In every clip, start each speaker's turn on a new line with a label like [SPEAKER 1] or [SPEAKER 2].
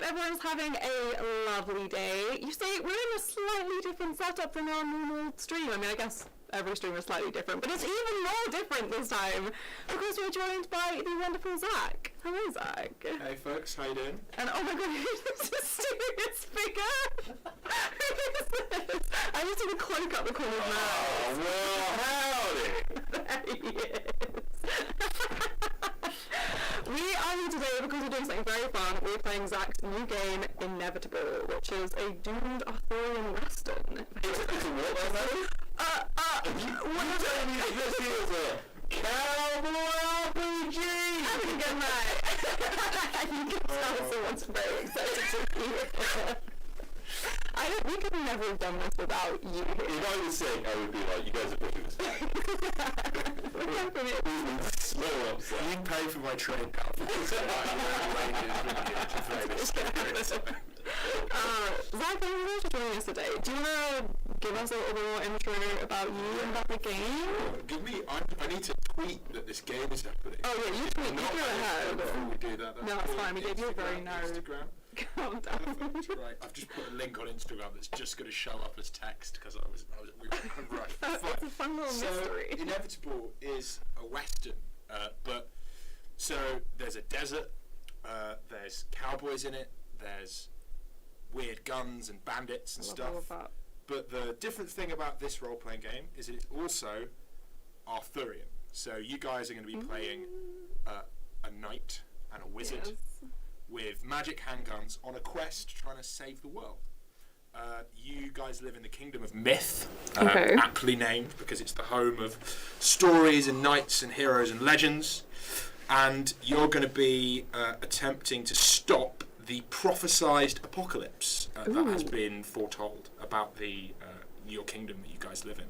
[SPEAKER 1] Everyone's having a lovely day. You see, we're in a slightly different setup than our normal stream. I mean, I guess every stream is slightly different, but it's even more different this time because we're joined by the wonderful Zach. Hello, Zach.
[SPEAKER 2] Hey, folks. How you doing?
[SPEAKER 1] And oh my god, who's this mysterious figure? Who is this? I just see the cloak up the corner of my
[SPEAKER 2] mouth. Oh, well, howdy.
[SPEAKER 1] There he is. We are here today because we're doing something very fun. We're playing Zach's new game, Inevitable, which is a Doomed Arthurian Western.
[SPEAKER 2] It's a what, Maddie? You tell me that this is a Cowboy RPG!
[SPEAKER 1] I'm gonna get mad. You can tell someone's very excited to be here. We could never have done this without you.
[SPEAKER 2] If I was saying, I would be like, you guys are picking this back. Small upset. You pay for my trade outfit. Zach,
[SPEAKER 1] thank you for joining us today. Do you want to give us a little bit more intro about you and about the game?
[SPEAKER 2] I need to tweet that this game is happening.
[SPEAKER 1] Oh yeah, you tweet. You go ahead.
[SPEAKER 2] Before we do that.
[SPEAKER 1] No, that's fine. We gave you a very narrow.
[SPEAKER 2] Instagram.
[SPEAKER 1] Calm down.
[SPEAKER 2] Right, I've just put a link on Instagram that's just going to show up as text because we were right.
[SPEAKER 1] It's a fun little mystery.
[SPEAKER 2] Inevitable is a western, but so there's a desert, there's cowboys in it, there's weird guns and bandits and stuff. But the different thing about this role-playing game is it's also Arthurian. So you guys are going to be playing a knight and a wizard. Yes. With magic handguns on a quest trying to save the world. You guys live in the kingdom of myth, aptly named because it's the home of stories and knights and heroes and legends. And you're going to be attempting to stop the prophesized apocalypse that has been foretold about your kingdom that you guys live in.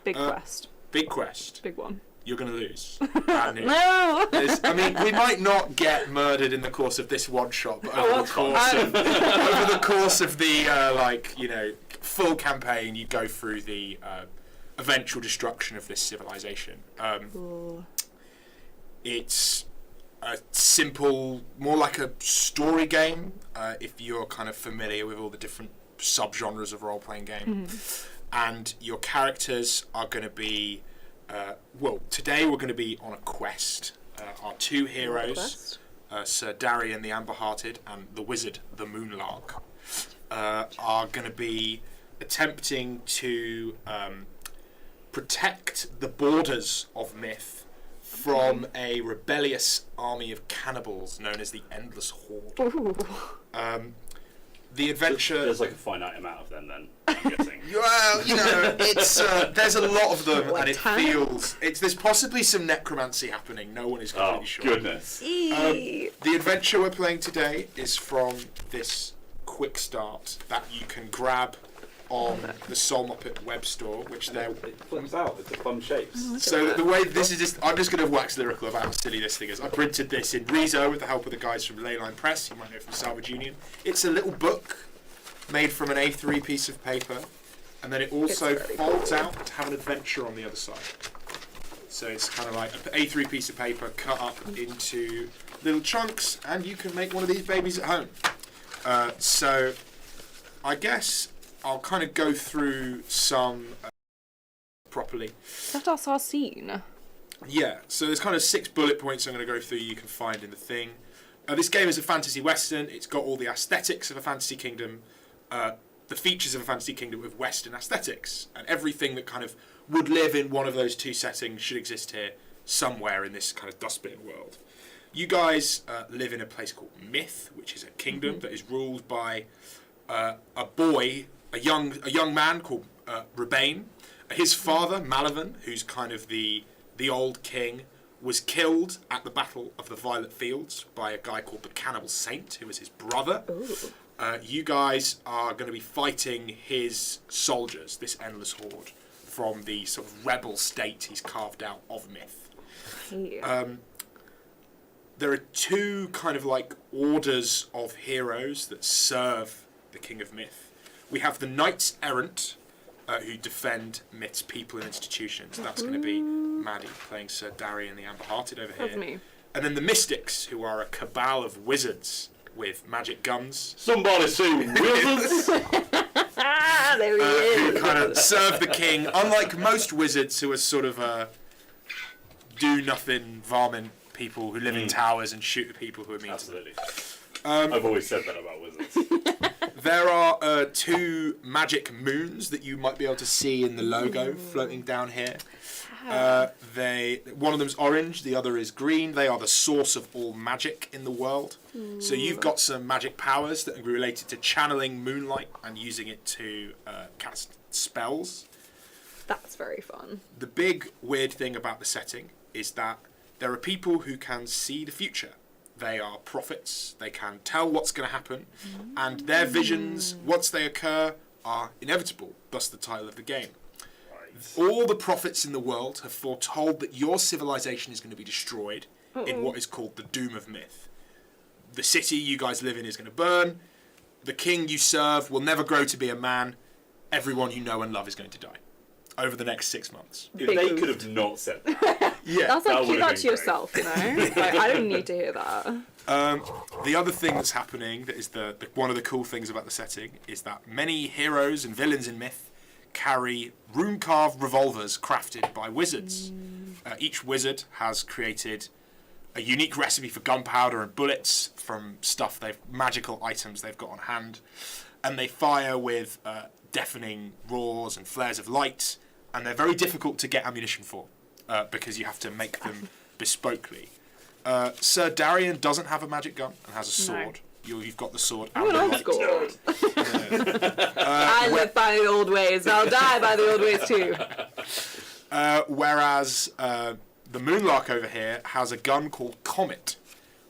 [SPEAKER 1] Big quest.
[SPEAKER 2] Big quest.
[SPEAKER 1] Big one.
[SPEAKER 2] You're going to lose.
[SPEAKER 1] No!
[SPEAKER 2] I mean, we might not get murdered in the course of this one shot, but over the course of the full campaign, you go through the eventual destruction of this civilization. It's a simple, more like a story game, if you're kind of familiar with all the different subgenres of role-playing game. And your characters are going to be today we're going to be on a quest. Our two heroes, Sir Darian the Amber-Hearted and the Wizard the Moonlark, are going to be attempting to protect the borders of myth from a rebellious army of cannibals known as the Endless Horde. The adventure...
[SPEAKER 3] There's like a finite amount of them then, I'm guessing.
[SPEAKER 2] Well, it's there's a lot of them, and it feels... There's possibly some necromancy happening. No one is completely sure.
[SPEAKER 3] Oh, goodness.
[SPEAKER 2] The adventure we're playing today is from this quick start that you can grab on the Soul Muppet web store, which they're...
[SPEAKER 3] It flips out. It's a fun shapes.
[SPEAKER 2] So the way this is just... I'm just going to wax lyrical about how silly this thing is. I printed this in Rezo with the help of the guys from Leyline Press. You might know from Salvage Union. It's a little book made from an A3 piece of paper, and then it also folds out to have an adventure on the other side. So it's kind of like an A3 piece of paper cut up into little chunks, and you can make one of these babies at home. So I guess I'll kind of go through some properly.
[SPEAKER 1] Let us our scene.
[SPEAKER 2] Yeah, so there's kind of 6 bullet points I'm going to go through you can find in the thing. This game is a fantasy western. It's got all the aesthetics of a fantasy kingdom, the features of a fantasy kingdom with western aesthetics, and everything that kind of would live in one of those two settings should exist here somewhere in this kind of dustbin world. You guys live in a place called Myth, which is a kingdom that is ruled by a boy, a young man called Rebane. His father, Malavan, who's kind of the old king, was killed at the Battle of the Violet Fields by a guy called the Cannibal Saint, who was his brother. You guys are going to be fighting his soldiers, this endless horde, from the sort of rebel state he's carved out of Myth. There are two kind of like orders of heroes that serve the King of Myth. We have the Knights Errant, who defend Myth's people and institutions. That's going to be Maddie playing Sir Darian the Amber-Hearted over here.
[SPEAKER 1] That's me.
[SPEAKER 2] And then the Mystics, who are a cabal of wizards with magic guns.
[SPEAKER 3] Somebody say wizards!
[SPEAKER 1] There he
[SPEAKER 2] Who
[SPEAKER 1] is.
[SPEAKER 2] kind of serve the king, unlike most wizards who are sort of do-nothing varmint people who live in towers and shoot at people who are mean to them.
[SPEAKER 3] Absolutely. I've always said that about wizards.
[SPEAKER 2] There are two magic moons that you might be able to see in the logo floating down here. One of them's orange, the other is green. They are the source of all magic in the world. So you've got some magic powers that are related to channeling moonlight and using it to cast spells.
[SPEAKER 1] That's very fun.
[SPEAKER 2] The big weird thing about the setting is that there are people who can see the future. They are prophets. They can tell what's going to happen. And their visions, once they occur, are inevitable. Thus the title of the game. All the prophets in the world have foretold that your civilization is going to be destroyed in what is called the Doom of Myth. The city you guys live in is going to burn. The king you serve will never grow to be a man. Everyone you know and love is going to die over the next 6 months.
[SPEAKER 3] If they could have not said that.
[SPEAKER 2] Yeah.
[SPEAKER 1] That's like,
[SPEAKER 3] That
[SPEAKER 1] keep
[SPEAKER 3] would've
[SPEAKER 1] that
[SPEAKER 3] been
[SPEAKER 1] to yourself, you know? Like, I don't need to hear that.
[SPEAKER 2] The other thing that's happening, that is the one of the cool things about the setting, is that many heroes and villains in Myth carry rune-carved revolvers crafted by wizards. Each wizard has created a unique recipe for gunpowder and bullets from magical items they've got on hand, and they fire with deafening roars and flares of light, and they're very difficult to get ammunition for because you have to make them bespokely. Sir Darian doesn't have a magic gun and has a sword. You've got the sword and
[SPEAKER 1] I'm
[SPEAKER 2] the
[SPEAKER 1] an old
[SPEAKER 2] light.
[SPEAKER 1] school. I live by the old ways. I'll die by the old ways too.
[SPEAKER 2] Whereas the Moonlark over here has a gun called Comet,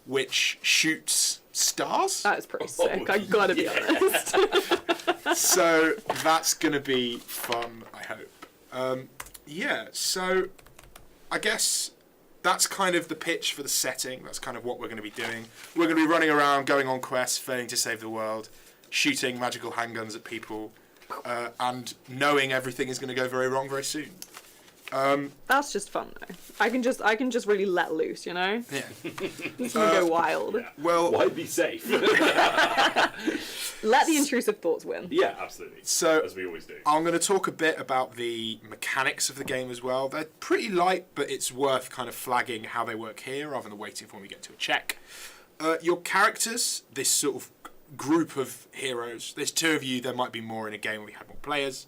[SPEAKER 2] which shoots stars.
[SPEAKER 1] That is pretty sick. I gotta be honest.
[SPEAKER 2] So that's gonna be fun, I hope. So I guess that's kind of the pitch for the setting. That's kind of what we're going to be doing. We're going to be running around, going on quests, failing to save the world, shooting magical handguns at people, and knowing everything is going to go very wrong very soon.
[SPEAKER 1] That's just fun though. I can just really let loose, you know?
[SPEAKER 2] Yeah.
[SPEAKER 1] It's gonna go wild.
[SPEAKER 3] Yeah.
[SPEAKER 2] Well,
[SPEAKER 3] Why be safe?
[SPEAKER 1] Let the intrusive thoughts win.
[SPEAKER 3] Yeah, absolutely.
[SPEAKER 2] So
[SPEAKER 3] as we always do.
[SPEAKER 2] I'm going to talk a bit about the mechanics of the game as well. They're pretty light, but it's worth kind of flagging how they work here rather than waiting for when we get to a check. Your characters, this sort of group of heroes, there's two of you, there might be more in a game where we had more players.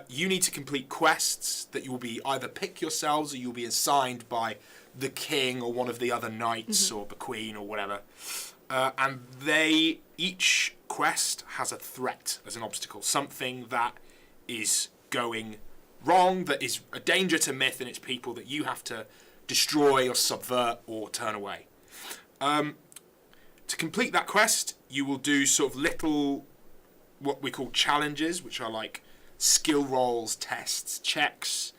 [SPEAKER 2] You need to complete quests that you will be either pick yourselves or you'll be assigned by the king or one of the other knights or the queen or whatever. And each quest has a threat as an obstacle, something that is going wrong, that is a danger to Myth and its people that you have to destroy or subvert or turn away. To complete that quest, you will do sort of little, what we call challenges, which are like skill rolls, tests, checks.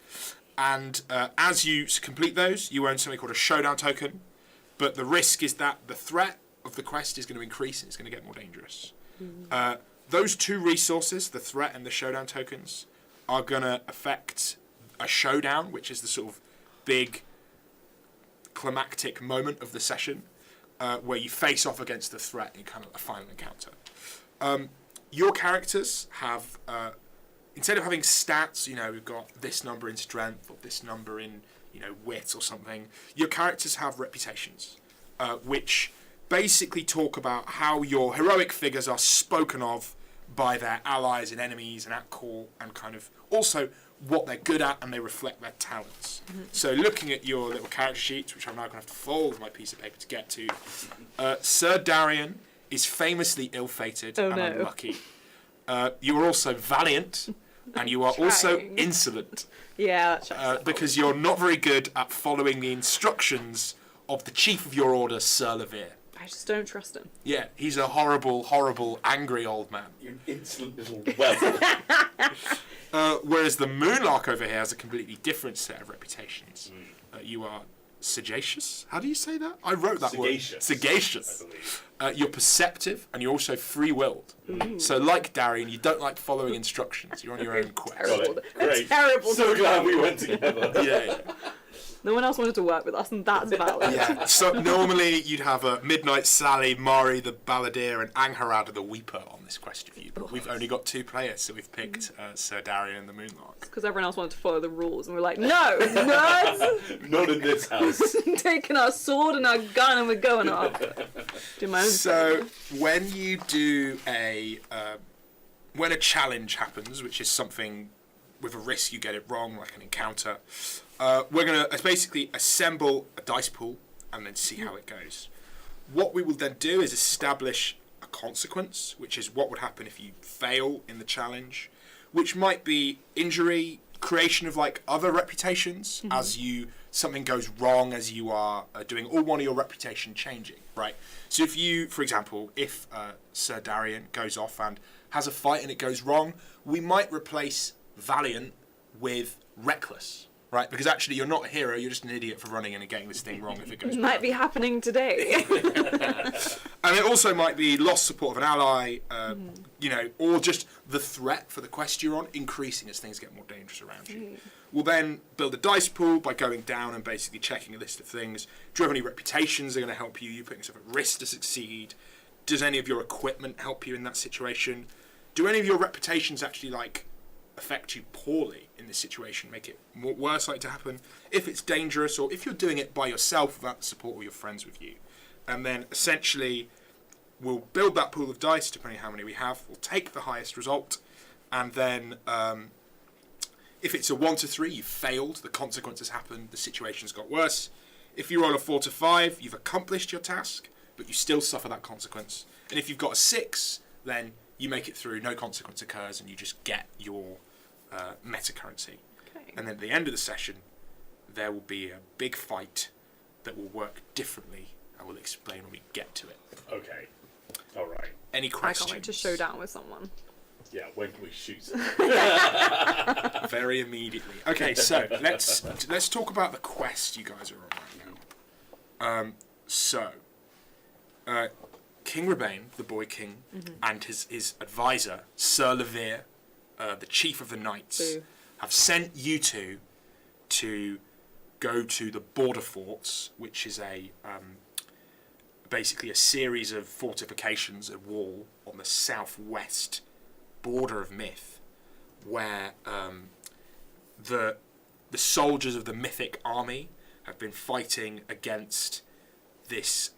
[SPEAKER 2] And as you complete those, you earn something called a showdown token. But the risk is that the threat of the quest is going to increase and it's going to get more dangerous. Those two resources, the threat and the showdown tokens, are going to affect a showdown, which is the sort of big climactic moment of the session, where you face off against the threat in kind of a final encounter. Your characters have, instead of having stats, we've got this number in strength or this number in, wit or something, your characters have reputations, which basically talk about how your heroic figures are spoken of by their allies and enemies and at court, and kind of also what they're good at, and they reflect their talents. So looking at your little character sheets, which I'm now going to have to fold my piece of paper to get to, Sir Darian is famously ill-fated and unlucky. You are also valiant, and you are also insolent.
[SPEAKER 1] Yeah,
[SPEAKER 2] because you're not very good at following the instructions of the chief of your order, Sir Levere.
[SPEAKER 1] I just don't trust him.
[SPEAKER 2] Yeah, he's a horrible, horrible, angry old man.
[SPEAKER 3] You're an insolent little whelp.
[SPEAKER 2] Whereas the Moonlark over here has a completely different set of reputations. You are sagacious. How do you say that? I wrote that word. Sagacious. I believe. You're perceptive, and you're also free-willed. So, like Darian, you don't like following instructions. You're on your own quest.
[SPEAKER 1] Terrible.
[SPEAKER 3] So glad we went together.
[SPEAKER 2] Yeah.
[SPEAKER 1] No one else wanted to work with us, and that's valid.
[SPEAKER 2] Yeah. So normally you'd have a Midnight Sally, Mari the Balladeer, and Angharad the Weeper on this quest of you. But we've only got 2 players, so we've picked Sir Darian and the Moonlark.
[SPEAKER 1] Because everyone else wanted to follow the rules, and we're like, no, nerds!
[SPEAKER 3] Not in this house.
[SPEAKER 1] Taking our sword and our gun, and we're going off. Do my own
[SPEAKER 2] So when you do when a challenge happens, which is something with a risk you get it wrong, like an encounter, we're going to basically assemble a dice pool and then see how it goes. What we will then do is establish a consequence, which is what would happen if you fail in the challenge, which might be injury, creation of like other reputations as something goes wrong as you are doing, or one of your reputation changing, right? So if you, for example, if Sir Darian goes off and has a fight and it goes wrong, we might replace Valiant with Reckless, right? Because actually you're not a hero, you're just an idiot for running in and getting this thing wrong if it goes wrong.
[SPEAKER 1] Might be happening today.
[SPEAKER 2] And it also might be lost support of an ally, or just the threat for the quest you're on increasing as things get more dangerous around you. We'll then build a dice pool by going down and basically checking a list of things. Do you have any reputations that are going to help you? You're putting yourself at risk to succeed. Does any of your equipment help you in that situation? Do any of your reputations actually affect you poorly in this situation, make it worse likely to happen if it's dangerous, or if you're doing it by yourself without the support of your friends with you? And then essentially we'll build that pool of dice depending on how many we have. We'll take the highest result, and then if it's a 1 to 3, you've failed, the consequences happened, the situation's got worse. If you roll a 4 to 5, you've accomplished your task, but you still suffer that consequence. And if you've got a 6, then you make it through, no consequence occurs, and you just get your meta currency.
[SPEAKER 1] Okay.
[SPEAKER 2] And then at the end of the session, there will be a big fight that will work differently. I will explain when we get to it.
[SPEAKER 3] Okay. All right.
[SPEAKER 2] Any questions?
[SPEAKER 1] I can't wait to show down with someone.
[SPEAKER 3] Yeah, when can we shoot?
[SPEAKER 2] Very immediately. Okay, so let's talk about the quest you guys are on right now. King Rebane, the boy king, and his advisor, Sir Levere, the chief of the knights, have sent you two to go to the border forts, which is basically a series of fortifications, a wall on the southwest border of Myth, where the soldiers of the mythic army have been fighting against this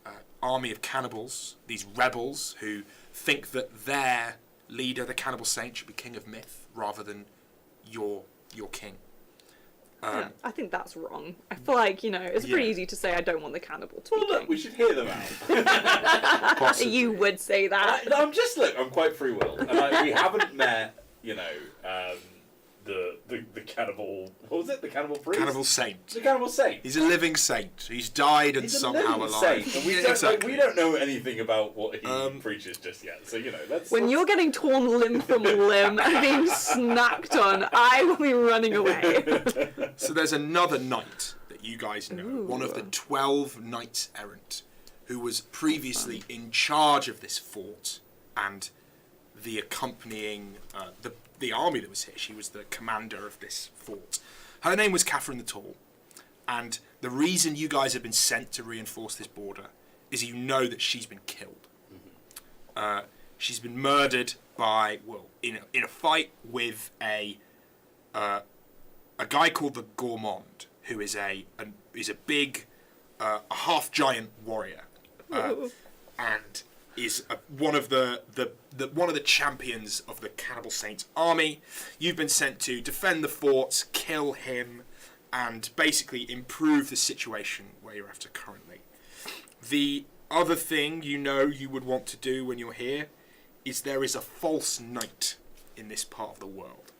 [SPEAKER 2] army of cannibals, these rebels who think that their leader, the cannibal saint, should be king of Myth rather than your king.
[SPEAKER 1] Yeah, I think that's wrong. I feel like, it's pretty easy to say I don't want the cannibal to be
[SPEAKER 3] Well, look,
[SPEAKER 1] king.
[SPEAKER 3] we should hear them out.
[SPEAKER 2] Possibly.
[SPEAKER 1] You would say that.
[SPEAKER 3] I'm quite free will, and we haven't met, the cannibal. What was it? The cannibal priest.
[SPEAKER 2] Cannibal saint.
[SPEAKER 3] The cannibal saint.
[SPEAKER 2] He's a living saint. He's died and
[SPEAKER 3] He's
[SPEAKER 2] somehow
[SPEAKER 3] a living
[SPEAKER 2] alive.
[SPEAKER 3] saint, and we
[SPEAKER 2] Exactly.
[SPEAKER 3] don't know anything about what he preaches just yet. So
[SPEAKER 1] When you're getting torn limb from limb and being snacked on, I will be running away.
[SPEAKER 2] So there's another knight that you guys know,
[SPEAKER 1] Ooh.
[SPEAKER 2] one of the 12 knights errant, who was previously in charge of this fort and the accompanying the army that was here. She was the commander of this fort. Her name was Catherine the Tall, and the reason you guys have been sent to reinforce this border is you know that she's been killed. She's been murdered by in a fight with a guy called the Gourmand, who is a big, a half giant warrior, and is one of the champions of the Cannibal Saints army. You've been sent to defend the forts, kill him, and basically improve the situation where you're after currently. The other thing you would want to do when you're here is there is a false knight in this part of the world.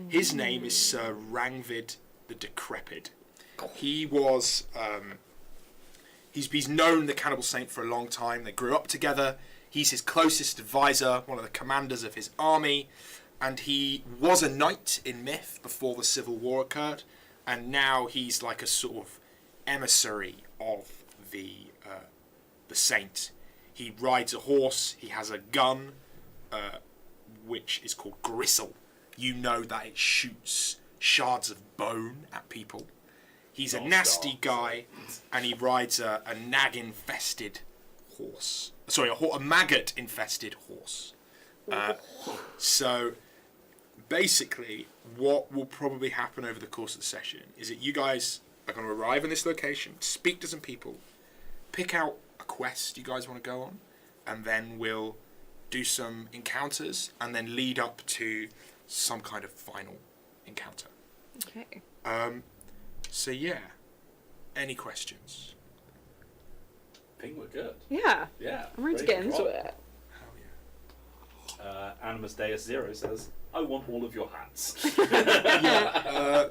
[SPEAKER 2] His name is Sir Rangvid the Decrepit. He was he's known the Cannibal Saint for a long time. They grew up together. He's his closest advisor, one of the commanders of his army, and he was a knight in myth before the Civil War occurred, and now he's like a sort of emissary of the saint. He rides a horse. He has a gun, which is called Gristle. You know that it shoots shards of bone at people. He's a nasty guy, and he rides a nag-infested horse. Sorry, a maggot-infested horse. So, basically, what will probably happen over the course of the session is that you guys are going to arrive in this location, speak to some people, pick out a quest you guys want to go on, and then we'll do some encounters, and then lead up to some kind of final encounter.
[SPEAKER 1] Okay.
[SPEAKER 2] So yeah, any questions?
[SPEAKER 3] I think we're good.
[SPEAKER 1] Yeah.
[SPEAKER 3] Yeah.
[SPEAKER 1] I'm ready to get into it.
[SPEAKER 2] Hell yeah.
[SPEAKER 3] Animus Deus Zero says, I want all of your hats.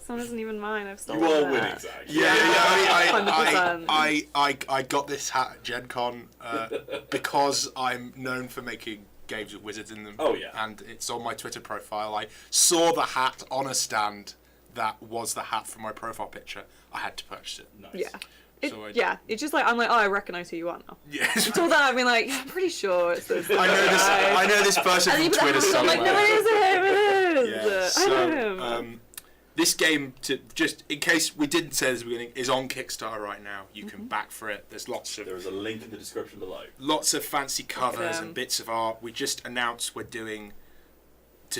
[SPEAKER 1] Some isn't even mine. I've stolen
[SPEAKER 3] You are
[SPEAKER 1] that.
[SPEAKER 3] winning, Zach.
[SPEAKER 2] I got this hat at Gen Con because I'm known for making games with wizards in them.
[SPEAKER 3] Oh, yeah.
[SPEAKER 2] And it's on my Twitter profile. I saw the hat on a stand that was the hat from my profile picture. I had to purchase it.
[SPEAKER 3] Nice.
[SPEAKER 1] Yeah.
[SPEAKER 2] So
[SPEAKER 1] It's just like, I'm like, oh, I recognise who you are now.
[SPEAKER 2] Yeah.
[SPEAKER 1] Until then, I've been like, yeah, I'm pretty sure it's this
[SPEAKER 2] I know this person
[SPEAKER 1] and
[SPEAKER 2] from
[SPEAKER 1] you put
[SPEAKER 2] Twitter
[SPEAKER 1] the hat on, I'm like, no,
[SPEAKER 2] somewhere.
[SPEAKER 1] it is him, it is.
[SPEAKER 2] Yeah,
[SPEAKER 1] I know him.
[SPEAKER 2] this game, just in case we didn't say this at the beginning, is on Kickstarter right now. You can back for it. There's
[SPEAKER 3] There is a link in the description below.
[SPEAKER 2] lots of fancy covers and bits of art. We just announced we're doing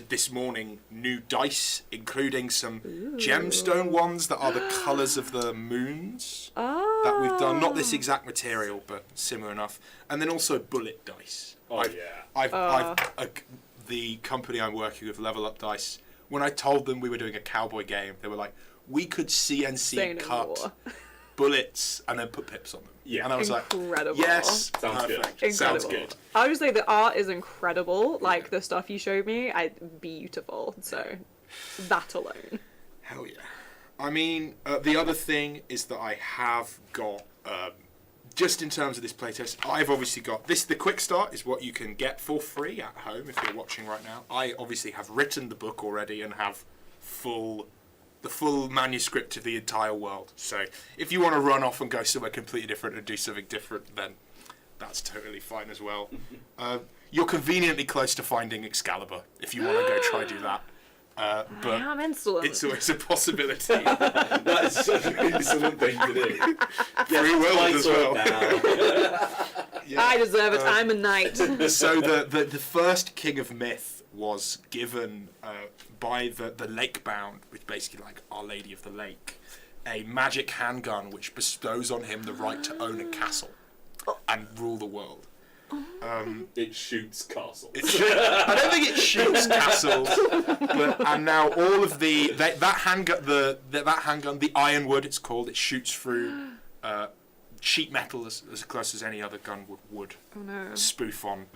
[SPEAKER 2] this morning new dice, including some gemstone ones that are the colours of the moons that we've done. Not this exact material, but similar enough. And then also bullet dice.
[SPEAKER 3] Oh,
[SPEAKER 2] The company I'm working with, Level Up Dice, when I told them we were doing a cowboy game, they were like, we could CNC cut bullets and then put pips on them.
[SPEAKER 3] Yeah.
[SPEAKER 2] And I was
[SPEAKER 1] Incredible.
[SPEAKER 2] like, yes,
[SPEAKER 3] Sounds good.
[SPEAKER 2] perfect.
[SPEAKER 1] Incredible.
[SPEAKER 2] Sounds good.
[SPEAKER 1] I would just say the art is incredible. Like the stuff you showed me, beautiful. So that alone.
[SPEAKER 2] Hell yeah. I mean, the other thing is that I have got, just in terms of this playtest, I've obviously got this. The quick start is what you can get for free at home if you're watching right now. I obviously have written the book already and have the full manuscript of the entire world. So if you want to run off and go somewhere completely different and do something different, then that's totally fine as well. You're conveniently close to finding Excalibur if you want to go try do that. But
[SPEAKER 1] I'm insolent.
[SPEAKER 2] it's always a possibility.
[SPEAKER 3] That is such an insolent thing to do.
[SPEAKER 2] Free will as well. Yeah.
[SPEAKER 1] I deserve it. I'm a knight.
[SPEAKER 2] So the first king of myth was given by the lake bound, which basically like Our Lady of the Lake, a magic handgun which bestows on him the right to own a castle and rule the world.
[SPEAKER 3] It shoots castles.
[SPEAKER 2] I don't think it shoots castles, and now all of that handgun, that handgun, the Ironwood, it's called. It shoots through sheet metal as close as any other gun would.
[SPEAKER 1] Oh no.
[SPEAKER 2] A spoof on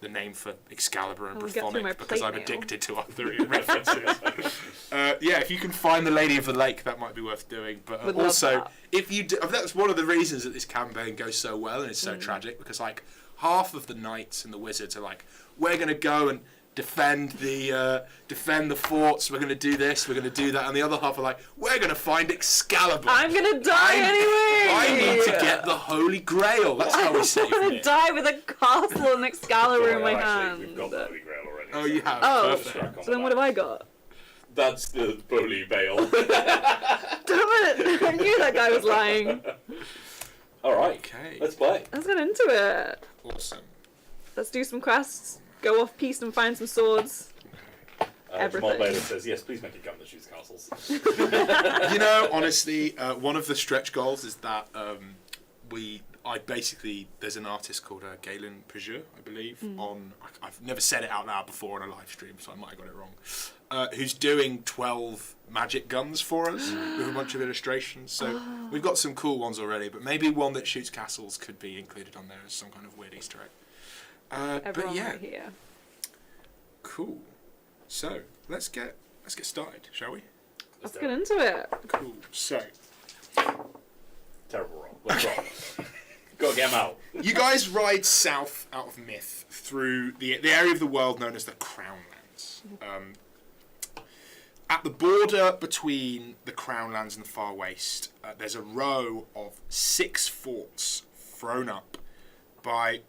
[SPEAKER 2] the name for Excalibur and
[SPEAKER 1] I'll get through my
[SPEAKER 2] Brythonic because
[SPEAKER 1] plate
[SPEAKER 2] I'm
[SPEAKER 1] mail.
[SPEAKER 2] addicted to Arthurian references. Yeah, if you can find the Lady of the Lake, that might be worth doing. But
[SPEAKER 1] Would love
[SPEAKER 2] also,
[SPEAKER 1] that.
[SPEAKER 2] if you do, that's one of the reasons that this campaign goes so well and it's so tragic, because like half of the knights and the wizards are like, we're going to go and defend the forts, we're going to do this, we're going to do that, and the other half are like, we're going to find Excalibur.
[SPEAKER 1] I'm gonna die anyway.
[SPEAKER 2] I need to get the Holy Grail. That's how we save
[SPEAKER 1] I'm gonna
[SPEAKER 2] it.
[SPEAKER 1] die with a castle and Excalibur in my hand.
[SPEAKER 3] We've got the Holy Grail already.
[SPEAKER 2] Oh, you have?
[SPEAKER 1] Oh,
[SPEAKER 2] Perfect.
[SPEAKER 1] so then what have I got?
[SPEAKER 3] That's the bully veil.
[SPEAKER 1] Damn it! I knew that guy was lying.
[SPEAKER 3] Alright,
[SPEAKER 2] Okay.
[SPEAKER 3] let's play.
[SPEAKER 1] Let's get into it.
[SPEAKER 2] Awesome.
[SPEAKER 1] Let's do some quests. Go off piste and find some swords.
[SPEAKER 3] Jamal
[SPEAKER 1] Everything.
[SPEAKER 3] Baylor says, yes, please make a gun that shoots castles.
[SPEAKER 2] You know, honestly, one of the stretch goals is that there's an artist called Galen Peugeot, I believe, I've never said it out loud before on a live stream, so I might have got it wrong, who's doing 12 magic guns for us with a bunch of illustrations. So we've got some cool ones already, but maybe one that shoots castles could be included on there as some kind of weird Easter egg.
[SPEAKER 1] Everyone
[SPEAKER 2] but yeah,
[SPEAKER 1] right here.
[SPEAKER 2] cool. So let's get started, shall we?
[SPEAKER 1] Let's get into it.
[SPEAKER 2] Cool. So
[SPEAKER 3] Terrible roll. Let's roll. Gotta get 'em out.
[SPEAKER 2] you guys ride south out of Myth through the area of the world known as the Crownlands. At the border between the Crownlands and the Far Waste, there's a row of 6 forts thrown up by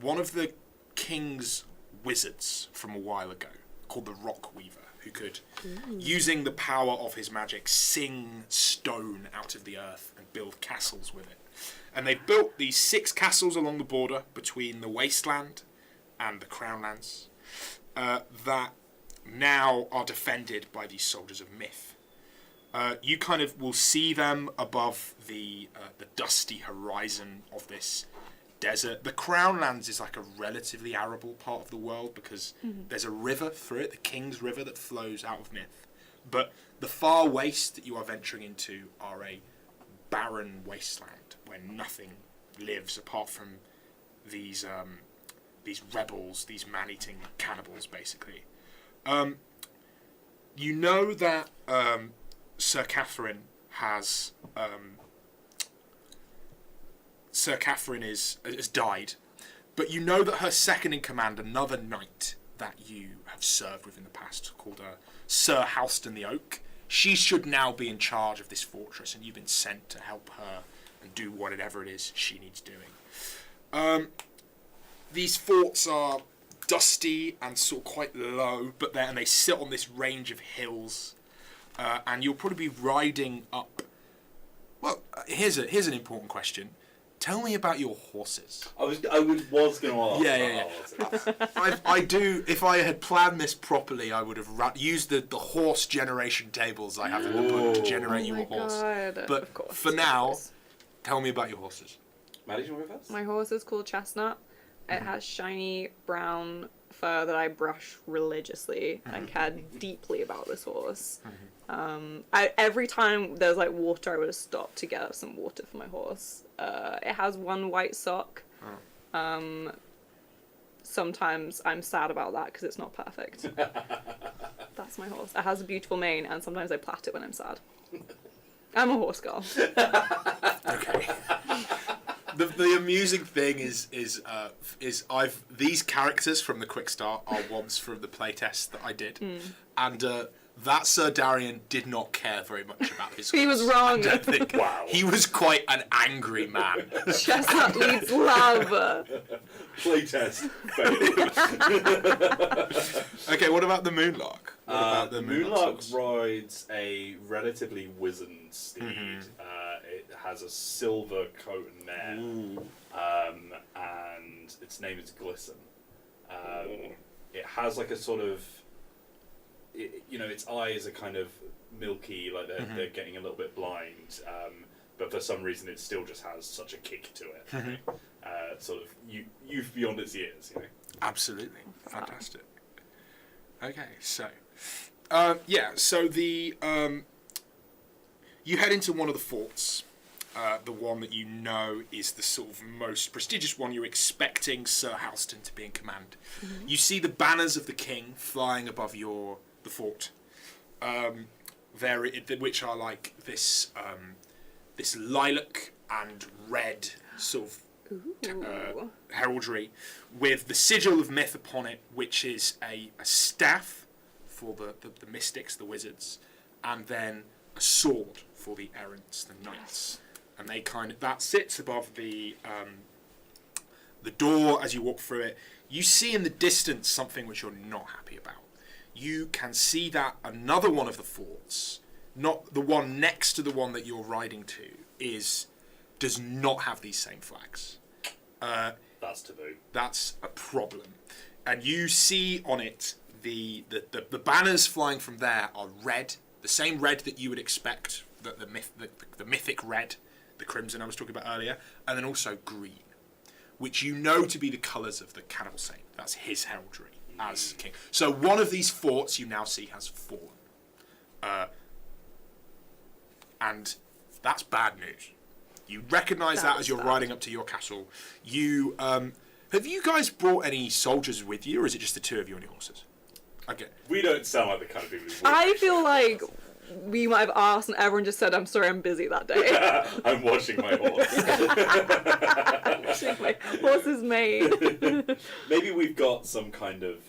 [SPEAKER 2] one of the king's wizards from a while ago, called the Rock Weaver, who could, using the power of his magic, sing stone out of the earth and build castles with it. And they've built these 6 castles along the border between the Wasteland and the Crownlands that now are defended by these soldiers of Myth. You kind of will see them above the dusty horizon of this desert. The Crownlands is like a relatively arable part of the world because there's a river through it, the King's River, that flows out of Myth. But the Far Waste that you are venturing into are a barren wasteland where nothing lives apart from these rebels, these man-eating cannibals, basically. You know that Sir Catherine has died, but you know that her second in command, another knight that you have served with in the past, called Sir Halston the Oak, she should now be in charge of this fortress, and you've been sent to help her and do whatever it is she needs doing. These forts are dusty and sort of quite low, but they sit on this range of hills, and you'll probably be riding up. Well, here's an important question. Tell me about your horses.
[SPEAKER 3] I was going to ask.
[SPEAKER 2] Yeah. I do. If I had planned this properly, I would have used the horse generation tables I have in the book to generate you a horse.
[SPEAKER 1] God.
[SPEAKER 2] But for now, tell me about your horses.
[SPEAKER 3] Maddie, do you want to go first?
[SPEAKER 1] My horse is called Chestnut. It has shiny brown fur that I brush religiously. I care deeply about this horse. Every time there's like water, I would have stopped to get some water for my horse. It has one white sock. Sometimes I'm sad about that because it's not perfect. That's my horse. It has a beautiful mane, and sometimes I plait it when I'm sad. I'm a horse girl.
[SPEAKER 2] Okay. The amusing thing is these characters from the quick start are ones from the playtest that I did, and that Sir Darian did not care very much about his horse.
[SPEAKER 1] He was wrong.
[SPEAKER 2] I don't think.
[SPEAKER 3] Wow.
[SPEAKER 2] He was quite an angry man.
[SPEAKER 1] Chestnut needs love.
[SPEAKER 3] Playtest.
[SPEAKER 2] Okay, what about the Moonlark? What about
[SPEAKER 3] The
[SPEAKER 2] Moonlark's
[SPEAKER 3] Moonlark
[SPEAKER 2] horse?
[SPEAKER 3] rides a relatively wizened steed. It has a silver coat and mare, and its name is Glisten. It has like a sort of, its eyes are kind of milky, like they're getting a little bit blind, but for some reason it still just has such a kick to it. Sort of youth beyond its years,
[SPEAKER 2] Absolutely. Fantastic. Okay, so so the you head into one of the forts, the one that you know is the sort of most prestigious one. You're expecting Sir Halston to be in command. You see the banners of the king flying above the fort, which are like this this lilac and red sort of heraldry with the sigil of Myth upon it, which is a staff for the mystics, the wizards, and then a sword for the errants, the knights. And they that sits above the door as you walk through it. You see in the distance something which you're not happy about. You can see that another one of the forts, not the one next to the one that you're riding to, does not have these same flags.
[SPEAKER 3] That's taboo.
[SPEAKER 2] That's a problem. And you see on it the banners flying from there are red, the same red that you would expect, the mythic red the crimson I was talking about earlier, and then also green, which you know to be the colours of the Cannibal Saint. That's his heraldry as king. So one of these forts you now see has fallen. And that's bad news. You recognise that as you're riding up to your castle. You have you guys brought any soldiers with you, or is it just the two of you on your horses? Okay.
[SPEAKER 3] We don't sound like the kind of people who
[SPEAKER 1] I feel like we might have asked and everyone just said, I'm sorry, I'm busy that day.
[SPEAKER 3] I'm watching my horse.
[SPEAKER 1] Watching my horse's mane.
[SPEAKER 3] Maybe we've got some kind of,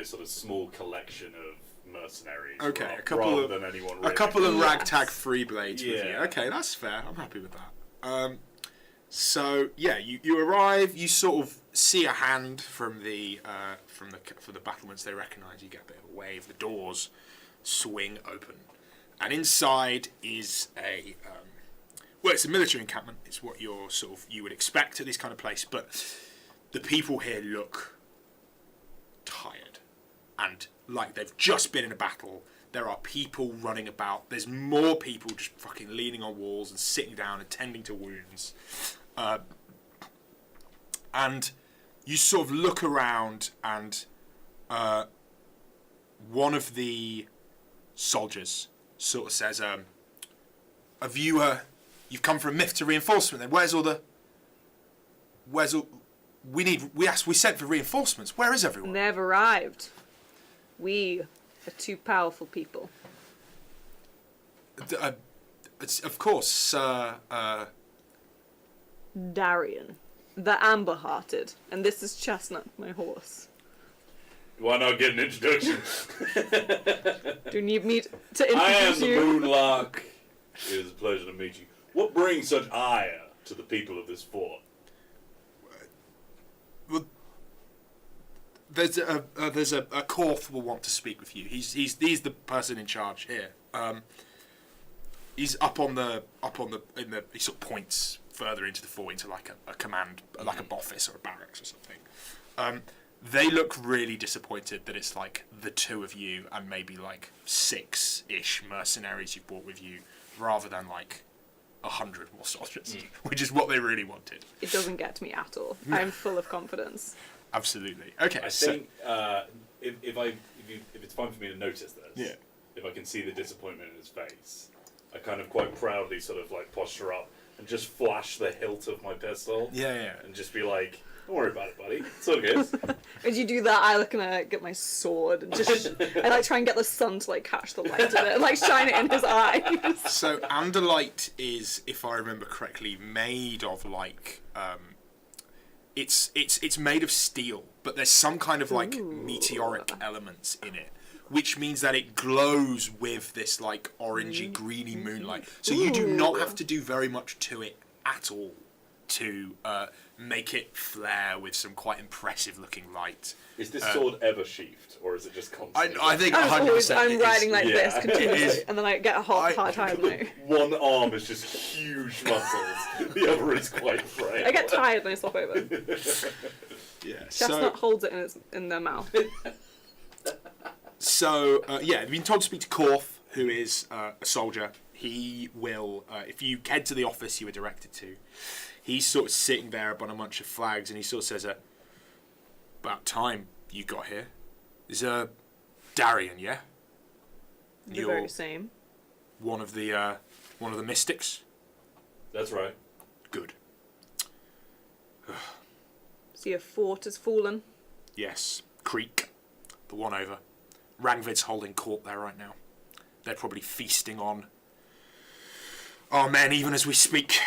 [SPEAKER 3] sort of small collection of mercenaries.
[SPEAKER 2] Okay,
[SPEAKER 3] rather than anyone really.
[SPEAKER 2] A couple of ragtag free blades with you.
[SPEAKER 3] Yeah.
[SPEAKER 2] Okay, that's fair. I'm happy with that. So yeah, you arrive. You sort of see a hand from the battlements they recognise. You get a bit of a wave. The doors swing open, and inside is it's a military encampment. It's what you would expect at this kind of place. But the people here look tired and like they've just been in a battle. There are people running about. There's more people just fucking leaning on walls and sitting down and tending to wounds. And you sort of look around, and one of the soldiers sort of says, "Have you? You've come from Myth to reinforcement. Then where's all? We sent for reinforcements. Where is everyone?"
[SPEAKER 1] They've arrived. We are two powerful people.
[SPEAKER 2] Of course, Sir.
[SPEAKER 1] Darian, the Amber-Hearted, and this is Chestnut, my horse.
[SPEAKER 3] Why not get an introduction?
[SPEAKER 1] Do you need me to introduce
[SPEAKER 3] I am the
[SPEAKER 1] you?
[SPEAKER 3] Moonlark. It is a pleasure to meet you. What brings such ire to the people of this fort?
[SPEAKER 2] Well, there's a Korth will want to speak with you. He's the person in charge here. He's up on the he sort of points further into the fort into like a command, like a office or a barracks or something. They look really disappointed that it's like the two of you and maybe like 6-ish mercenaries you've brought with you, rather than like 100 more soldiers, which is what they really wanted.
[SPEAKER 1] It doesn't get me at all. I'm full of confidence.
[SPEAKER 2] Absolutely. Okay.
[SPEAKER 3] I think if it's fine for me to notice this, if I can see the disappointment in his face, I kind of quite proudly sort of like posture up and just flash the hilt of my pistol.
[SPEAKER 2] Yeah.
[SPEAKER 3] And just be like, "Don't worry about it, buddy. It's all good."
[SPEAKER 1] As you do that, I look and get my sword and just I like try and get the sun to like catch the light of it and like shine it in his eyes.
[SPEAKER 2] So Anderlight is, if I remember correctly, made of like it's made of steel, but there's some kind of like meteoric elements in it, which means that it glows with this like orangey greeny moonlight. So you do not have to do very much to it at all to make it flare with some quite impressive looking light.
[SPEAKER 3] Is this sword ever sheathed, or is it just constantly?
[SPEAKER 2] I think 100%.
[SPEAKER 1] I'm riding like this
[SPEAKER 3] Yeah.
[SPEAKER 1] continuously, and then I get a hard time.
[SPEAKER 3] One arm is just huge muscles. The other is quite frail.
[SPEAKER 1] I get tired and I slop over.
[SPEAKER 2] Yeah.
[SPEAKER 1] Chestnut holds it in their mouth.
[SPEAKER 2] You've been told to speak to Korth, who is a soldier. He will, if you head to the office you were directed to, he's sort of sitting there up on a bunch of flags, and he sort of says, "About time you got here. Is Darian, yeah?
[SPEAKER 1] The very same.
[SPEAKER 2] One of the mystics."
[SPEAKER 3] That's right.
[SPEAKER 2] Good.
[SPEAKER 1] See, a fort has fallen.
[SPEAKER 2] Yes, Creek, the one over. Rangvid's holding court there right now. They're probably feasting on our men even as we speak.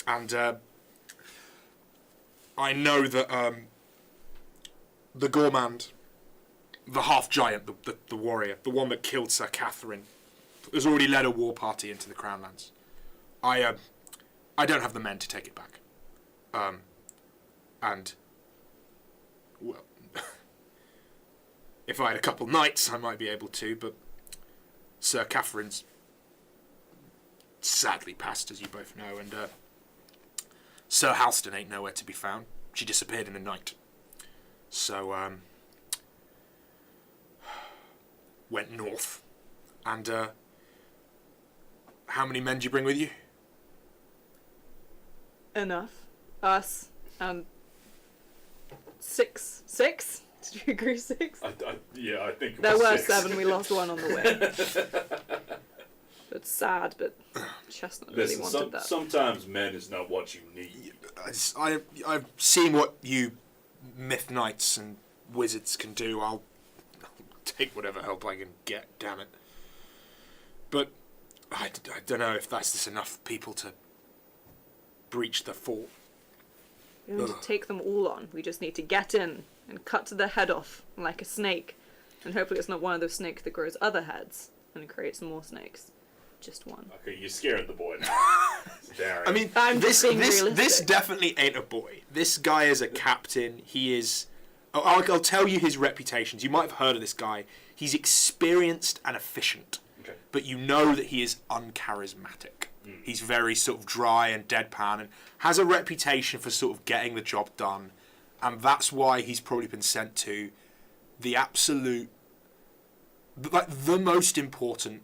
[SPEAKER 2] And I know that the Gourmand, the half-giant, the warrior, the one that killed Sir Catherine, has already led a war party into the Crown Lands. I don't have the men to take it back. And, well, if I had a couple knights, I might be able to, but Sir Catherine's sadly passed, as you both know, and Sir Halston ain't nowhere to be found. She disappeared in the night. So, went north. And how many men do you bring with you?
[SPEAKER 1] Enough. Us. 6. 6? Did you agree 6?
[SPEAKER 3] I think it
[SPEAKER 1] There
[SPEAKER 3] was
[SPEAKER 1] were
[SPEAKER 3] 6.
[SPEAKER 1] 7, we lost 1 on the way. It's sad, but Chestnut really wanted that.
[SPEAKER 3] Sometimes men is not what you need.
[SPEAKER 2] I've seen what you myth knights and wizards can do. I'll take whatever help I can get, damn it. But I don't know if that's just enough people to breach the fort.
[SPEAKER 1] We don't need to take them all on. We just need to get in and cut their head off like a snake. And hopefully it's not one of those snakes that grows other heads and creates more snakes. Just one.
[SPEAKER 3] Okay, you're scaring the boy now.
[SPEAKER 2] I mean,
[SPEAKER 1] I'm
[SPEAKER 2] this definitely ain't a boy. This guy is a captain. He is... I'll tell you his reputations. You might have heard of this guy. He's experienced and efficient.
[SPEAKER 3] Okay.
[SPEAKER 2] But you know that he is uncharismatic. He's very sort of dry and deadpan and has a reputation for sort of getting the job done. And that's why he's probably been sent to the absolute... like the most important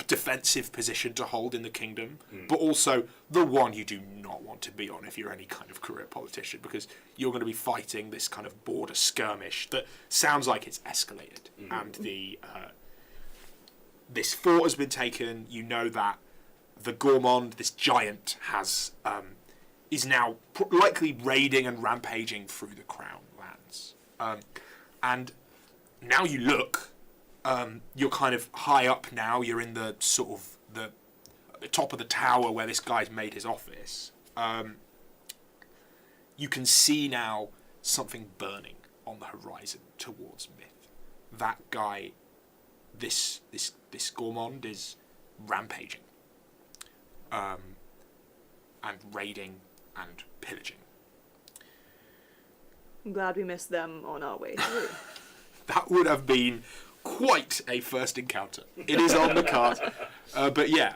[SPEAKER 2] defensive position to hold in the kingdom, but also the one you do not want to be on if you're any kind of career politician, because you're going to be fighting this kind of border skirmish that sounds like it's escalated, and this fort has been taken. You know that the Gourmand, this giant, is now likely raiding and rampaging through the Crown lands, and now you look. You're kind of high up now. You're in the sort of the top of the tower where this guy's made his office. You can see now something burning on the horizon towards Myth. That guy, this Gourmand, is rampaging, and raiding and pillaging.
[SPEAKER 1] I'm glad we missed them on our way through.
[SPEAKER 2] That would have been quite a first encounter. It is on the card. But yeah.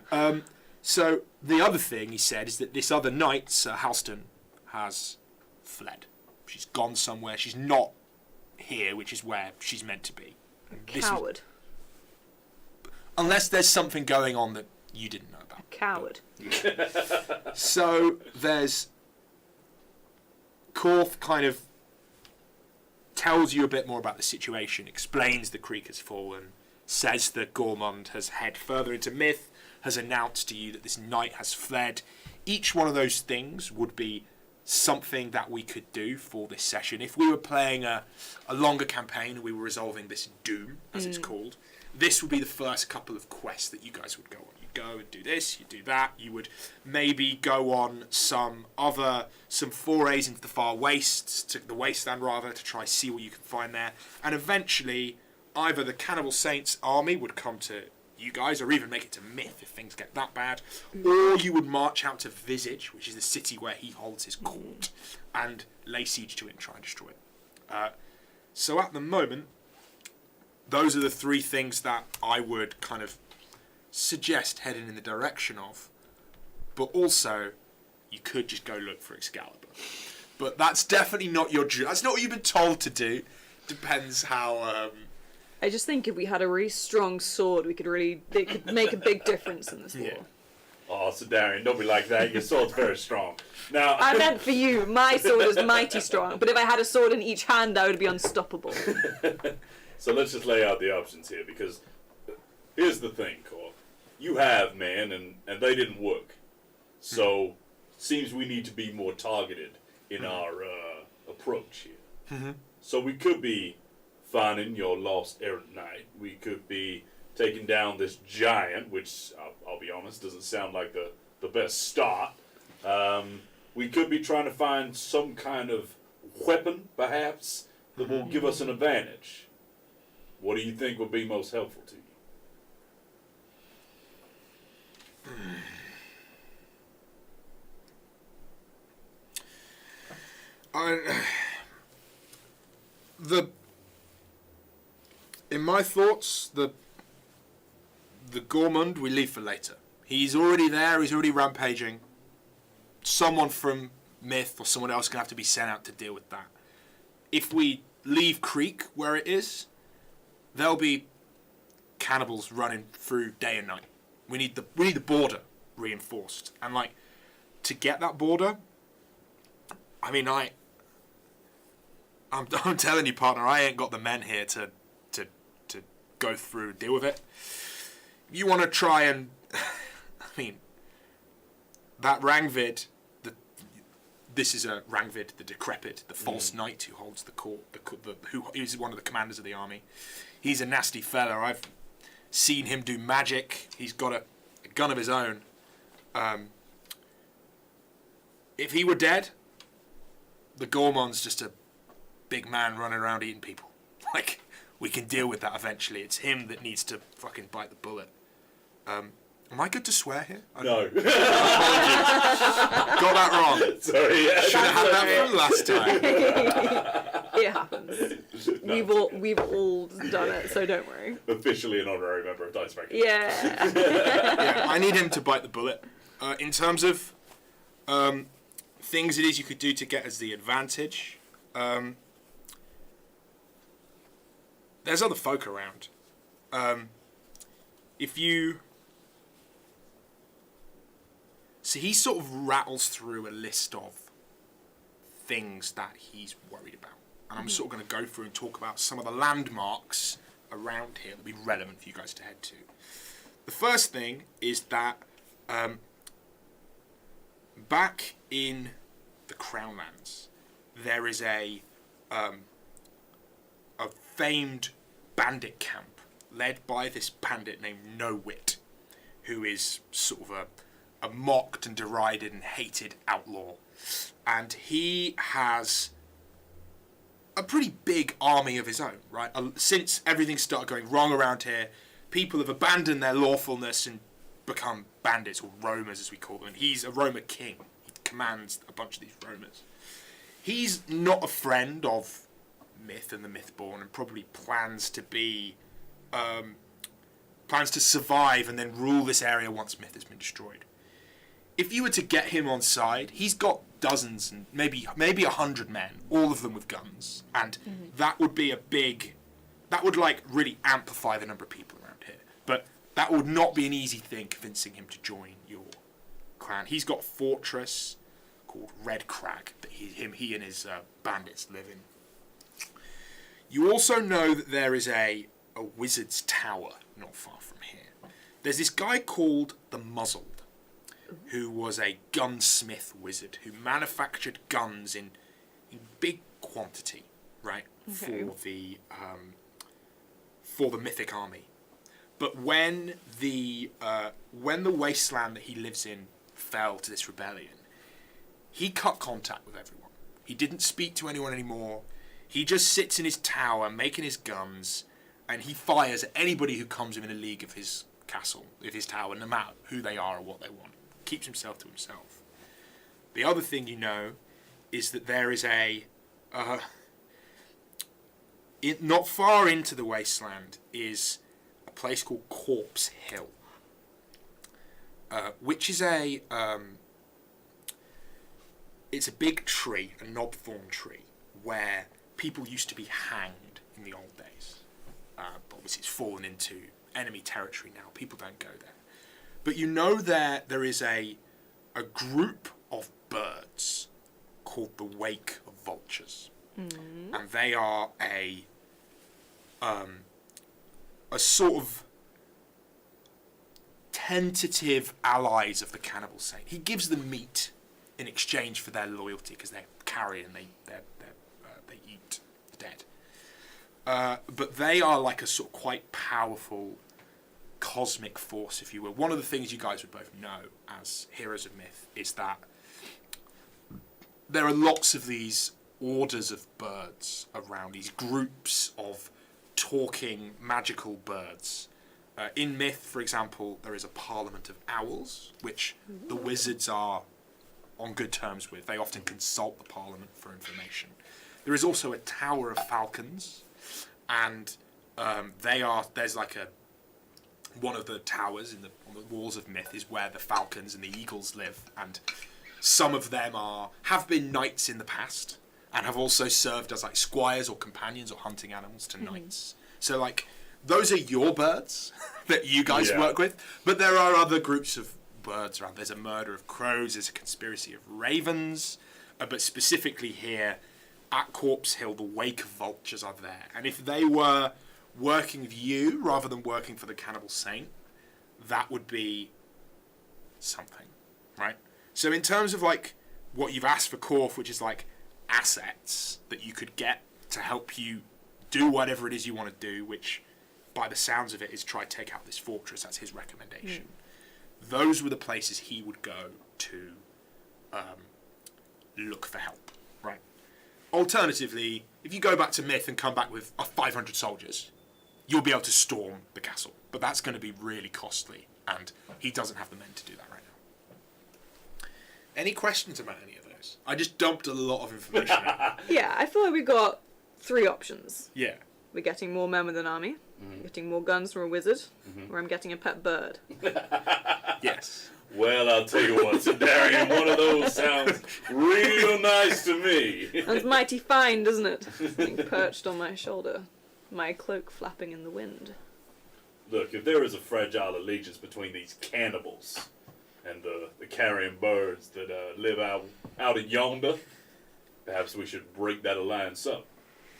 [SPEAKER 2] So the other thing he said is that this other knight, Sir Halston, has fled. She's gone somewhere. She's not here, which is where she's meant to be.
[SPEAKER 1] Coward.
[SPEAKER 2] Unless there's something going on that you didn't know about.
[SPEAKER 1] Coward.
[SPEAKER 2] So there's... Korth kind of tells you a bit more about the situation, explains the creek has fallen, says that Gourmand has head further into Myth, has announced to you that this knight has fled. Each one of those things would be something that we could do for this session. If we were playing a longer campaign and we were resolving this doom, as it's called, this would be the first couple of quests that you guys would go on. You go and do this, you do that. You would maybe go on some forays into the far wastes, to the wasteland rather, to try see what you can find there. And eventually, either the Cannibal Saints army would come to you guys, or even make it to Myth if things get that bad, or you would march out to Visage, which is the city where he holds his court, and lay siege to it and try and destroy it. So at the moment, those are the three things that I would kind of suggest heading in the direction of. But also, you could just go look for Excalibur. But that's definitely not your dream. That's not what you've been told to do. Depends how...
[SPEAKER 1] I just think if we had a really strong sword, it could make a big difference in this war.
[SPEAKER 2] Yeah.
[SPEAKER 3] Oh, so Darian, don't be like that. Your sword's very strong. Now,
[SPEAKER 1] I meant for you, my sword is mighty strong, but if I had a sword in each hand, that would be unstoppable.
[SPEAKER 3] So let's just lay out the options here, because here's the thing, Cor. You have men, and they didn't work. So, seems we need to be more targeted in our approach here. So we could be finding your lost errant knight. We could be taking down this giant, which, I'll be honest, doesn't sound like the best start. We could be trying to find some kind of weapon, perhaps, that will give us an advantage. What do you think would be most helpful to you?
[SPEAKER 2] In my thoughts, the Gourmand we leave for later. He's already there. He's already rampaging. Someone from Myth or someone else going to have to be sent out to deal with that. If we leave Creek where it is, there'll be cannibals running through day and night. We need the border reinforced, and like to get that border. I mean, I'm telling you, partner, I ain't got the men here to go through and deal with it. You want to try and, I mean, that Rangvid, this is a Rangvid, the decrepit, the false knight who holds the court, who is one of the commanders of the army. He's a nasty fella. I've seen him do magic. He's got a gun of his own. If he were dead, the Gormon's just a big man running around eating people. Like, we can deal with that eventually. It's him that needs to fucking bite the bullet. Am I good to swear here?
[SPEAKER 3] No.
[SPEAKER 2] Got that wrong.
[SPEAKER 3] Sorry. Yeah.
[SPEAKER 2] Should have had that from last time.
[SPEAKER 1] It happens. We've all done it, so don't worry.
[SPEAKER 3] Officially an honorary member of Dice Breaking.
[SPEAKER 1] Yeah.
[SPEAKER 2] Yeah, I need him to bite the bullet. In terms of things it is you could do to get us the advantage, there's other folk around. If you... So he sort of rattles through a list of things that he's worried about. And I'm sort of going to go through and talk about some of the landmarks around here that would be relevant for you guys to head to. The first thing is that back in the Crownlands, there is a famed bandit camp led by this bandit named No Wit, who is sort of a mocked and derided and hated outlaw. And he has a pretty big army of his own, right? Since everything started going wrong around here, people have abandoned their lawfulness and become bandits, or roamers as we call them. And he's a roamer king. He commands a bunch of these roamers. He's not a friend of myth and the mythborn, and probably plans to survive and then rule this area once myth has been destroyed. If you were to get him on side, he's got dozens and maybe 100 men, all of them with guns, and that would be that would like really amplify the number of people around here. But that would not be an easy thing convincing him to join your clan. He's got a fortress called Red Crag that he and his bandits live in. You also know that there is a wizard's tower not far from here. There's this guy called the Muzzled, who was a gunsmith wizard who manufactured guns in big quantity, right, for the mythic army. But when the wasteland that he lives in fell to this rebellion, he cut contact with everyone. He didn't speak to anyone anymore. He just sits in his tower making his guns, and he fires at anybody who comes within a league of his castle, of his tower, no matter who they are or what they want. Keeps himself to himself. The other thing you know is that there is not far into the wasteland is a place called Corpse Hill, which is it's a big tree, a knobthorn tree, where people used to be hanged in the old days. But obviously it's fallen into enemy territory now. People don't go there. But you know there is a group of birds called the Wake of Vultures. Mm-hmm. And they are a sort of tentative allies of the cannibal saint. He gives them meat in exchange for their loyalty, because they're carrion and they eat the dead. But they are like a sort of quite powerful cosmic force, if you will. One of the things you guys would both know as heroes of myth is that there are lots of these orders of birds around, these groups of talking magical birds. In myth, for example, there is a parliament of owls, which the wizards are on good terms with. They often consult the parliament for information. There is also a tower of falcons, and there's like one of the towers on the walls of myth is where the falcons and the eagles live, and some of them have been knights in the past and have also served as like squires or companions or hunting animals to knights. So like those are your birds that you guys work with, but there are other groups of birds around. There's a murder of crows, there's a conspiracy of ravens, but specifically here at Corpse Hill, the wake of vultures are there. And if they were working with you rather than working for the Cannibal Saint, that would be something, right? So in terms of like what you've asked for Corf, which is like assets that you could get to help you do whatever it is you want to do, which by the sounds of it is try to take out this fortress. That's his recommendation. Those were the places he would go to look for help, right? Alternatively, if you go back to Myth and come back with 500 soldiers, you'll be able to storm the castle, but that's going to be really costly, and he doesn't have the men to do that right now. Any questions about any of those? I just dumped a lot of information in.
[SPEAKER 1] Yeah, I feel like we got 3 options.
[SPEAKER 2] Yeah.
[SPEAKER 1] We're getting more men with an army, getting more guns from a wizard, or I'm getting a pet bird.
[SPEAKER 2] Yes.
[SPEAKER 3] Well, I'll tell you what, Darian, one of those sounds real nice to me.
[SPEAKER 1] Sounds mighty fine, doesn't it? Being perched on my shoulder, my cloak flapping in the wind.
[SPEAKER 3] Look, if there is a fragile allegiance between these cannibals and the carrion birds that live out in yonder, perhaps we should break that alliance up.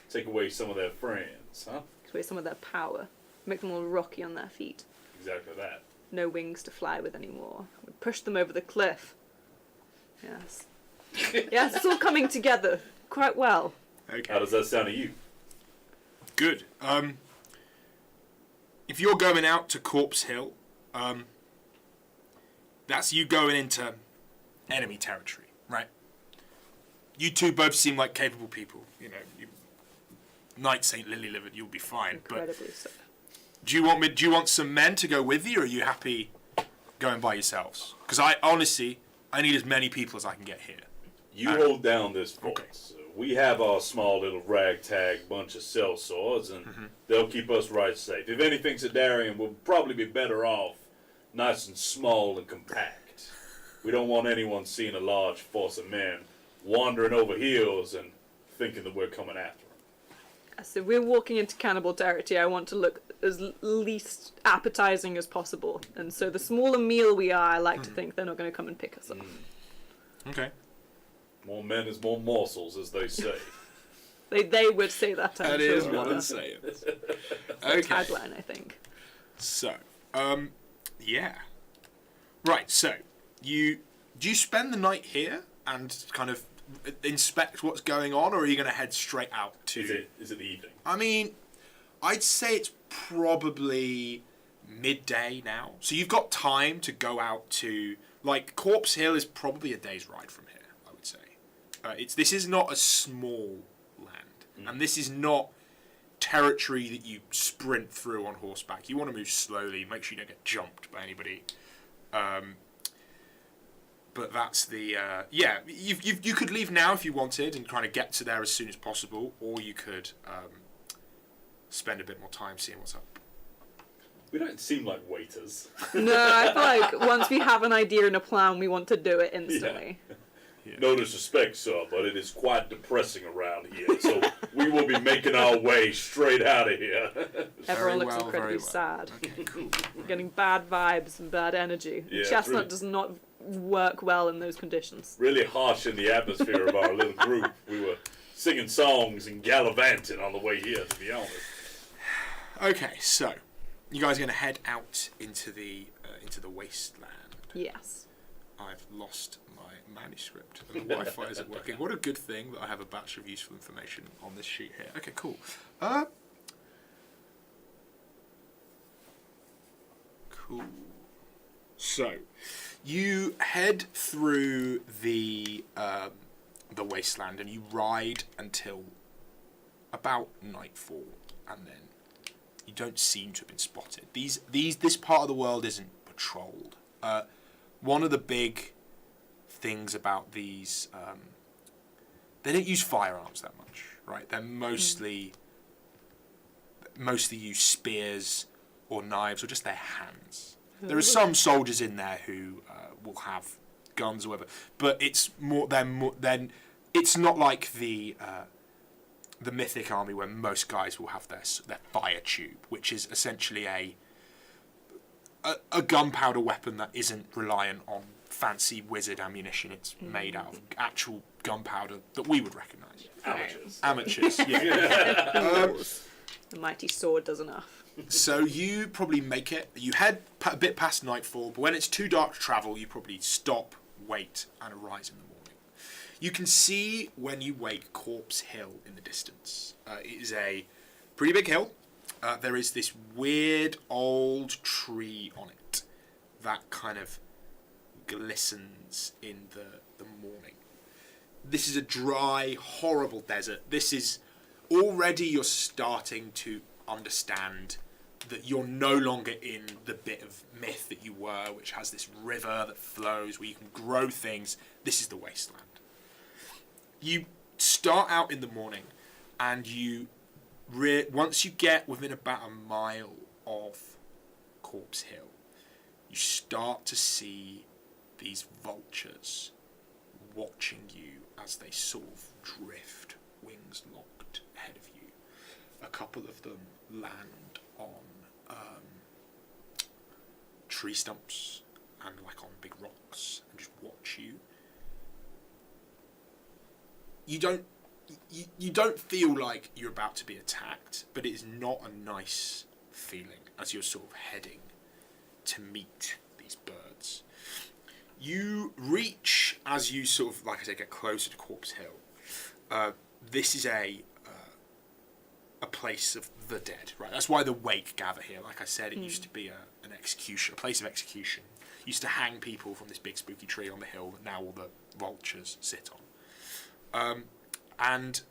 [SPEAKER 3] Take away some of their friends, huh?
[SPEAKER 1] Take away some of their power. Make them all rocky on their feet.
[SPEAKER 3] Exactly that.
[SPEAKER 1] No wings to fly with anymore. We push them over the cliff. Yes. Yes, it's all coming together quite well.
[SPEAKER 2] Okay.
[SPEAKER 3] How does that sound to you?
[SPEAKER 2] Good. If you're going out to Corpse Hill, that's you going into enemy territory, right? You two both seem like capable people. You know, Knight Saint Lily-Livered, you'll be fine.
[SPEAKER 1] Incredibly so.
[SPEAKER 2] Do you want some men to go with you, or are you happy going by yourselves? Because I need as many people as I can get here.
[SPEAKER 3] You hold down this force. Okay. We have our small little ragtag bunch of sellswords, and they'll keep us right safe. If anything, Darian will probably be better off nice and small and compact. We don't want anyone seeing a large force of men wandering over hills and thinking that we're coming after them.
[SPEAKER 1] So we're walking into cannibal territory. I want to look as least appetizing as possible. And so the smaller meal we are, I like to think they're not going to come and pick us up.
[SPEAKER 2] Okay.
[SPEAKER 3] More men is more morsels, as they say.
[SPEAKER 1] They would say that, I'm
[SPEAKER 2] That
[SPEAKER 1] sure.
[SPEAKER 2] is what I'm saying.
[SPEAKER 1] Okay. Tagline, I think.
[SPEAKER 2] So, yeah. Right, so, do you spend the night here and kind of inspect what's going on, or are you going to head straight out to...
[SPEAKER 3] Is it the evening?
[SPEAKER 2] I mean, I'd say it's probably midday now. So you've got time to go out to... Like, Corpse Hill is probably a day's ride from here, I would say. This is not a small land. And this is not territory that you sprint through on horseback. You want to move slowly, make sure you don't get jumped by anybody. But that's the you could leave now if you wanted and kind of get to there as soon as possible, or you could spend a bit more time seeing what's up.
[SPEAKER 3] We don't seem like waiters.
[SPEAKER 1] No, I feel like once we have an idea and a plan, we want to do it instantly.
[SPEAKER 3] Yeah. No disrespect, sir, but it is quite depressing around here. So we will be making our way straight out of here.
[SPEAKER 1] Everyone looks incredibly sad.
[SPEAKER 2] Okay, cool.
[SPEAKER 1] We're getting bad vibes and bad energy.
[SPEAKER 3] Yeah,
[SPEAKER 1] Chestnut
[SPEAKER 3] really,
[SPEAKER 1] does not work well in those conditions.
[SPEAKER 3] Really harsh in the atmosphere of our little group. We were singing songs and gallivanting on the way here, to be honest.
[SPEAKER 2] Okay, so you guys are going to head out into the wasteland.
[SPEAKER 1] Yes.
[SPEAKER 2] I've lost my manuscript and the Wi-Fi isn't working. What a good thing that I have a batch of useful information on this sheet here. Okay, cool. Cool. So, you head through the wasteland and you ride until about nightfall, and then you don't seem to have been spotted. This part of the world isn't patrolled. One of the big things about these, they don't use firearms that much, right? They're mostly use spears or knives or just their hands. There are some soldiers in there who will have guns or whatever, but it's more than it's not like the the mythic army where most guys will have their fire tube, which is essentially a gunpowder weapon that isn't reliant on fancy wizard ammunition. It's made out of actual gunpowder that we would recognise. Amateurs, yeah.
[SPEAKER 4] The mighty sword does enough.
[SPEAKER 2] So you probably make it. You head a bit past nightfall, but when it's too dark to travel, you probably stop, wait, and arise in the morning. You can see when you wake Corpse Hill in the distance. It is a pretty big hill. There is this weird old tree on it that kind of glistens in the morning. This is a dry, horrible desert. This is already you're starting to understand that you're no longer in the bit of myth that you were, which has this river that flows where you can grow things. This is the wasteland. You start out in the morning, and you once you get within about a mile of Corpse Hill, you start to see these vultures watching you as they sort of drift, wings locked ahead of you. A couple of them land on tree stumps and like on big rocks and just watch you. You don't feel like you're about to be attacked, but it is not a nice feeling as you're sort of heading to meet these birds. You reach, as you sort of, like I said, get closer to Corpse Hill. This is a place of the dead, right? That's why the wake gather here. Like I said, it used to be an execution, a place of execution. Used to hang people from this big spooky tree on the hill that now all the vultures sit on. And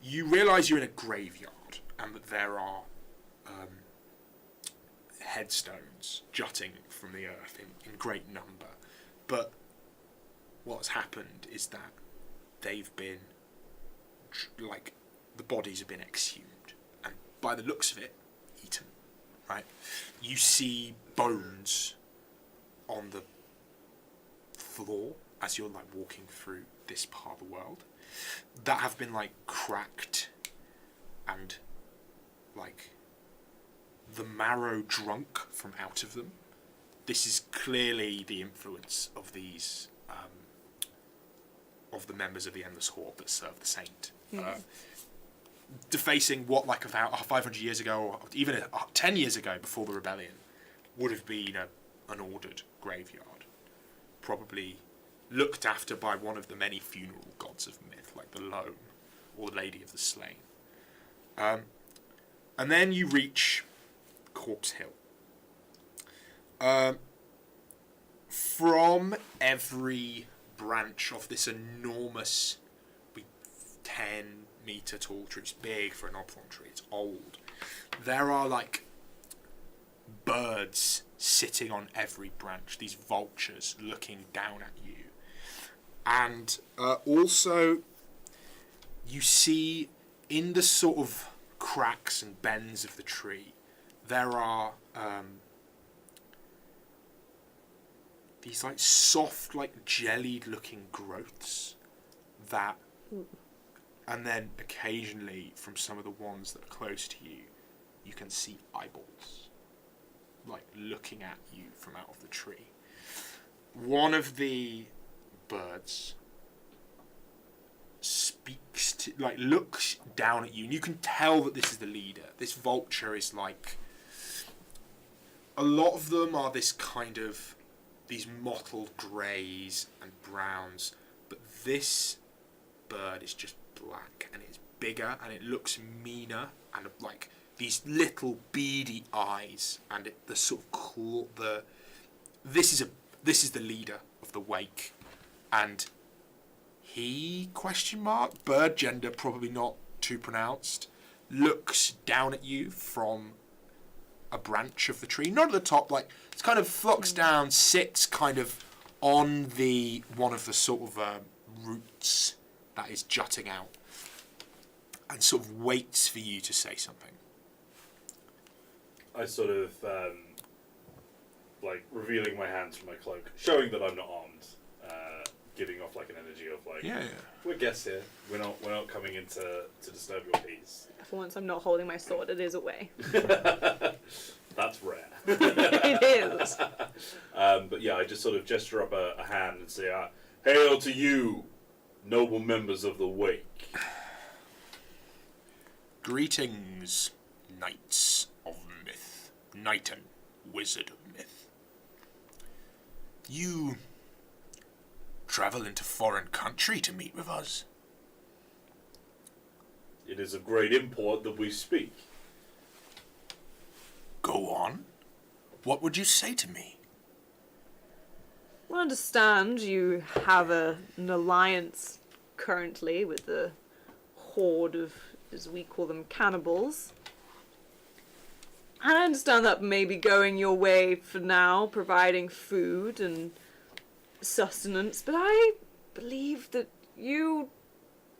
[SPEAKER 2] you realise you're in a graveyard and that there are headstones jutting from the earth in great number. But what's happened is that they've been, like, the bodies have been exhumed. And by the looks of it, eaten, right? You see bones on the floor as you're, like, walking through this part of the world that have been, like, cracked and, like, the marrow drunk from out of them. This is clearly the influence of these, of the members of the Endless Horde that serve the Saint. Defacing what, like, about 500 years ago, or even 10 years ago before the rebellion, would have been an ordered graveyard. Probably looked after by one of the many funeral gods of myth, like the Loam, or the Lady of the Slain. And then you reach Corpse Hill. From every branch of this enormous 10-metre tall tree, it's big for an oblong tree, it's old. There are, like, birds sitting on every branch, these vultures looking down at you. And also, you see in the sort of cracks and bends of the tree, there are these, like, soft, like, jellied-looking growths that, and then occasionally from some of the ones that are close to you, you can see eyeballs, like, looking at you from out of the tree. One of the birds speaks to, like, looks down at you, and you can tell that this is the leader. This vulture is, like, a lot of them are this kind of, these mottled greys and browns, but this bird is just black, and it's bigger, and it looks meaner, and, like, these little beady eyes, and the sort of claw, this is the leader of the wake, and he, bird gender probably not too pronounced, looks down at you from a branch of the tree, not at the top, like, it's kind of flocks down, sits kind of on one of the sort of roots that is jutting out, and sort of waits for you to say something.
[SPEAKER 3] I sort of, like, revealing my hands from my cloak, showing that I'm not armed, giving off like an energy of like,
[SPEAKER 2] Yeah.
[SPEAKER 3] we're guests here. We're not coming in to disturb your peace.
[SPEAKER 4] For once, I'm not holding my sword. It is away.
[SPEAKER 3] That's rare.
[SPEAKER 4] It is.
[SPEAKER 3] But yeah, I just sort of gesture up a hand and say, "Hail to you, noble members of the Wake."
[SPEAKER 2] Greetings, knights of myth, knight and wizard of myth. You travel into foreign country to meet with us.
[SPEAKER 3] It is of great import that we speak.
[SPEAKER 2] Go on. What would you say to me?
[SPEAKER 4] I understand you have an alliance currently with the horde of, as we call them, cannibals. And I understand that may be going your way for now, providing food and sustenance, but I believe that you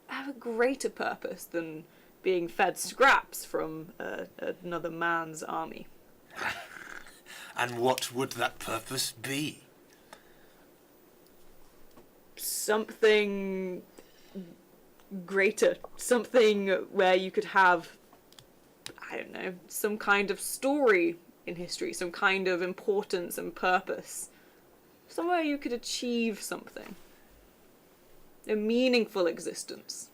[SPEAKER 4] have a greater purpose than being fed scraps from another man's army.
[SPEAKER 2] And what would that purpose be?
[SPEAKER 4] Something greater. Something where you could have, I don't know, some kind of story in history, some kind of importance and purpose. Somewhere you could achieve something. A meaningful existence.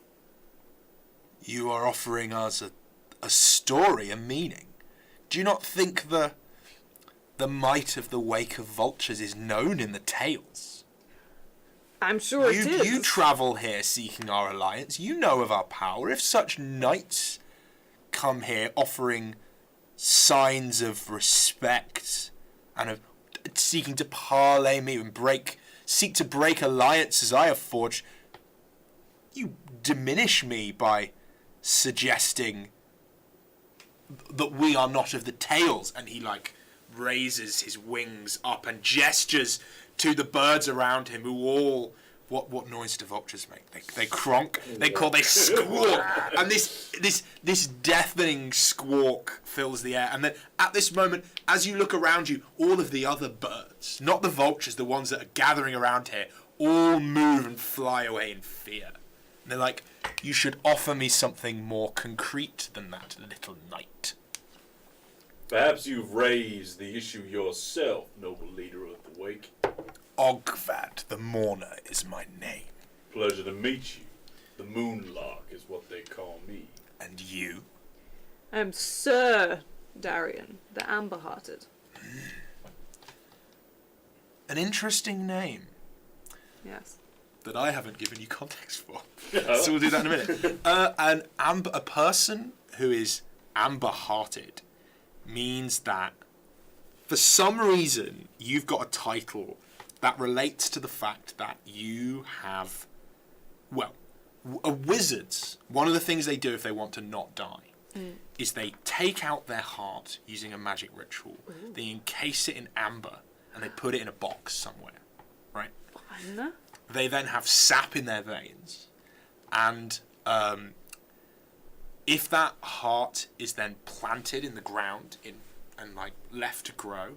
[SPEAKER 2] You are offering us a story, a meaning. Do you not think the might of the Wake of Vultures is known in the tales?
[SPEAKER 4] I'm sure it is.
[SPEAKER 2] You travel here seeking our alliance. You know of our power. If such knights come here offering signs of respect and of seeking to parley me and seek to break alliances I have forged, you diminish me by suggesting that we are not of the tales. And he raises his wings up and gestures to the birds around him, who all what noise do vultures make? They cronk. They squawk, and this deafening squawk fills the air. And then at this moment, as you look around you, all of the other birds, not the vultures, the ones that are gathering around here, all move and fly away in fear. And they're like, "You should offer me something more concrete than that, little knight."
[SPEAKER 3] Perhaps you've raised the issue yourself, noble leader of the Wake.
[SPEAKER 2] Ogvad the Mourner is my name.
[SPEAKER 3] Pleasure to meet you. The Moonlark is what they call me.
[SPEAKER 2] And you?
[SPEAKER 4] I'm Sir Darian, the Amber-Hearted.
[SPEAKER 2] An interesting name
[SPEAKER 4] Yes.
[SPEAKER 2] that I haven't given you context for. So we'll do that in a minute. A person who is amber-hearted means that for some reason you've got a title that relates to the fact that you have, wizards, one of the things they do if they want to not die is they take out their heart using a magic ritual.
[SPEAKER 4] Ooh.
[SPEAKER 2] They encase it in amber and they put it in a box somewhere, right?
[SPEAKER 4] Fun.
[SPEAKER 2] They then have sap in their veins, and if that heart is then planted in the ground and left to grow,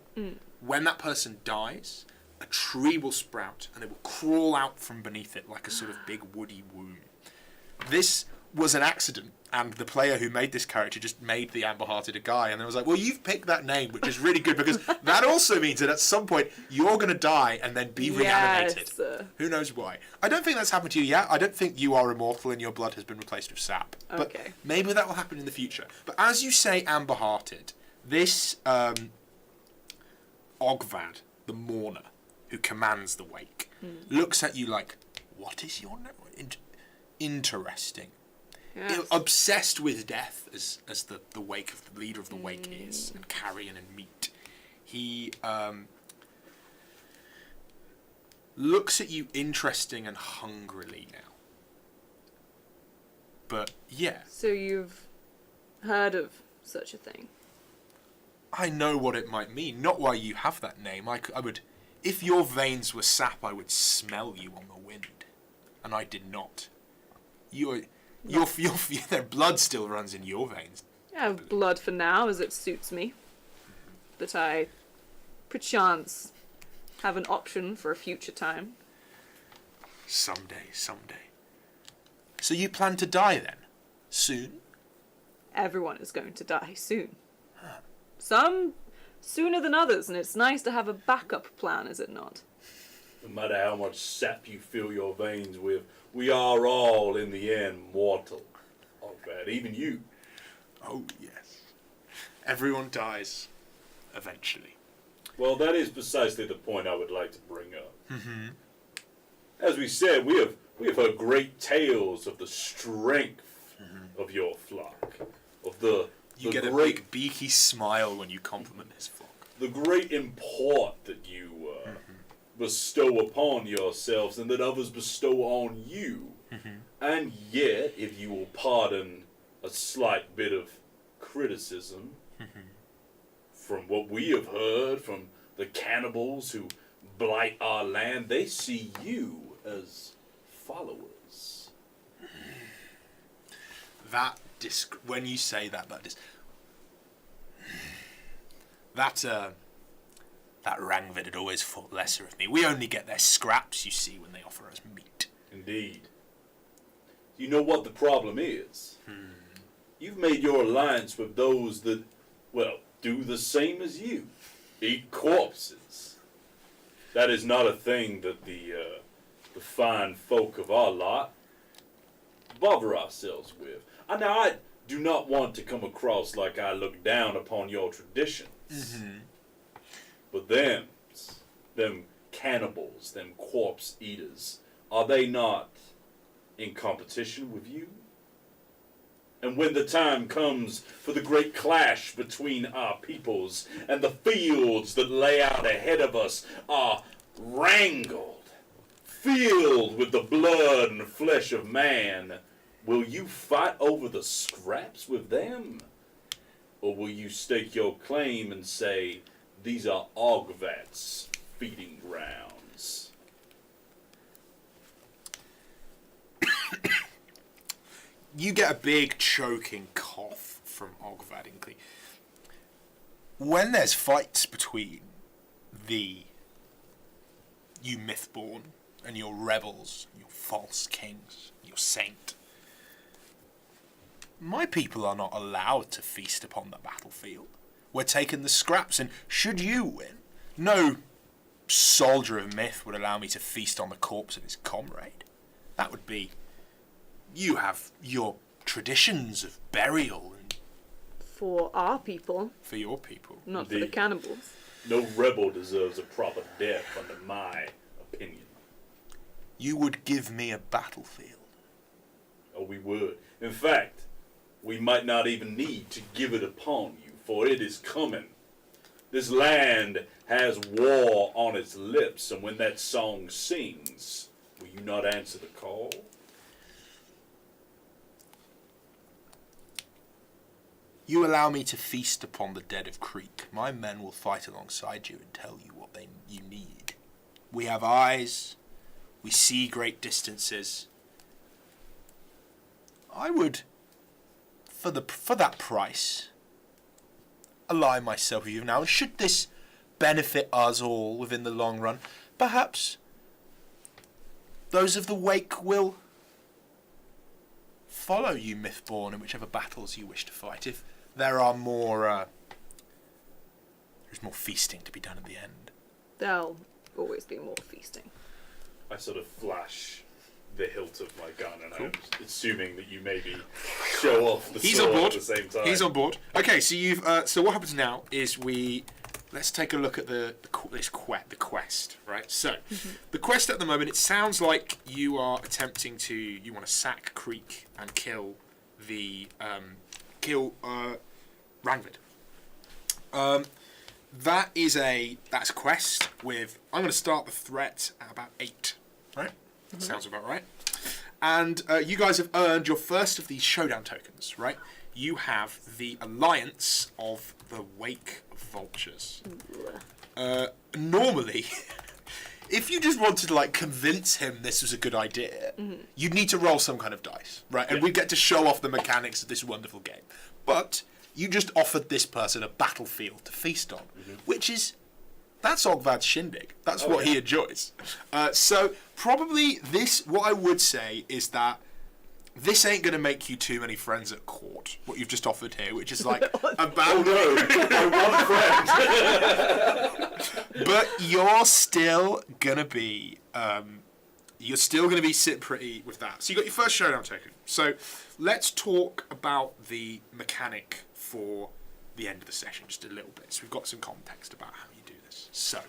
[SPEAKER 2] when that person dies, a tree will sprout and it will crawl out from beneath it like a sort of big woody womb. This was an accident, and the player who made this character just made the amber-hearted a guy, and they was like, well, you've picked that name, which is really good, because that also means that at some point you're going to die and then be reanimated. Who knows why? I don't think that's happened to you yet. I don't think you are immortal and your blood has been replaced with sap. But
[SPEAKER 4] Okay.
[SPEAKER 2] maybe that will happen in the future. But as you say amber-hearted, this Ogvad, the Mourner, who commands the Wake, looks at you like, what is your name? Interesting.
[SPEAKER 4] Yes.
[SPEAKER 2] Obsessed with death as the Wake of the leader of the Wake is, and carrion and meat. He looks at you interesting and hungrily now. But yeah,
[SPEAKER 4] So you've heard of such a thing?
[SPEAKER 2] I know what it might mean. Not why you have that name. I would, if your veins were sap, I would smell you on the wind, and I did not. Your their blood still runs in your veins.
[SPEAKER 4] I have blood for now, as it suits me. But I, perchance, have an option for a future time.
[SPEAKER 2] Someday. So you plan to die then? Soon?
[SPEAKER 4] Everyone is going to die soon. Some sooner than others, and it's nice to have a backup plan, is it not?
[SPEAKER 3] No matter how much sap you fill your veins with, we are all, in the end, mortal. Ogvad, even you.
[SPEAKER 2] Oh, yes. Everyone dies. Eventually.
[SPEAKER 3] Well, that is precisely the point I would like to bring up. Mm-hmm. As we said, we have heard great tales of the strength of your flock, of the
[SPEAKER 2] get
[SPEAKER 3] great,
[SPEAKER 2] a big beaky smile when you compliment his flock.
[SPEAKER 3] The great import that you bestow upon yourselves and that others bestow on you. Mm-hmm. And yet, if you will pardon a slight bit of criticism, from what we have heard from the cannibals who blight our land, they see you as followers.
[SPEAKER 2] When you say that Rangvid had always thought lesser of me. We only get their scraps, you see, when they offer us meat.
[SPEAKER 3] Indeed. You know what the problem is? You've made your alliance with those that, well, do the same as you. Eat corpses. That is not a thing that the fine folk of our lot bother ourselves with. Now, I do not want to come across like I look down upon your traditions. Mm-hmm. But them cannibals, them corpse eaters, are they not in competition with you? And when the time comes for the great clash between our peoples and the fields that lay out ahead of us are wrangled, filled with the blood and flesh of man, will you fight over the scraps with them? Or will you stake your claim and say, these are Ogvat's feeding grounds?
[SPEAKER 2] You get a big choking cough from Ogvad Inkley. When there's fights between you Mythborn and your rebels, your false kings, your saint, my people are not allowed to feast upon the battlefield. We're taking the scraps, and should you win, no soldier of myth would allow me to feast on the corpse of his comrade. That would be... You have your traditions of burial. And
[SPEAKER 4] for our people.
[SPEAKER 2] For your people.
[SPEAKER 4] Not
[SPEAKER 3] Indeed.
[SPEAKER 4] for the cannibals.
[SPEAKER 3] No rebel deserves a proper death, under my opinion.
[SPEAKER 2] You would give me a battlefield.
[SPEAKER 3] Oh, we would. In fact, we might not even need to give it upon you, for it is coming. This land has war on its lips, and when that song sings, will you not answer the call?
[SPEAKER 2] You allow me to feast upon the dead of Creek. My men will fight alongside you and tell you what you need. We have eyes. We see great distances. I would, for that price, ally myself with you now. And should this benefit us all within the long run, perhaps those of the Wake will follow you, Mythborn, in whichever battles you wish to fight. If there are there's more feasting to be done at the end.
[SPEAKER 4] There'll always be more feasting.
[SPEAKER 3] I sort of flash the hilt of my gun, and I'm assuming that you maybe show off the sword at the same time.
[SPEAKER 2] He's on board. Okay, so you've so what happens now is let's take a look at the quest, right? So the quest at the moment, it sounds like you are attempting you want to sack Creek and kill Rangvid. That's a quest with. I'm going to start the threat at about 8. Right? Mm-hmm. Sounds about right. And you guys have earned your first of these showdown tokens, right? You have the Alliance of the Wake Vultures. Normally, if you just wanted to convince him this was a good idea, you'd need to roll some kind of dice, right? And we get to show off the mechanics of this wonderful game. But you just offered this person a battlefield to feast on, which is That's Ogvad's shindig. That's what he enjoys. So probably this, what I would say is that this ain't going to make you too many friends at court, what you've just offered here, which is like
[SPEAKER 3] My one friend.
[SPEAKER 2] but you're still going to be sitting pretty with that. So you got your first showdown token. So let's talk about the mechanic for the end of the session just a little bit. So we've got some context about how you do this. So,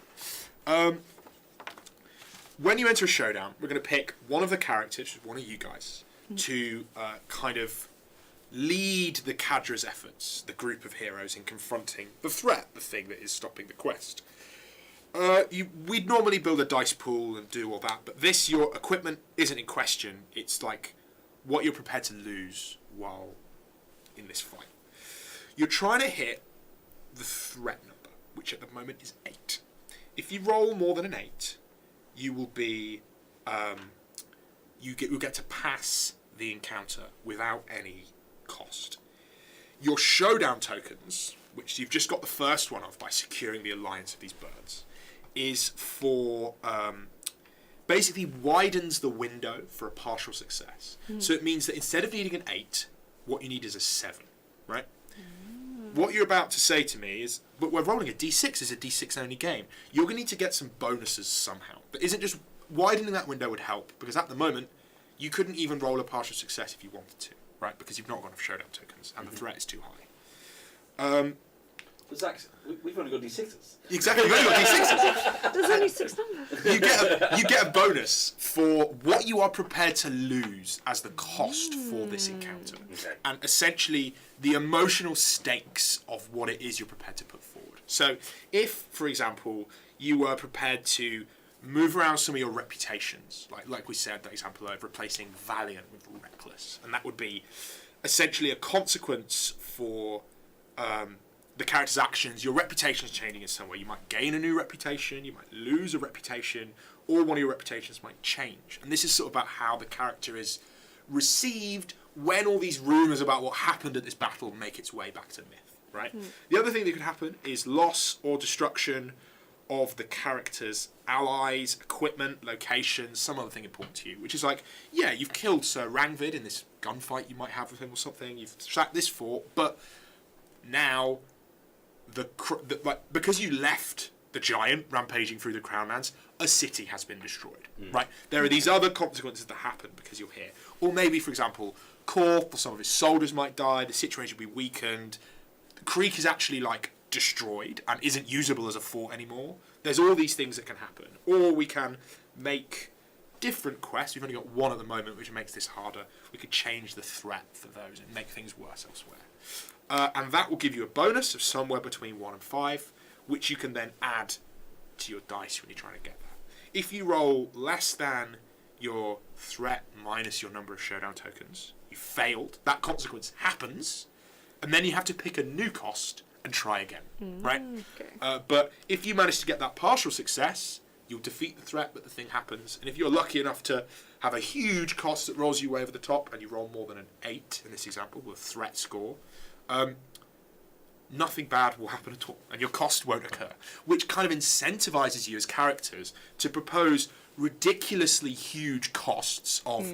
[SPEAKER 2] when you enter a showdown, we're going to pick one of the characters, one of you guys, to kind of lead the Kadra's efforts, the group of heroes, in confronting the threat, the thing that is stopping the quest. We'd normally build a dice pool and do all that, but your equipment isn't in question. It's like what you're prepared to lose while in this fight. You're trying to hit the threat number, which at the moment is 8. If you roll more than an 8, you will be you'll get to pass the encounter without any cost. Your showdown tokens, which you've just got the first one of by securing the alliance of these birds, is for basically widens the window for a partial success. So it means that instead of needing an 8, what you need is a 7, right? What you're about to say to me is, but we're rolling a d6, it's a d6 only game. You're going to need to get some bonuses somehow. But isn't just widening that window would help, because at the moment, you couldn't even roll a partial success if you wanted to, right? Because you've not got enough showdown tokens, and the threat is too high.
[SPEAKER 3] Zach, we've only got d6s.
[SPEAKER 2] Exactly, you've only got d6s.
[SPEAKER 4] There's only 6 numbers.
[SPEAKER 2] You get a bonus for what you are prepared to lose as the cost for this encounter.
[SPEAKER 3] Okay.
[SPEAKER 2] And essentially, the emotional stakes of what it is you're prepared to put forward. So, if, for example, you were prepared to move around some of your reputations, like we said, that example of replacing Valiant with Reckless, and that would be essentially a consequence for the character's actions. Your reputation is changing in some way. You might gain a new reputation, you might lose a reputation, or one of your reputations might change. And this is sort of about how the character is received when all these rumours about what happened at this battle make its way back to myth, right? The other thing that could happen is loss or destruction of the character's allies, equipment, locations, some other thing important to you, which is like, yeah, you've killed Sir Rangvid in this gunfight you might have with him or something, you've sacked this fort, but now because you left the giant rampaging through the Crownlands, a city has been destroyed, right? There are these other consequences that happen because you're here. Or maybe, for example, Korth or some of his soldiers might die, the situation will be weakened, the creek is actually, like, destroyed and isn't usable as a fort anymore. There's all these things that can happen. Or we can make different quests. We've only got one at the moment, which makes this harder. We could change the threat for those and make things worse elsewhere. And that will give you a bonus of somewhere between 1 and 5, which you can then add to your dice when you're trying to get that. If you roll less than your threat minus your number of showdown tokens, you failed. That consequence happens, and then you have to pick a new cost and try again, right?
[SPEAKER 4] Okay.
[SPEAKER 2] But if you manage to get that partial success, you'll defeat the threat, but the thing happens. And if you're lucky enough to have a huge cost that rolls you way over the top, and you roll more than an 8 in this example with threat score, nothing bad will happen at all, and your cost won't occur, which kind of incentivizes you as characters to propose ridiculously huge costs of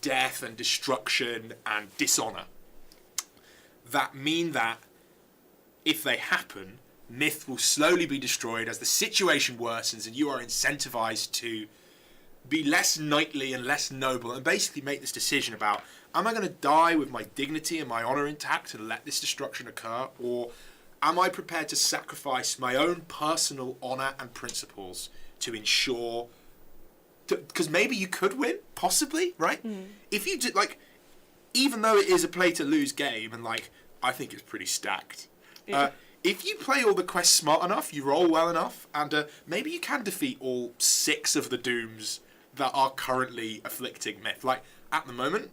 [SPEAKER 2] death and destruction and dishonor that mean that if they happen, myth will slowly be destroyed as the situation worsens, and you are incentivized to be less knightly and less noble, and basically make this decision about, am I going to die with my dignity and my honor intact and let this destruction occur, or am I prepared to sacrifice my own personal honor and principles to ensure, because maybe you could win, possibly, right? If you did, like, even though it is a play to lose game, and like, I think it's pretty stacked. If you play all the quests smart enough, you roll well enough, and maybe you can defeat all 6 of the dooms that are currently afflicting myth. Like, at the moment,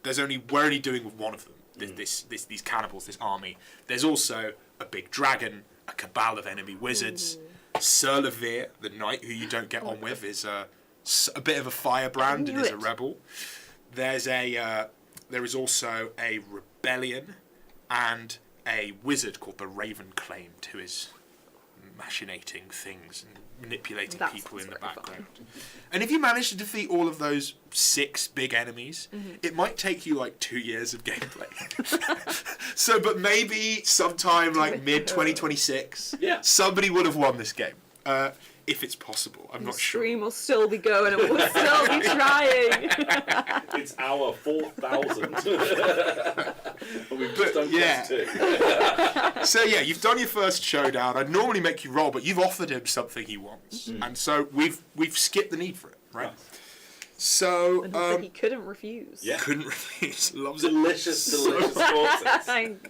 [SPEAKER 2] we're only doing with one of them. These cannibals, this army. There's also a big dragon, a cabal of enemy wizards. Sir Levere, the knight who you don't get on with, is a bit of a firebrand and is a rebel. There is also a rebellion and a wizard called the Raven Claimed, who is machinating things and manipulating
[SPEAKER 4] That
[SPEAKER 2] people in
[SPEAKER 4] sounds
[SPEAKER 2] the
[SPEAKER 4] very
[SPEAKER 2] background. And if you manage to defeat all of those 6 big enemies, it might take you like 2 years of gameplay. So, but maybe sometime like mid 2026, somebody would have won this game. If it's possible, I'm not sure.
[SPEAKER 4] The stream will still be going and we'll still be trying.
[SPEAKER 3] It's our 4,000. We've just done quest 2.
[SPEAKER 2] So yeah, you've done your first showdown. I'd normally make you roll, but you've offered him something he wants, and so we've skipped the need for it, right?
[SPEAKER 3] Nice.
[SPEAKER 2] So
[SPEAKER 4] And he said he couldn't refuse.
[SPEAKER 3] Yeah.
[SPEAKER 2] couldn't refuse. Loves it.
[SPEAKER 3] Delicious sauces.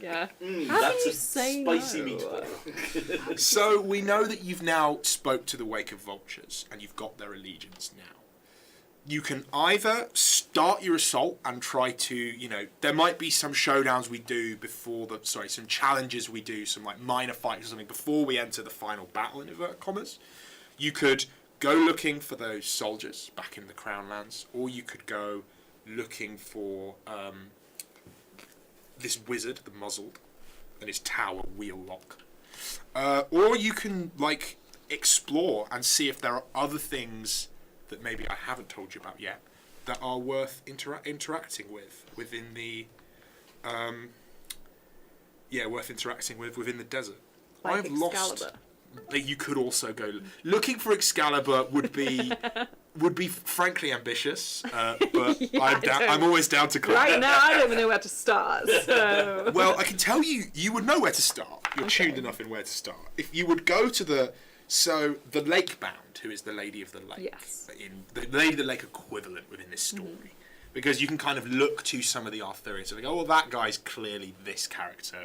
[SPEAKER 4] Yeah.
[SPEAKER 3] That's
[SPEAKER 4] you
[SPEAKER 3] a
[SPEAKER 4] say
[SPEAKER 3] spicy
[SPEAKER 4] no?
[SPEAKER 3] meatball.
[SPEAKER 2] So we know that you've now spoke to the Wake of Vultures, and you've got their allegiance now. You can either start your assault and try to, there might be some showdowns we do some challenges we do, some like minor fights or something before we enter the final battle, in inverted commas. You could go looking for those soldiers back in the Crown Lands, or you could go looking for this wizard, the Muzzled, and his tower wheel lock. Or you can explore and see if there are other things that maybe I haven't told you about yet that are worth interacting with within the within the desert.
[SPEAKER 4] Like
[SPEAKER 2] I've
[SPEAKER 4] Excalibur.
[SPEAKER 2] lost. You could also go looking for Excalibur. Would be frankly ambitious, but I'm always down to climb.
[SPEAKER 4] Right now, I don't even know where to start. So.
[SPEAKER 2] Well, I can tell you would know where to start. You're tuned enough in where to start. If you would go to the Lakebound, who is the Lady of the Lake,
[SPEAKER 4] Yes.
[SPEAKER 2] in the Lady of the Lake equivalent within this story, because you can kind of look to some of the Arthurians and go, well, that guy's clearly this character.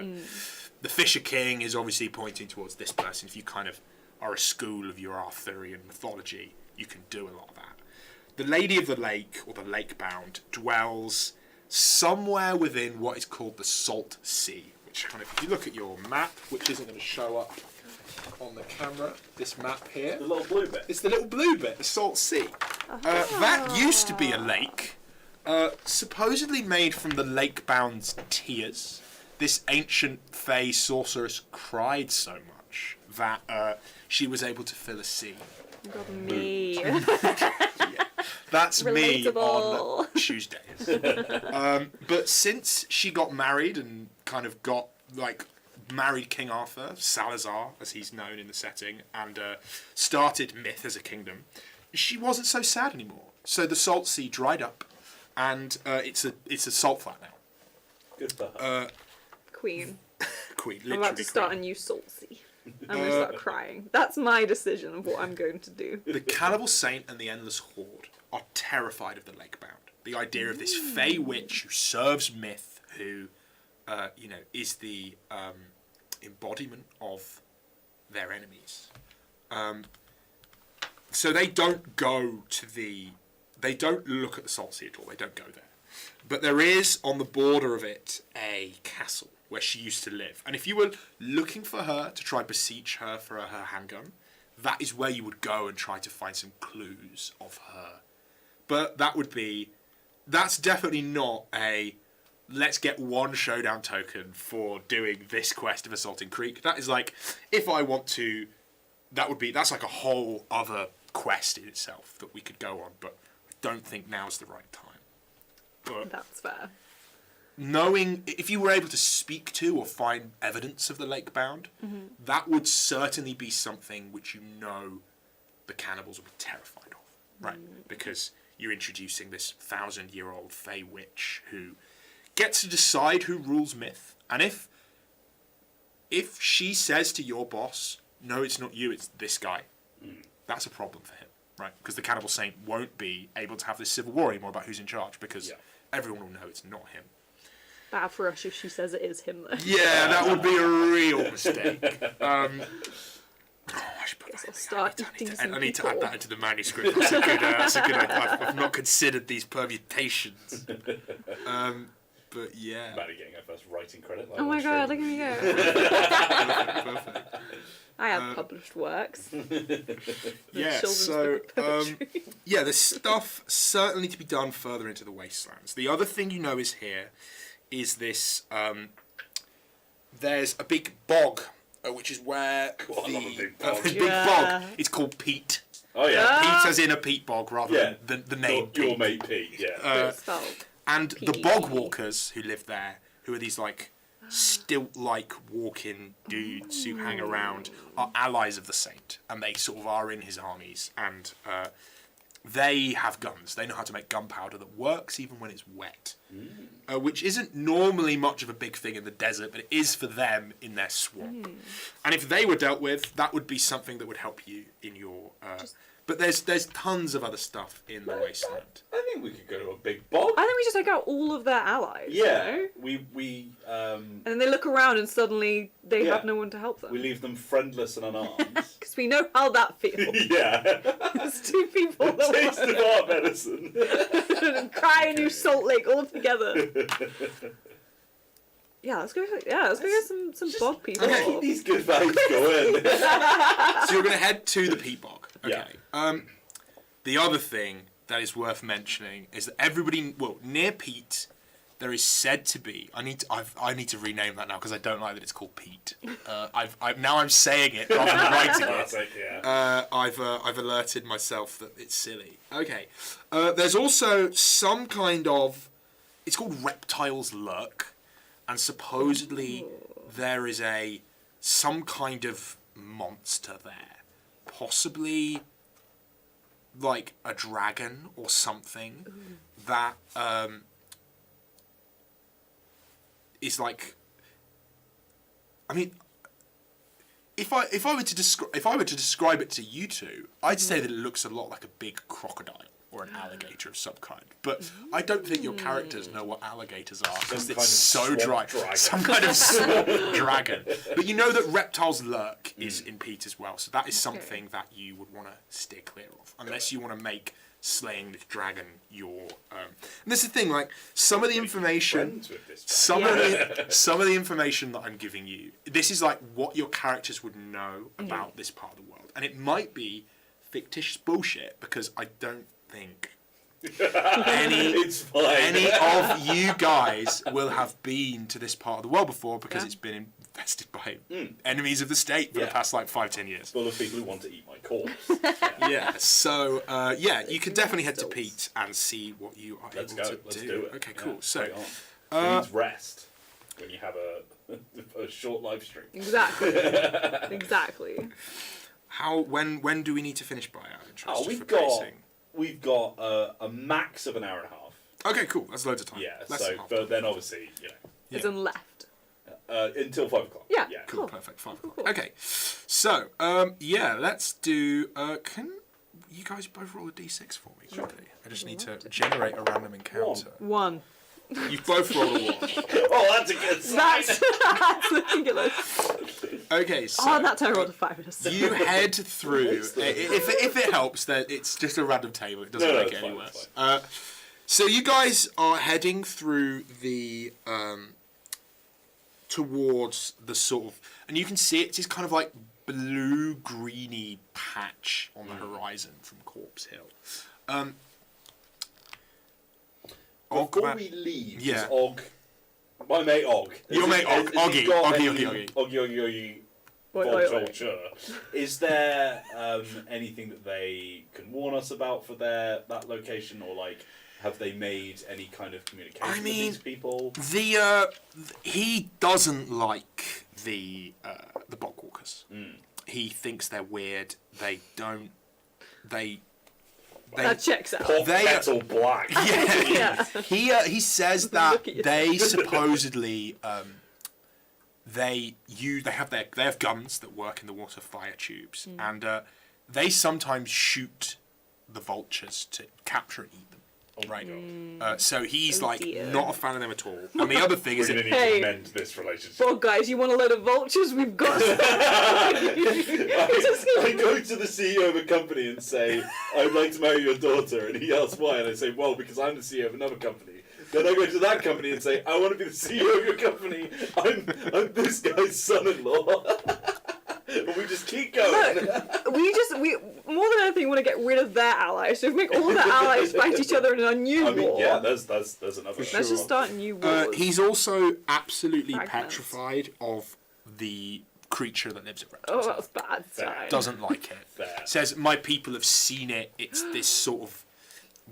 [SPEAKER 2] The Fisher King is obviously pointing towards this person. If you kind of are a school of your Arthurian mythology, you can do a lot of that. The Lady of the Lake, or the Lakebound, dwells somewhere within what is called the Salt Sea, which kind of, if you look at your map, which isn't going to show up on the camera, this map here.
[SPEAKER 3] The little blue bit.
[SPEAKER 2] It's the little blue bit, the Salt Sea. That used to be a lake, supposedly made from the Lakebound's tears. This ancient fey sorceress cried so much that she was able to fill a sea.
[SPEAKER 4] God, me.
[SPEAKER 2] That's me
[SPEAKER 4] Relatable.
[SPEAKER 2] on Tuesdays. But since she got married and kind of got married King Arthur, Salazar as he's known in the setting, and started myth as a kingdom, she wasn't so sad anymore. So the Salt Sea dried up, and it's a salt flat now.
[SPEAKER 3] Good for her.
[SPEAKER 4] Queen.
[SPEAKER 2] Queen,
[SPEAKER 4] I'm
[SPEAKER 2] literally
[SPEAKER 4] about to start
[SPEAKER 2] queen.
[SPEAKER 4] a new Salt Sea. I'm going to start crying. That's my decision of what I'm going to do.
[SPEAKER 2] The Cannibal Saint and the Endless Horde are terrified of the Lakebound. The idea of this fey witch who serves myth, who, is the embodiment of their enemies. So they don't go they don't look at the Salt Sea at all. They don't go there. But there is, on the border of it, a castle where she used to live. And if you were looking for her to try beseech her for her handgun, that is where you would go and try to find some clues of her. But that's definitely not a, let's get one showdown token for doing this quest of Assaulting Creek. That is if I want to, that's like a whole other quest in itself that we could go on, but I don't think now's the right time. But
[SPEAKER 4] That's fair.
[SPEAKER 2] knowing, if you were able to speak to or find evidence of the Lakebound, that would certainly be something which the cannibals would be terrified of, right? Because you're introducing this 1,000-year-old fey witch who gets to decide who rules myth. And if she says to your boss, no, it's not you, it's this guy, that's a problem for him, right? Because the Cannibal Saint won't be able to have this civil war anymore about who's in charge, because everyone will know it's not him.
[SPEAKER 4] Bad for us if she says it is him, though.
[SPEAKER 2] Yeah, that would be a real mistake. I should put
[SPEAKER 4] I'll start eating some
[SPEAKER 2] I need to add
[SPEAKER 4] people.
[SPEAKER 2] that into the manuscript. That's a good idea. I've not considered these permutations. But yeah.
[SPEAKER 3] Maddie getting her first writing credit.
[SPEAKER 4] Oh my god, look at me go.
[SPEAKER 2] Perfect.
[SPEAKER 4] I have published works.
[SPEAKER 2] Yeah,
[SPEAKER 4] Children's
[SPEAKER 2] so
[SPEAKER 4] book poetry.
[SPEAKER 2] there's stuff certainly to be done further into the wastelands. The other thing is here is this. There's a big bog which is where
[SPEAKER 3] God, I love a big
[SPEAKER 2] the
[SPEAKER 3] bog.
[SPEAKER 2] big
[SPEAKER 4] Yeah.
[SPEAKER 2] bog. It's called peat.
[SPEAKER 3] Oh yeah.
[SPEAKER 2] Peat as in a peat bog rather than the name
[SPEAKER 3] Your
[SPEAKER 2] Pete.
[SPEAKER 3] mate Pete. Yeah.
[SPEAKER 4] It's spelled.
[SPEAKER 2] And the
[SPEAKER 4] P-E-E.
[SPEAKER 2] bog walkers who live there, who are these like stilt-like walking dudes who hang around, are allies of the saint, and they sort of are in his armies, and they have guns. They know how to make gunpowder that works even when it's wet, which isn't normally much of a big thing in the desert, but it is for them in their swamp. And if they were dealt with, that would be something that would help you in your... But there's tons of other stuff in the wasteland.
[SPEAKER 3] I think we could go to a big bog.
[SPEAKER 4] I think we just take out all of their allies.
[SPEAKER 3] Yeah.
[SPEAKER 4] You know?
[SPEAKER 3] We
[SPEAKER 4] And then they look around and suddenly they have no one to help them.
[SPEAKER 3] we leave them friendless and unarmed.
[SPEAKER 4] Because we know how that feels.
[SPEAKER 3] Yeah.
[SPEAKER 4] There's two people that
[SPEAKER 3] Taste of our medicine.
[SPEAKER 4] cry New Salt Lake all together. Yeah, let's go. Let's go get some bog people.
[SPEAKER 2] Okay.
[SPEAKER 3] Keep these good vibes going.
[SPEAKER 2] So you're going to head to the peat bog. Okay.
[SPEAKER 3] Yeah.
[SPEAKER 2] The other thing that is worth mentioning is that everybody, near peat, there is said to be. I need to rename that now because I don't like that it's called peat. Now I'm saying it rather than writing it.
[SPEAKER 3] Classic, yeah.
[SPEAKER 2] I've alerted myself that it's silly. Okay. There's also some kind of. It's called Reptiles Lurk, and supposedly there is some kind of monster there, possibly like a dragon or something that is like. I mean, if I were to describe it to you two, I'd say that it looks a lot like a big crocodile or an alligator of some kind. But I don't think your characters know what alligators are because it's so dry. Some kind of swamp dragon. But you know that Reptiles Lurk is in peat as well, so that is something that you would want to steer clear of, unless you want to make slaying this dragon your. And this is the thing, like some of the information, some of the information that I'm giving you, this is like what your characters would know about this part of the world, and it might be fictitious bullshit because I don't think any of you guys will have been to this part of the world before because it's been infested by enemies of the state for the past like 5-10 years.
[SPEAKER 3] Full of people who want to eat my corpse.
[SPEAKER 2] So you can definitely head to Pete and see what you are able to do.
[SPEAKER 3] Let's do it.
[SPEAKER 2] Okay, cool. So
[SPEAKER 3] it needs rest when you have a short live stream.
[SPEAKER 4] Exactly. Exactly.
[SPEAKER 2] When do we need to finish by our interest?
[SPEAKER 3] We've got a max of an hour and a half.
[SPEAKER 2] Okay, cool. That's loads of time.
[SPEAKER 3] Yeah. But then obviously,
[SPEAKER 4] It's on left.
[SPEAKER 3] Until 5 o'clock.
[SPEAKER 4] Yeah.
[SPEAKER 2] Cool.
[SPEAKER 4] Cool.
[SPEAKER 2] Perfect. 5 o'clock.
[SPEAKER 4] Cool.
[SPEAKER 2] Okay. So let's do. Can you guys both roll a d6 for me quickly? I just need to generate a random encounter.
[SPEAKER 4] 1.
[SPEAKER 2] You've both rolled a 1.
[SPEAKER 3] Oh, that's a good sign.
[SPEAKER 4] That's ridiculous.
[SPEAKER 2] Okay, so
[SPEAKER 4] Oh, that time I rolled a 5.
[SPEAKER 2] you head through. If it helps, then it's just a random table. It doesn't make it any worse. So you guys are heading through the towards the sort of, and you can see it's this kind of like blue greeny patch on the horizon from Corpse Hill.
[SPEAKER 3] Before we leave, is Og, my mate Og.
[SPEAKER 2] Your mate Og,
[SPEAKER 3] Oggy. Vulture. Is there anything that they can warn us about for that location, or like have they made any kind of communication with these people?
[SPEAKER 2] He doesn't like the bogwalkers. He thinks they're weird.
[SPEAKER 4] That checks out.
[SPEAKER 3] Kettle black.
[SPEAKER 2] Yeah. He says that they supposedly they have guns that work in the water fire tubes, and they sometimes shoot the vultures to capture and eat them. Right. So he's not a fan of them at all. And the other thing is,
[SPEAKER 3] we're going to need to mend this relationship.
[SPEAKER 4] Well, guys, you want a load of vultures? We've got.
[SPEAKER 3] I go to the CEO of a company and say, "I'd like to marry your daughter," and he asks why, and I say, "Well, because I'm the CEO of another company." Then I go to that company and say, "I want to be the CEO of your company. I'm this guy's son-in-law." And we just keep going.
[SPEAKER 4] Look, we more than anything want to get rid of their allies. So if we make all their allies fight each other in a new war.
[SPEAKER 3] Yeah, there's another.
[SPEAKER 4] Let's just start a new war.
[SPEAKER 2] He's also absolutely petrified of the creature that lives around.
[SPEAKER 4] Oh, that's bad. Sorry.
[SPEAKER 2] Doesn't like it.
[SPEAKER 3] Fair.
[SPEAKER 2] Says, my people have seen it. It's this sort of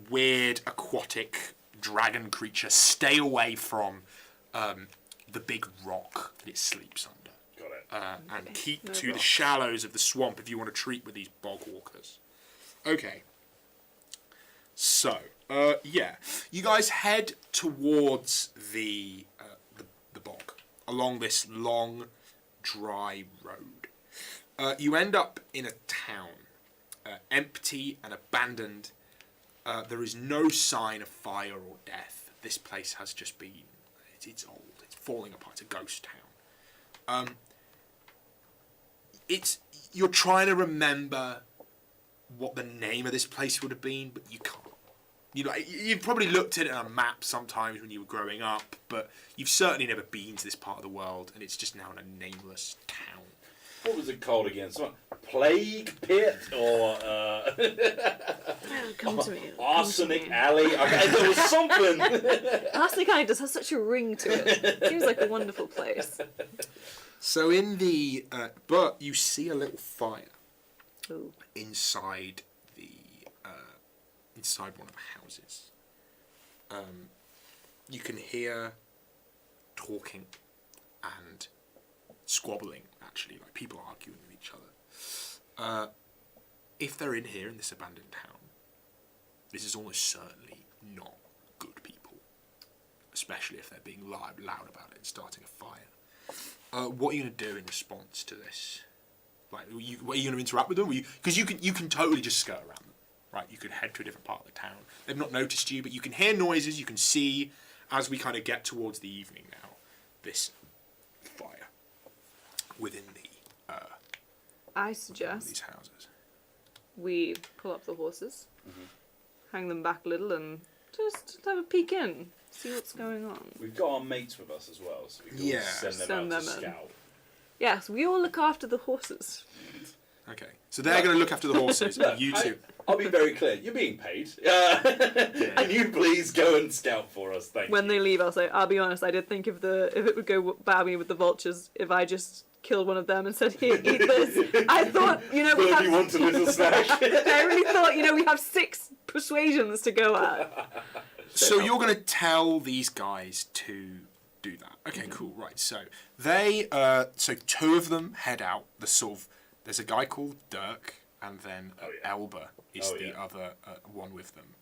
[SPEAKER 2] weird aquatic dragon creature. Stay away from the big rock that it sleeps under.
[SPEAKER 3] Got it.
[SPEAKER 2] And keep
[SPEAKER 4] No
[SPEAKER 2] to the
[SPEAKER 4] rocks.
[SPEAKER 2] shallows of the swamp if you want to treat with these bog walkers. Okay. So, you guys head towards the bog along this long, dry road. You end up in a town, empty and abandoned. There is no sign of fire or death. This place has just been, it's old, it's falling apart, it's a ghost town. You're trying to remember what the name of this place would have been, but you can't. You've probably looked at it on a map sometimes when you were growing up, but you've certainly never been to this part of the world, and it's just now in a nameless town.
[SPEAKER 3] What was it called again? Plague Pit or
[SPEAKER 4] Come to me.
[SPEAKER 3] Arsenic Alley? Okay, there was something.
[SPEAKER 4] Arsenic Alley just has such a ring to it. Seems like a wonderful place.
[SPEAKER 2] So in the but you see a little fire
[SPEAKER 4] Ooh.
[SPEAKER 2] inside inside one of the houses. You can hear talking and squabbling, actually, like people arguing with each other. If they're in here in this abandoned town, this is almost certainly not good people, especially if they're being loud about it and starting a fire. What are you going to do in response to this? Like, are you going to interact with them? Because you can totally just skirt around them. Right, you could head to a different part of the town. They've not noticed you, but you can hear noises. You can see, as we kind of get towards the evening now, this fire within the
[SPEAKER 4] I suggest
[SPEAKER 2] these houses.
[SPEAKER 4] we pull up the horses, hang them back a little, and just have a peek in, see what's going on.
[SPEAKER 3] We've got our mates with us as well, so we can
[SPEAKER 2] Yeah.
[SPEAKER 3] send them
[SPEAKER 4] Send
[SPEAKER 3] out to
[SPEAKER 4] them in.
[SPEAKER 3] scout.
[SPEAKER 4] Yes, we all look after the horses.
[SPEAKER 2] Okay, so they're going to look after the horses, and you two.
[SPEAKER 3] I'll be very clear. You're being paid. Can you please go and scout for us? Thank
[SPEAKER 4] When
[SPEAKER 3] you.
[SPEAKER 4] they leave, I'll say, I'll be honest, I did think if it would go badly with the vultures, if I just killed one of them and said, here, eat this. I thought, we
[SPEAKER 3] Well, if
[SPEAKER 4] have...
[SPEAKER 3] you want a little snack.
[SPEAKER 4] I really thought, we have 6 persuasions to go at.
[SPEAKER 2] So you're going to tell these guys to do that. Okay, cool. Right. So they, so 2 of them head out. There's a guy called Dirk, and then Elba is the other one with them.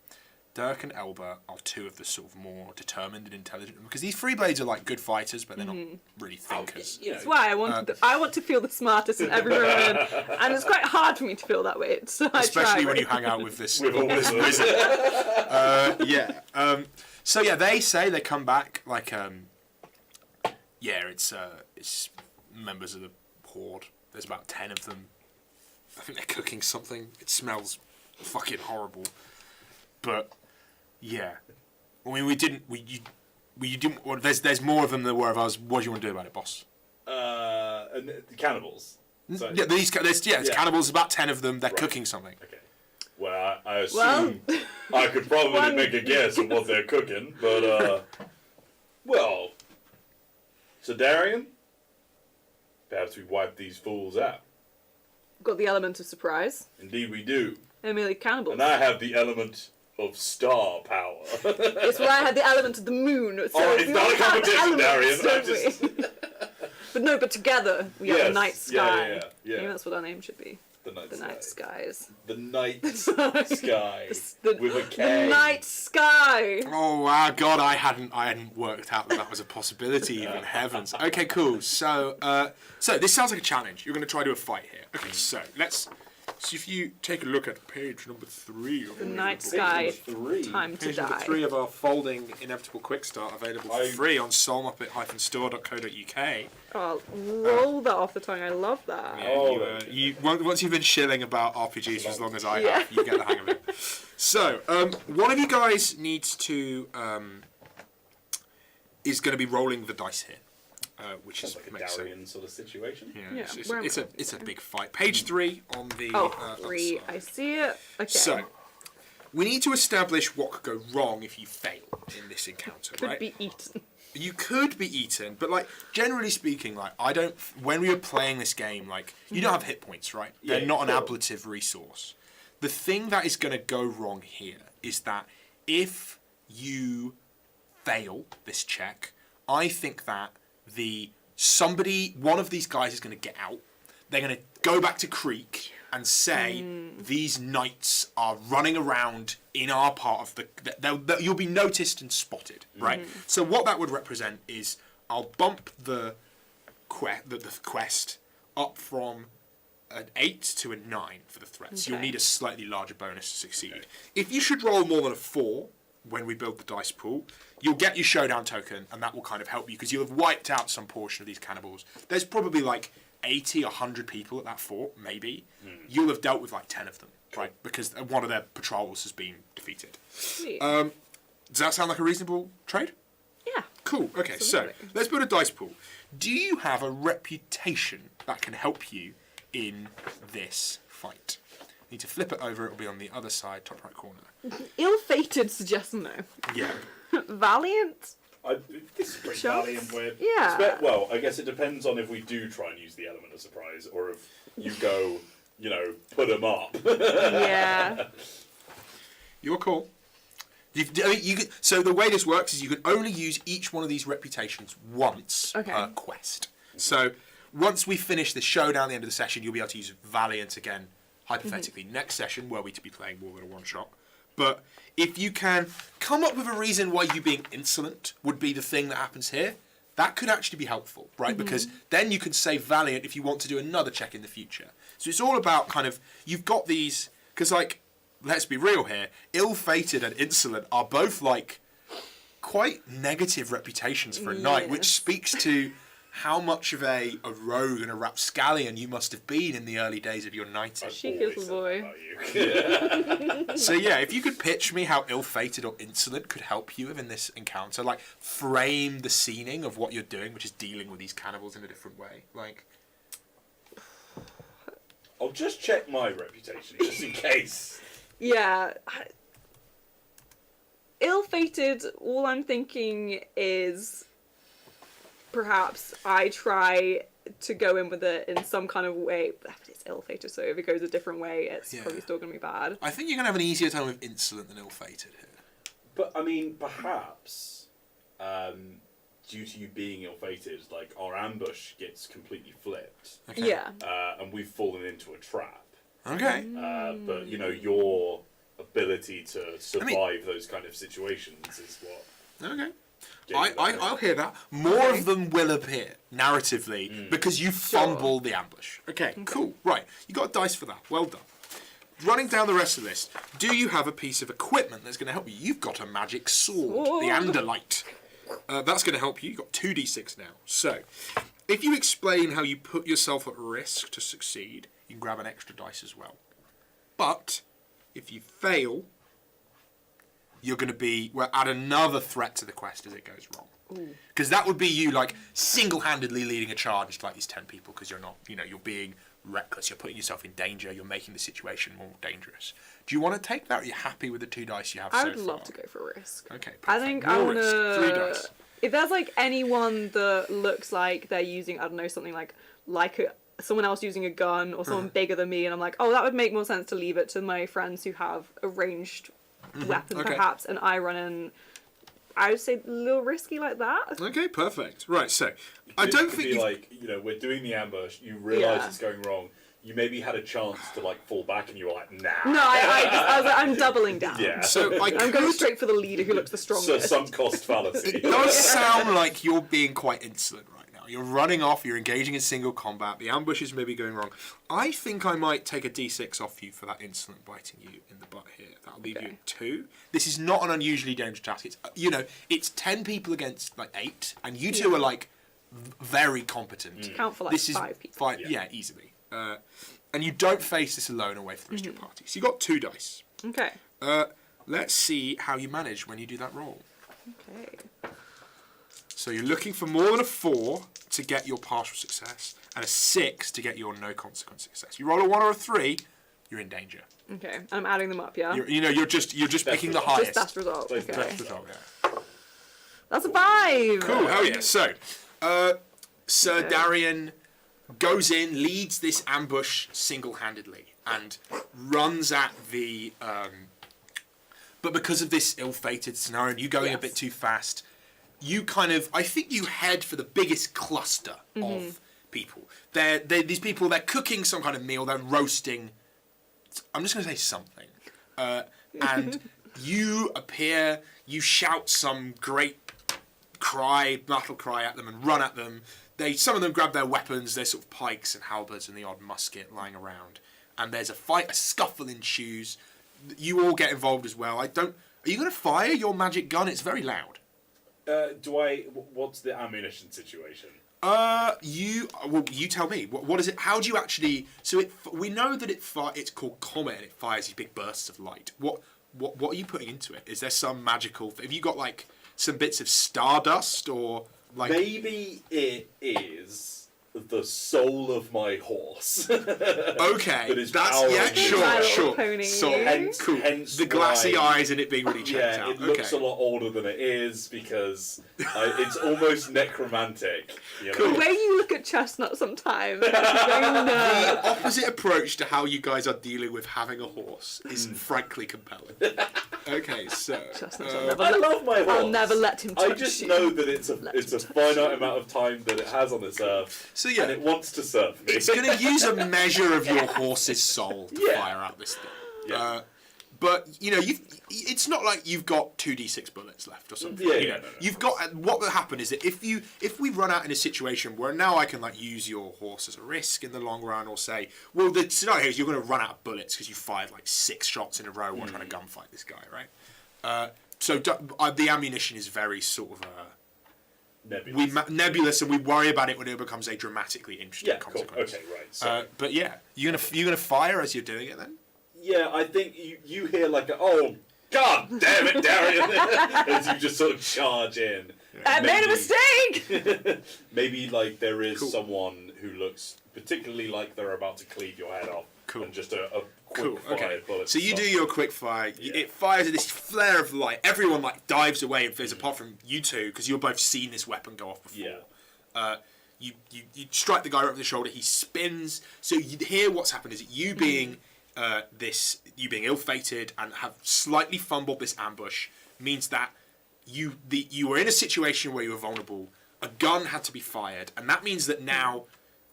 [SPEAKER 2] Dirk and Elba are 2 of the sort of more determined and intelligent, because these Freeblades are like good fighters, but they're not really thinkers.
[SPEAKER 4] That's why I want to feel the smartest in every room I'm in, and it's quite hard for me to feel that way. So
[SPEAKER 2] Especially
[SPEAKER 4] I
[SPEAKER 2] when
[SPEAKER 4] try.
[SPEAKER 2] you hang out with this,
[SPEAKER 3] With all
[SPEAKER 2] this
[SPEAKER 3] this
[SPEAKER 2] wizard. So they say they come back like it's members of the Horde. There's about 10 of them. I think they're cooking something. It smells fucking horrible. But yeah, I mean, there's more of them than there were of us. What do you want to do about it, boss?
[SPEAKER 3] And the cannibals. So,
[SPEAKER 2] Yeah, it's cannibals. About 10 of them. They're
[SPEAKER 3] Right.
[SPEAKER 2] cooking something.
[SPEAKER 3] Okay. Well, I assume I could probably make a guess of what they're cooking, but so Darian, perhaps we wipe these fools out.
[SPEAKER 4] Got the element of surprise.
[SPEAKER 3] Indeed, we do.
[SPEAKER 4] They're merely cannibals.
[SPEAKER 3] And I have the element of star power.
[SPEAKER 4] It's where I had the element of the moon. So
[SPEAKER 3] It's
[SPEAKER 4] we
[SPEAKER 3] not
[SPEAKER 4] all
[SPEAKER 3] a
[SPEAKER 4] have
[SPEAKER 3] competition,
[SPEAKER 4] elements,
[SPEAKER 3] Darian.
[SPEAKER 4] don't we? But together we are the
[SPEAKER 3] Yes.
[SPEAKER 4] night sky.
[SPEAKER 3] Yeah.
[SPEAKER 4] Maybe that's what our name should be.
[SPEAKER 3] The night
[SPEAKER 4] The
[SPEAKER 3] sky.
[SPEAKER 4] night skies.
[SPEAKER 3] The night sky. With a
[SPEAKER 4] The
[SPEAKER 3] K.
[SPEAKER 4] night sky.
[SPEAKER 2] Oh wow, God! I hadn't worked out that was a possibility. Even heavens. Okay, cool. So this sounds like a challenge. You're going to try to do a fight here. Okay, so let's. So if you take a look at page number 3 of
[SPEAKER 4] The
[SPEAKER 2] our
[SPEAKER 4] night
[SPEAKER 2] book,
[SPEAKER 4] sky.
[SPEAKER 3] Three.
[SPEAKER 4] Time to
[SPEAKER 2] page number
[SPEAKER 4] die.
[SPEAKER 2] 3 of our folding inevitable quick start, available for free on soulmuppet-store.co.uk.
[SPEAKER 4] Oh, roll that off the tongue. I love that.
[SPEAKER 2] Yeah, once you've been shilling about RPGs for as long as I have, you get the hang of it. So, one of you guys needs to is going to be rolling the dice here, which
[SPEAKER 3] Sounds
[SPEAKER 2] is
[SPEAKER 3] like a
[SPEAKER 2] makes sense.
[SPEAKER 3] Darian sort of situation.
[SPEAKER 4] Yeah,
[SPEAKER 2] It's a big fight. Page 3 on the.
[SPEAKER 4] Oh,
[SPEAKER 2] other
[SPEAKER 4] 3.
[SPEAKER 2] side.
[SPEAKER 4] I see it. Okay.
[SPEAKER 2] So, we need to establish what could go wrong if you fail in this encounter,
[SPEAKER 4] Could
[SPEAKER 2] right?
[SPEAKER 4] be eaten.
[SPEAKER 2] You could be eaten, but like generally speaking, like I don't. When we were playing this game, like you don't have hit points, right? They're
[SPEAKER 3] Yeah,
[SPEAKER 2] not an
[SPEAKER 3] sure.
[SPEAKER 2] ablative resource. The thing that is going to go wrong here is that if you fail this check, I think that one of these guys is going to get out. They're going to go back to Creek and say these knights are running around in our part of the. You'll be noticed and spotted, right? So what that would represent is I'll bump the quest up from an 8 to a 9 for the threats. You'll
[SPEAKER 4] Okay.
[SPEAKER 2] need a slightly larger bonus to succeed. If you should roll more than a 4 when we build the dice pool, you'll get your showdown token, and that will kind of help you because you'll have wiped out some portion of these cannibals. There's probably like 80, 100 people at that fort, maybe. You'll have dealt with like 10 of them, right? Because one of their patrols has been defeated.
[SPEAKER 4] Sweet.
[SPEAKER 2] Does that sound like a reasonable trade?
[SPEAKER 4] yeah.
[SPEAKER 2] Cool. Okay,
[SPEAKER 4] Absolutely.
[SPEAKER 2] so let's build a dice pool. Do you have a reputation that can help you in this fight? You need to flip it over. It'll be on the other side, top right corner.
[SPEAKER 4] Ill-fated suggests no.
[SPEAKER 2] Yeah.
[SPEAKER 4] Valiant?
[SPEAKER 3] This is pretty
[SPEAKER 4] Chance?
[SPEAKER 3] valiant.
[SPEAKER 4] Yeah.
[SPEAKER 3] Well, I guess it depends on if we do try and use the element of surprise, or if you go, put them up.
[SPEAKER 4] Yeah.
[SPEAKER 2] Your call. So the way this works is you can only use each one of these reputations once
[SPEAKER 4] Okay.
[SPEAKER 2] per quest. So once we finish the showdown at the end of the session, you'll be able to use Valiant again, hypothetically, next session, were we to be playing more than a one-shot. But if you can come up with a reason why you being insolent would be the thing that happens here, that could actually be helpful, right? Because then you can save Valiant if you want to do another check in the future. So it's all about kind of, you've got these, because like, let's be real here, ill-fated and insolent are both like quite negative reputations for a knight, which speaks to how much of a rogue and a rapscallion you must have been in the early days of your knighting.
[SPEAKER 4] Cheeky little boy.
[SPEAKER 2] So yeah, if you could pitch me how ill-fated or insolent could help you in this encounter, like frame the scening of what you're doing, which is dealing with these cannibals in a different way. Like,
[SPEAKER 3] I'll just check my reputation, just in case.
[SPEAKER 4] Yeah. Ill-fated, all I'm thinking is perhaps I try to go in with it in some kind of way, but it's ill-fated, so if it goes a different way, it's probably still going to be bad.
[SPEAKER 2] I think you're gonna have an easier time with insolent than ill-fated here.
[SPEAKER 3] But, I mean, perhaps, due to you being ill-fated, like, our ambush gets completely flipped.
[SPEAKER 2] Okay.
[SPEAKER 4] Yeah.
[SPEAKER 3] And we've fallen into a trap.
[SPEAKER 2] Okay.
[SPEAKER 3] But, your ability to survive those kind of situations is what...
[SPEAKER 2] Okay.
[SPEAKER 3] gave you that
[SPEAKER 2] I'll hear that. More of them will appear narratively because you fumble the ambush. Okay, cool. Right, you got a dice for that. Well done. Running down the rest of this, do you have a piece of equipment that's going to help you? You've got a magic sword, the Anderlight. That's going to help you. You've got 2d6 now. So, if you explain how you put yourself at risk to succeed, you can grab an extra dice as well. But if you fail, you're going to add another threat to the quest as it goes wrong. Because that would be you, like, single-handedly leading a charge to, like, these 10 people, because you're not, you're being reckless, you're putting yourself in danger, you're making the situation more dangerous. Do you want to take that, or are you happy with the 2 dice you have so far?
[SPEAKER 4] I would love to go for a risk.
[SPEAKER 2] Okay, perfect.
[SPEAKER 4] I think
[SPEAKER 2] More
[SPEAKER 4] I want
[SPEAKER 2] risk. 3
[SPEAKER 4] to...
[SPEAKER 2] dice.
[SPEAKER 4] If there's, like, anyone that looks like they're using, I don't know, something like someone else using a gun, or someone bigger than me, and I'm like, oh, that would make more sense to leave it to my friends who have a ranged weapon, perhaps, and I run in... I would say a little risky like that.
[SPEAKER 2] Okay, perfect. Right, so I don't think
[SPEAKER 3] be like, we're doing the ambush. You realise it's going wrong. You maybe had a chance to like fall back, and you were like, nah.
[SPEAKER 4] No, I was like, I'm doubling down.
[SPEAKER 3] Yeah.
[SPEAKER 2] so.
[SPEAKER 4] I'm going straight for the leader who looks the strongest.
[SPEAKER 3] So some cost fallacy.
[SPEAKER 2] It does sound like you're being quite insolent right now. You're running off. You're engaging in single combat. The ambush is maybe going wrong. I think I might take a d6 off you for that insolent biting you in the butt here. That'll leave you at 2. This is not an unusually dangerous task. It's it's 10 people against like 8, and you two are like very competent.
[SPEAKER 4] Count for like
[SPEAKER 2] this is
[SPEAKER 4] 5 people.
[SPEAKER 2] Yeah, easily. And you don't face this alone away from the rest of your party. So you got 2 dice.
[SPEAKER 4] Okay.
[SPEAKER 2] Let's see how you manage when you do that roll.
[SPEAKER 4] Okay.
[SPEAKER 2] So you're looking for more than a 4 to get your partial success, and a 6 to get your no consequence success. You roll a 1 or a 3, you're in danger.
[SPEAKER 4] Okay. And I'm adding them up, yeah?
[SPEAKER 2] You're just picking the highest.
[SPEAKER 4] Just best result.
[SPEAKER 3] Best
[SPEAKER 4] Okay.
[SPEAKER 2] Best result, yeah.
[SPEAKER 4] That's a 5.
[SPEAKER 2] Cool, hell yeah. So, Sir Darian goes in, leads this ambush single-handedly, and runs at the... but because of this ill-fated scenario, and you going a bit too fast, you kind of... I think you head for the biggest cluster of people. These people, they're cooking some kind of meal, they're roasting... I'm just going to say something. And you appear, you shout some great battle cry at them and run at them. Some of them grab their weapons, their sort of pikes and halberds and the odd musket lying around. And there's a fight, a scuffle ensues. You all get involved as well. Are you going to fire your magic gun? It's very loud.
[SPEAKER 3] What's the ammunition situation?
[SPEAKER 2] You tell me. What is it? How do you actually? So we know that it's called Comet and it fires these big bursts of light. What are you putting into it? Is there some magical? Have you got like some bits of stardust or like?
[SPEAKER 3] Maybe it is the soul of my horse.
[SPEAKER 2] Okay,
[SPEAKER 3] that is
[SPEAKER 2] sure.
[SPEAKER 4] Pony.
[SPEAKER 2] So cool.
[SPEAKER 3] Hence
[SPEAKER 2] the glassy eyes and it being really checked out.
[SPEAKER 3] It looks a lot older than it is because it's almost necromantic. You know?
[SPEAKER 2] Cool.
[SPEAKER 4] The way you look at Chestnut sometimes, it's very
[SPEAKER 2] The opposite approach to how you guys are dealing with having a horse is frankly compelling. Okay, so
[SPEAKER 3] I love my horse.
[SPEAKER 4] I'll never let him touch
[SPEAKER 3] I just
[SPEAKER 4] you.
[SPEAKER 3] know that it's a finite amount of time that it has on this earth,
[SPEAKER 2] So yeah,
[SPEAKER 3] and it wants to serve me.
[SPEAKER 2] it's going to use a measure of your horse's soul to fire out this thing.
[SPEAKER 3] Yeah.
[SPEAKER 2] But you know, it's not like you've got 2d6 bullets left or something.
[SPEAKER 3] No.
[SPEAKER 2] You've got. What will happen is that if we run out in a situation where now I can like use your horse as a risk in the long run, or say, well, the scenario is you're going to run out of bullets because you fired like 6 shots in a row while trying to gunfight this guy, right? So the ammunition is very sort of nebulous, and we worry about it when it becomes a dramatically interesting consequence.
[SPEAKER 3] Cool. Okay, right. So,
[SPEAKER 2] but yeah, you're gonna fire as you're doing it then.
[SPEAKER 3] yeah, I think you hear like oh god damn it, Darian, as you just sort of charge in.
[SPEAKER 4] I made a mistake!
[SPEAKER 3] Maybe like there is someone who looks particularly like they're about to cleave your head off.
[SPEAKER 2] Cool.
[SPEAKER 3] And just a quick fire bullet.
[SPEAKER 2] So you do your quick fire. It fires this flare of light. Everyone like dives away and fears, apart from you two, because you've both seen this weapon go off before.
[SPEAKER 3] Yeah.
[SPEAKER 2] You strike the guy right over the shoulder. He spins. So you hear what's happened is you being you being ill-fated and have slightly fumbled this ambush means that you were in a situation where you were vulnerable. A gun had to be fired, and that means that now,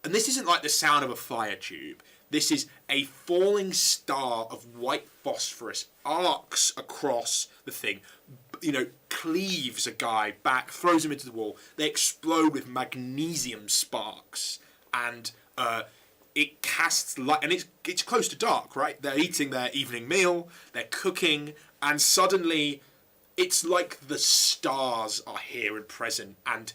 [SPEAKER 2] and this isn't like the sound of a fire tube. This is a falling star of white phosphorus arcs across the thing, cleaves a guy back, throws him into the wall. They explode with magnesium sparks, and it casts light. And it's close to dark, right? They're eating their evening meal, they're cooking, and suddenly it's like the stars are here and present, and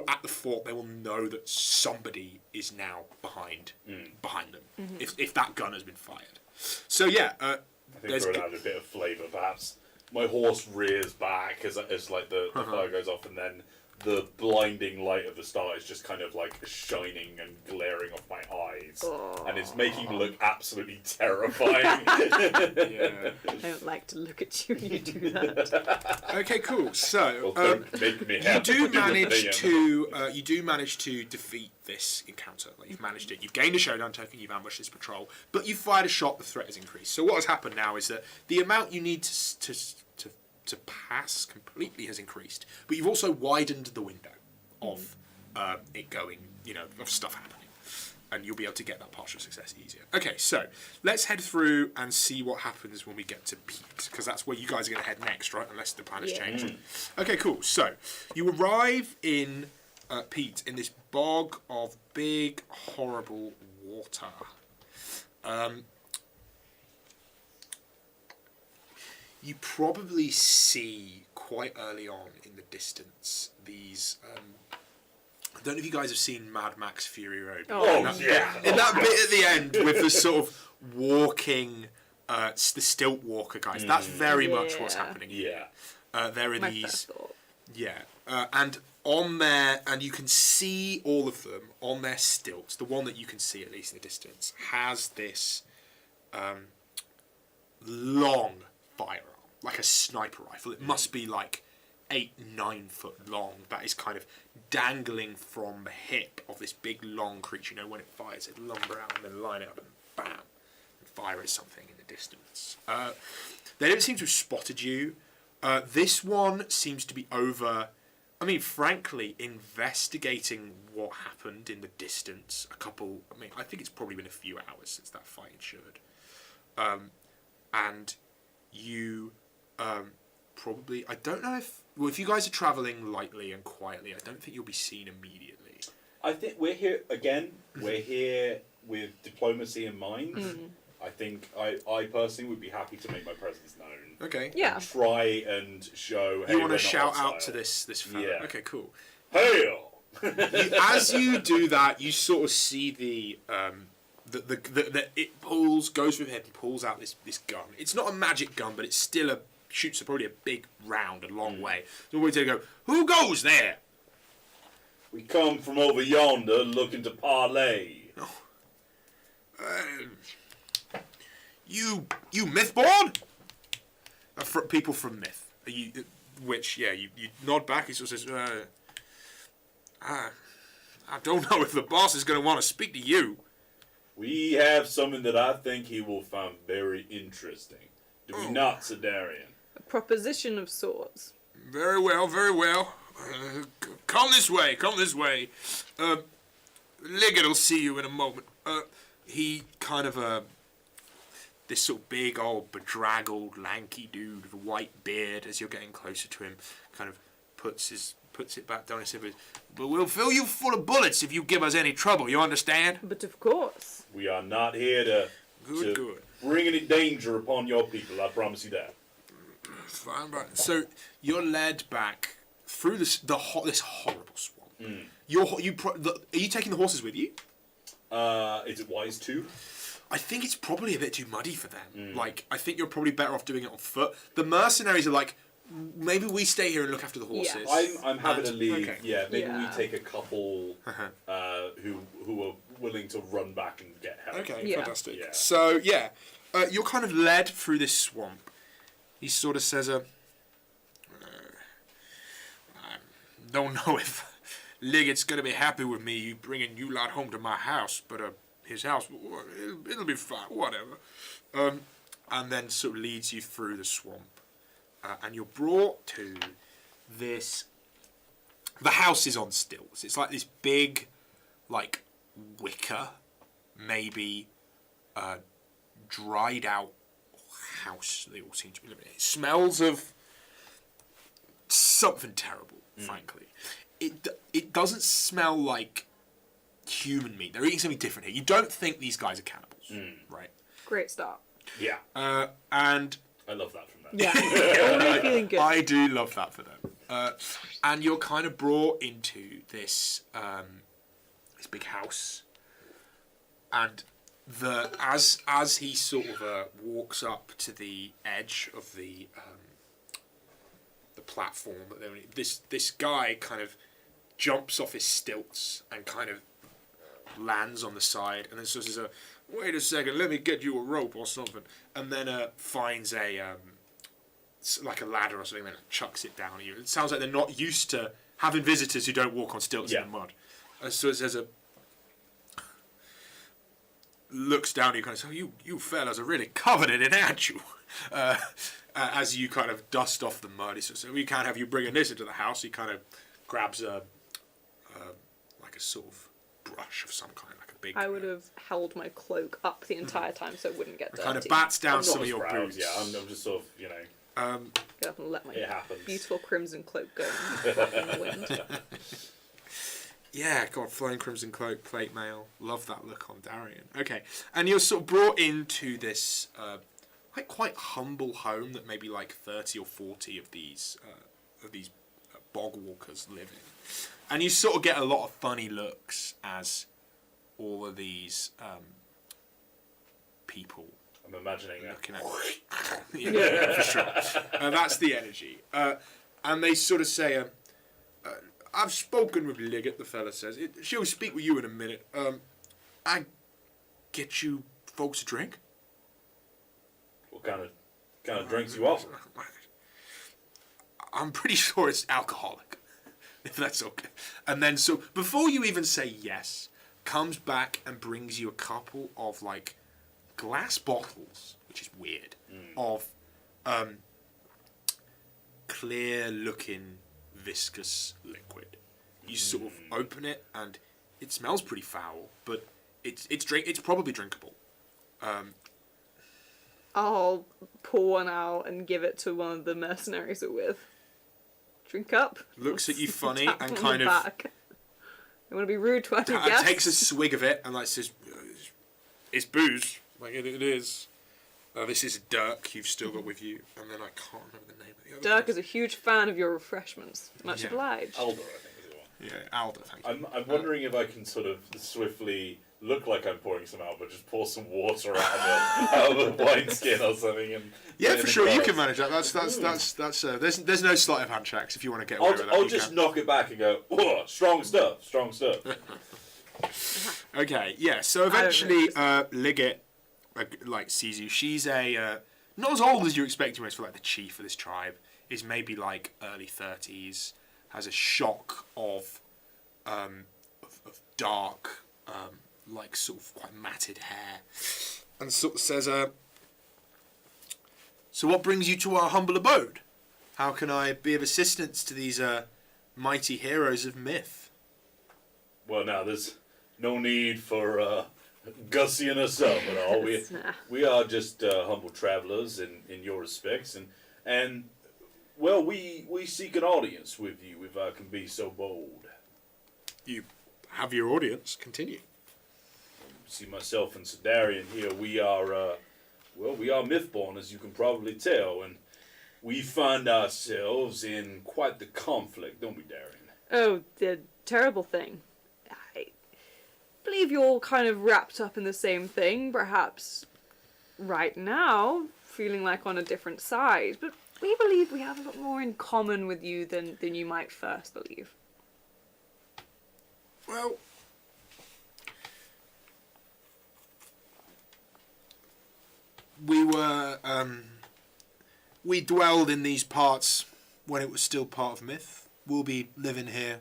[SPEAKER 2] at the fort they will know that somebody is now behind them if that gun has been fired. So yeah,
[SPEAKER 3] I think for add a bit of flavour, perhaps my horse rears back as like the fire goes off, and then the blinding light of the star is just kind of like shining and glaring off my eyes, and it's making me look absolutely terrifying.
[SPEAKER 4] I don't like to look at you when you do that.
[SPEAKER 2] Okay, cool. So
[SPEAKER 3] don't make me
[SPEAKER 2] you do manage to defeat this encounter. Like, you've managed it. You've gained a showdown token. You've ambushed this patrol, but you've fired a shot. The threat has increased. So what has happened now is that the amount you need to pass completely has increased, but you've also widened the window of it going, of stuff happening, and you'll be able to get that partial success easier. Okay, so let's head through and see what happens when we get to Pete, because that's where you guys are going to head next, right? Unless the plan has changed. Okay, cool. So you arrive in Pete in this bog of big, horrible water. You probably see quite early on in the distance these. I don't know if you guys have seen Mad Max Fury Road. In that bit at the end with the sort of walking, the stilt walker guys. That's very much what's happening.
[SPEAKER 3] Yeah.
[SPEAKER 2] There are these. And on there, and you can see all of them on their stilts. The one that you can see at least in the distance has this long firearm, like a sniper rifle. It must be like 8-9 foot long that is kind of dangling from the hip of this big long creature. You know, when it fires, it lumber out and then line up and bam, and fire at something in the distance. They don't seem to have spotted you. This one seems to be over. I mean, frankly, investigating what happened in the distance. I think it's probably been a few hours since that fight ensued. And you probably, I don't know if you guys are travelling lightly and quietly, I don't think you'll be seen immediately.
[SPEAKER 3] I think we're here, again, we're here with diplomacy in mind. I think I personally would be happy to make my presence known.
[SPEAKER 2] Okay.
[SPEAKER 4] Yeah.
[SPEAKER 3] Try and show. Hey,
[SPEAKER 2] You want
[SPEAKER 3] we're
[SPEAKER 2] to
[SPEAKER 3] not
[SPEAKER 2] shout
[SPEAKER 3] hostile.
[SPEAKER 2] out to this fella.
[SPEAKER 3] Yeah.
[SPEAKER 2] Okay, cool.
[SPEAKER 3] Hail!
[SPEAKER 2] As you do that, you sort of see the it goes through head and pulls out this gun. It's not a magic gun, but it's still shoots probably a big round a long way. So we're going to go, who goes there?
[SPEAKER 3] We come from over yonder looking to parlay.
[SPEAKER 2] You Mythborn? People from Myth. You nod back. He sort of says, I don't know if the boss is going to want to speak to you.
[SPEAKER 3] We have something that I think he will find very interesting. Do we not, Sedarian?
[SPEAKER 4] A proposition of sorts.
[SPEAKER 2] Very well, very well. Come this way, Liggett will see you in a moment. He kind of this sort of big old bedraggled lanky dude with a white beard, as you're getting closer to him, kind of puts it back down and says, but we'll fill you full of bullets if you give us any trouble, you understand?
[SPEAKER 4] But of course.
[SPEAKER 3] We are not here to
[SPEAKER 2] Good.
[SPEAKER 3] bring any danger upon your people, I promise you that.
[SPEAKER 2] Fine, right. So you're led back through this horrible swamp. Are you taking the horses with you?
[SPEAKER 3] Is it wise to?
[SPEAKER 2] I think it's probably a bit too muddy for them. Like, I think you're probably better off doing it on foot. The mercenaries are like, maybe we stay here and look after the horses.
[SPEAKER 3] I'm happy to leave.
[SPEAKER 2] Okay.
[SPEAKER 3] Yeah, maybe we
[SPEAKER 4] Yeah.
[SPEAKER 3] take a couple who are willing to run back and get help.
[SPEAKER 2] Okay,
[SPEAKER 4] Yeah.
[SPEAKER 2] fantastic.
[SPEAKER 3] Yeah.
[SPEAKER 2] So, you're kind of led through this swamp. He sort of says, I don't know if Liggett's going to be happy with me bringing you lot home to my house, but his house, it'll be fine, whatever. And then sort of leads you through the swamp. And you're brought to this... The house is on stilts. It's like this big, like, wicker, maybe dried out house they all seem to be living in. It smells of something terrible, frankly. It doesn't smell like human meat. They're eating something different here. You don't think these guys are cannibals, right?
[SPEAKER 4] Great start.
[SPEAKER 3] Yeah.
[SPEAKER 2] And
[SPEAKER 3] I love that from them.
[SPEAKER 4] Yeah. Already feeling good.
[SPEAKER 2] I do love that for them. And you're kind of brought into this this big house, and as he sort of walks up to the edge of the platform, this guy kind of jumps off his stilts and kind of lands on the side, and then sort of says, "Wait a second, let me get you a rope or something," and then finds like a ladder or something, and then chucks it down at you. It sounds like they're not used to having visitors who don't walk on stilts in the mud. So it says looks down at you, kind of says, "You fellas are really covered in it, aren't you?" As you kind of dust off the mud, he says, "We can't have you bringing this into the house." He kind of grabs like a sort of brush of some kind, like a big...
[SPEAKER 4] I would have held my cloak up the entire time so it wouldn't get dirty.
[SPEAKER 2] kind of bats down
[SPEAKER 3] I'm
[SPEAKER 2] some
[SPEAKER 3] not
[SPEAKER 2] of your
[SPEAKER 3] proud,
[SPEAKER 2] boots.
[SPEAKER 3] Yeah, I'm just sort of,
[SPEAKER 4] Get up and let my
[SPEAKER 3] it happens.
[SPEAKER 4] beautiful crimson cloak go in the wind.
[SPEAKER 2] Yeah, God, flying crimson cloak, plate mail. Love that look on Darian. Okay, and you're sort of brought into this quite humble home that maybe like 30 or 40 of these bog walkers live in. And you sort of get a lot of funny looks as all of these people
[SPEAKER 3] I'm imagining that.
[SPEAKER 2] looking at yeah, for sure. That's the energy. And they sort of say, I've spoken with Liggett, the fella says. She'll speak with you in a minute. I get you folks a drink?
[SPEAKER 3] What kind of drinks you offer?
[SPEAKER 2] I'm pretty sure it's alcoholic, if that's okay. And then, so before you even say yes, comes back and brings you a couple of like glass bottles, which is weird, of clear-looking viscous liquid. You sort of open it, and it smells pretty foul, but it's probably drinkable.
[SPEAKER 4] I'll pour one out and give it to one of the mercenaries we're with. Drink up.
[SPEAKER 2] Looks at you funny
[SPEAKER 4] Tap
[SPEAKER 2] and
[SPEAKER 4] on
[SPEAKER 2] kind
[SPEAKER 4] the
[SPEAKER 2] of
[SPEAKER 4] back. You want to be rude to any guests?
[SPEAKER 2] takes a swig of it and like says, "It's booze, like it is. This is Dirk. You've still got with you." And then I can't remember the name of the other.
[SPEAKER 4] Dirk is a huge fan of your refreshments. Much obliged.
[SPEAKER 3] Alder, I think, is the one.
[SPEAKER 2] Yeah, Alder. Thank you.
[SPEAKER 3] I'm wondering if I can sort of swiftly look like I'm pouring some out, but just pour some water out of a wineskin or something. And
[SPEAKER 2] Yeah,
[SPEAKER 3] put it
[SPEAKER 2] for
[SPEAKER 3] in
[SPEAKER 2] sure
[SPEAKER 3] the
[SPEAKER 2] you
[SPEAKER 3] glass.
[SPEAKER 2] can manage that. That's there's no sleight of hand checks if you want to get away with that.
[SPEAKER 3] I'll
[SPEAKER 2] you
[SPEAKER 3] just
[SPEAKER 2] can.
[SPEAKER 3] knock it back and go, oh, strong stuff.
[SPEAKER 2] Okay, yeah. So eventually, Liggett like sees you. She's a not as old as you expect almost for like the chief of this tribe. Is maybe like early 30s. Has a shock of dark, like sort of quite matted hair, and sort of says, "So what brings you to our humble abode? How can I be of assistance to these mighty heroes of myth?"
[SPEAKER 3] Well, now, there's no need for gussying us up at all. We are just humble travelers in your respects, and well, we seek an audience with you, if I can be so bold.
[SPEAKER 2] You have your audience. Continue.
[SPEAKER 3] See, myself and Sedarian here, we are Mythborn, as you can probably tell, and we find ourselves in quite the conflict, don't we, Darian?
[SPEAKER 4] Oh, the terrible thing. I believe you're all kind of wrapped up in the same thing, perhaps right now, feeling like on a different side, but we believe we have a lot more in common with you than you might first believe.
[SPEAKER 2] Well, we dwelled in these parts when it was still part of myth. We'll be living here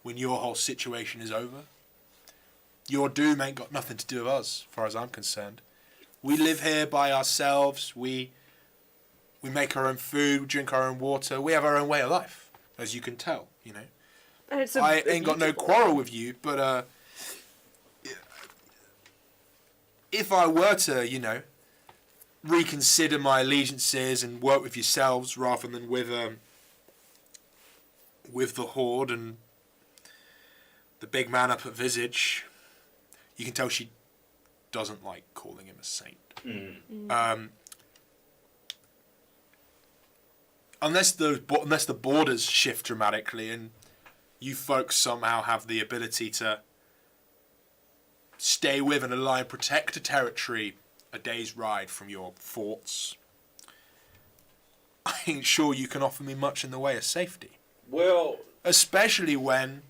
[SPEAKER 2] when your whole situation is over. Your doom ain't got nothing to do with us, as far as I'm concerned. We live here by ourselves. We make our own food, drink our own water. We have our own way of life, as you can tell, you know.
[SPEAKER 4] And it's
[SPEAKER 2] I ain't got no quarrel with you, but if I were to, you know, reconsider my allegiances and work with yourselves rather than with the Horde and the big man up at Visage, you can tell she doesn't like calling him a saint. Unless the borders shift dramatically and you folks somehow have the ability to stay with and align, protect a territory a day's ride from your forts, I ain't sure you can offer me much in the way of safety.
[SPEAKER 3] Well,
[SPEAKER 2] especially when,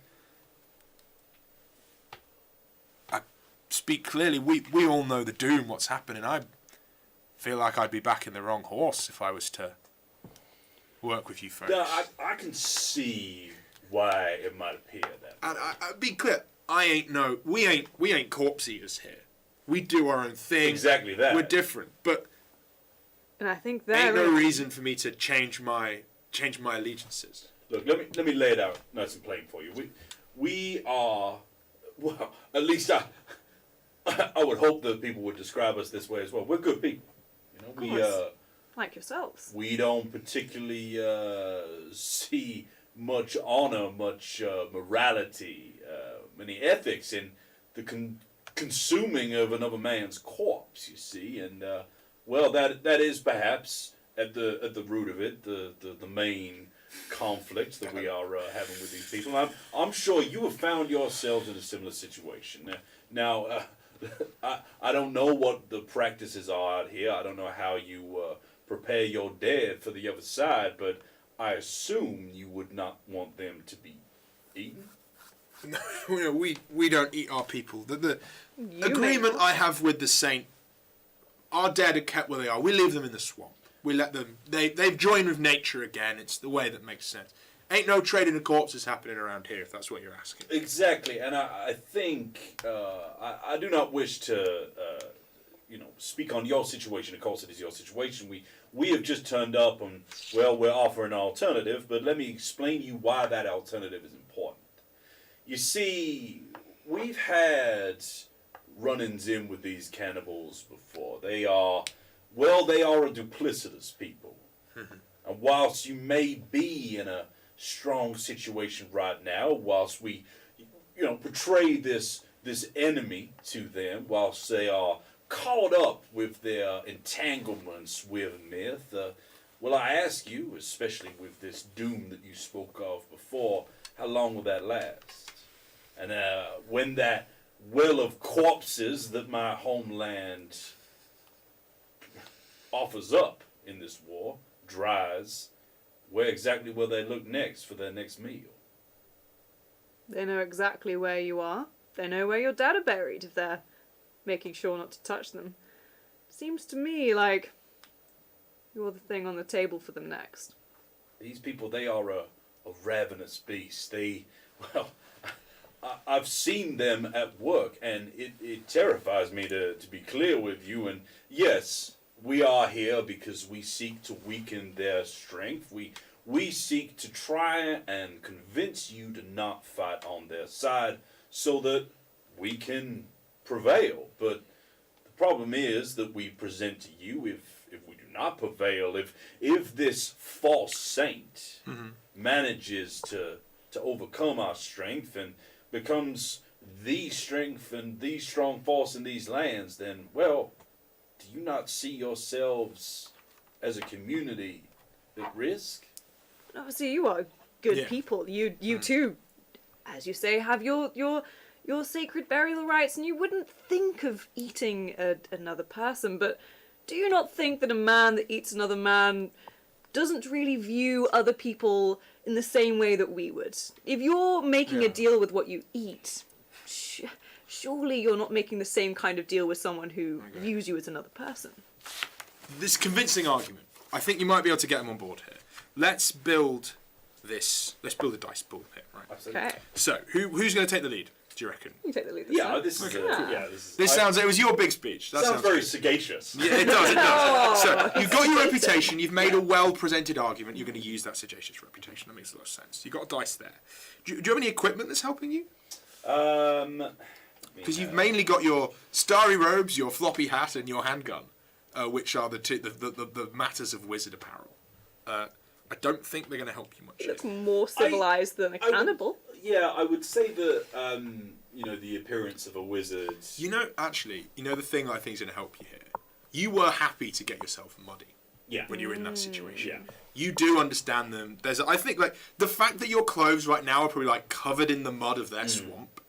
[SPEAKER 2] I speak clearly, we all know the doom, what's happening. I feel like I'd be backing the wrong horse if I was to work with you folks.
[SPEAKER 3] no, I can see why it might appear that.
[SPEAKER 2] And I be clear, we ain't corpse eaters here. We do our own thing.
[SPEAKER 3] Exactly that.
[SPEAKER 2] We're different, but
[SPEAKER 4] And I think
[SPEAKER 2] ain't
[SPEAKER 4] there
[SPEAKER 2] no
[SPEAKER 4] is...
[SPEAKER 2] reason for me to change my allegiances.
[SPEAKER 3] Look, let me lay it out nice and plain for you. We are, well, at least I would hope that people would describe us this way as well. We're good people. You know,
[SPEAKER 4] course. Like yourselves.
[SPEAKER 3] we don't particularly see much honor, much morality, many ethics in the consuming of another man's corpse. You see, and well, that is perhaps at the root of it, the main conflict that we are having with these people. I'm sure you have found yourselves in a similar situation. Now, I don't know what the practices are out here. I don't know how you prepare your dead for the other side, but I assume you would not want them to be eaten.
[SPEAKER 2] No, we don't eat our people. The
[SPEAKER 4] You
[SPEAKER 2] agreement
[SPEAKER 4] may
[SPEAKER 2] I have with the saint, our dead are kept where they are. We leave them in the swamp. We let them. They've joined with nature again. It's the way that makes sense. Ain't no trading of corpses happening around here, if that's what you're asking.
[SPEAKER 3] Exactly, and I think I do not wish to speak on your situation. Of course, it is your situation. We have just turned up and we're offering an alternative. But let me explain to you why that alternative is important. You see, we've had run-ins in with these cannibals before. They are a duplicitous people, and whilst you may be in a strong situation right now, whilst we, portray this enemy to them, whilst they are caught up with their entanglements with myth, well, I ask you, especially with this doom that you spoke of before, how long will that last? And when that well of corpses that my homeland offers up in this war dries, where exactly will they look next for their next meal?
[SPEAKER 4] They know exactly where you are. They know where your dad are buried if they're making sure not to touch them. Seems to me like you're the thing on the table for them next.
[SPEAKER 3] These people, they are a ravenous beast. I've seen them at work, and it terrifies me to be clear with you. And yes, we are here because we seek to weaken their strength. We seek to try and convince you to not fight on their side so that we can prevail. But the problem is that we present to you, if we do not prevail, if this false saint manages to overcome our strength and becomes the strength and the strong force in these lands, then, well, do you not see yourselves as a community at risk?
[SPEAKER 4] Obviously, you are good people. You too, as you say, have your sacred burial rites, and you wouldn't think of eating another person. But do you not think that a man that eats another man doesn't really view other people in the same way that we would? If you're making a deal with what you eat, surely you're not making the same kind of deal with someone who views you as another person.
[SPEAKER 2] This convincing argument. I think you might be able to get them on board here. Let's build this. Let's build a dice pool here, right?
[SPEAKER 3] Absolutely.
[SPEAKER 4] Okay.
[SPEAKER 2] So, who's going to take the lead? Do you reckon?
[SPEAKER 4] You take the lead this
[SPEAKER 3] Yeah,
[SPEAKER 4] time.
[SPEAKER 3] this is
[SPEAKER 2] This sounds. It was your big speech. That
[SPEAKER 3] sounds very
[SPEAKER 2] good.
[SPEAKER 3] sagacious.
[SPEAKER 2] Yeah, it does. It does. So you've got your reputation. You've made a well-presented argument. You're going to use that sagacious reputation. That makes a lot of sense. You've got a dice there. Do you have any equipment that's helping you? Because you've mainly got your starry robes, your floppy hat, and your handgun, which are the matters of wizard apparel. I don't think they're going to help you much.
[SPEAKER 4] It looks more civilized than a cannibal.
[SPEAKER 3] I would say that the appearance of a wizard.
[SPEAKER 2] Actually, the thing I think is going to help you here. You were happy to get yourself muddy.
[SPEAKER 3] Yeah.
[SPEAKER 2] When you were in that situation.
[SPEAKER 3] Yeah.
[SPEAKER 2] You do understand them. I think the fact that your clothes right now are probably covered in the mud of their swamp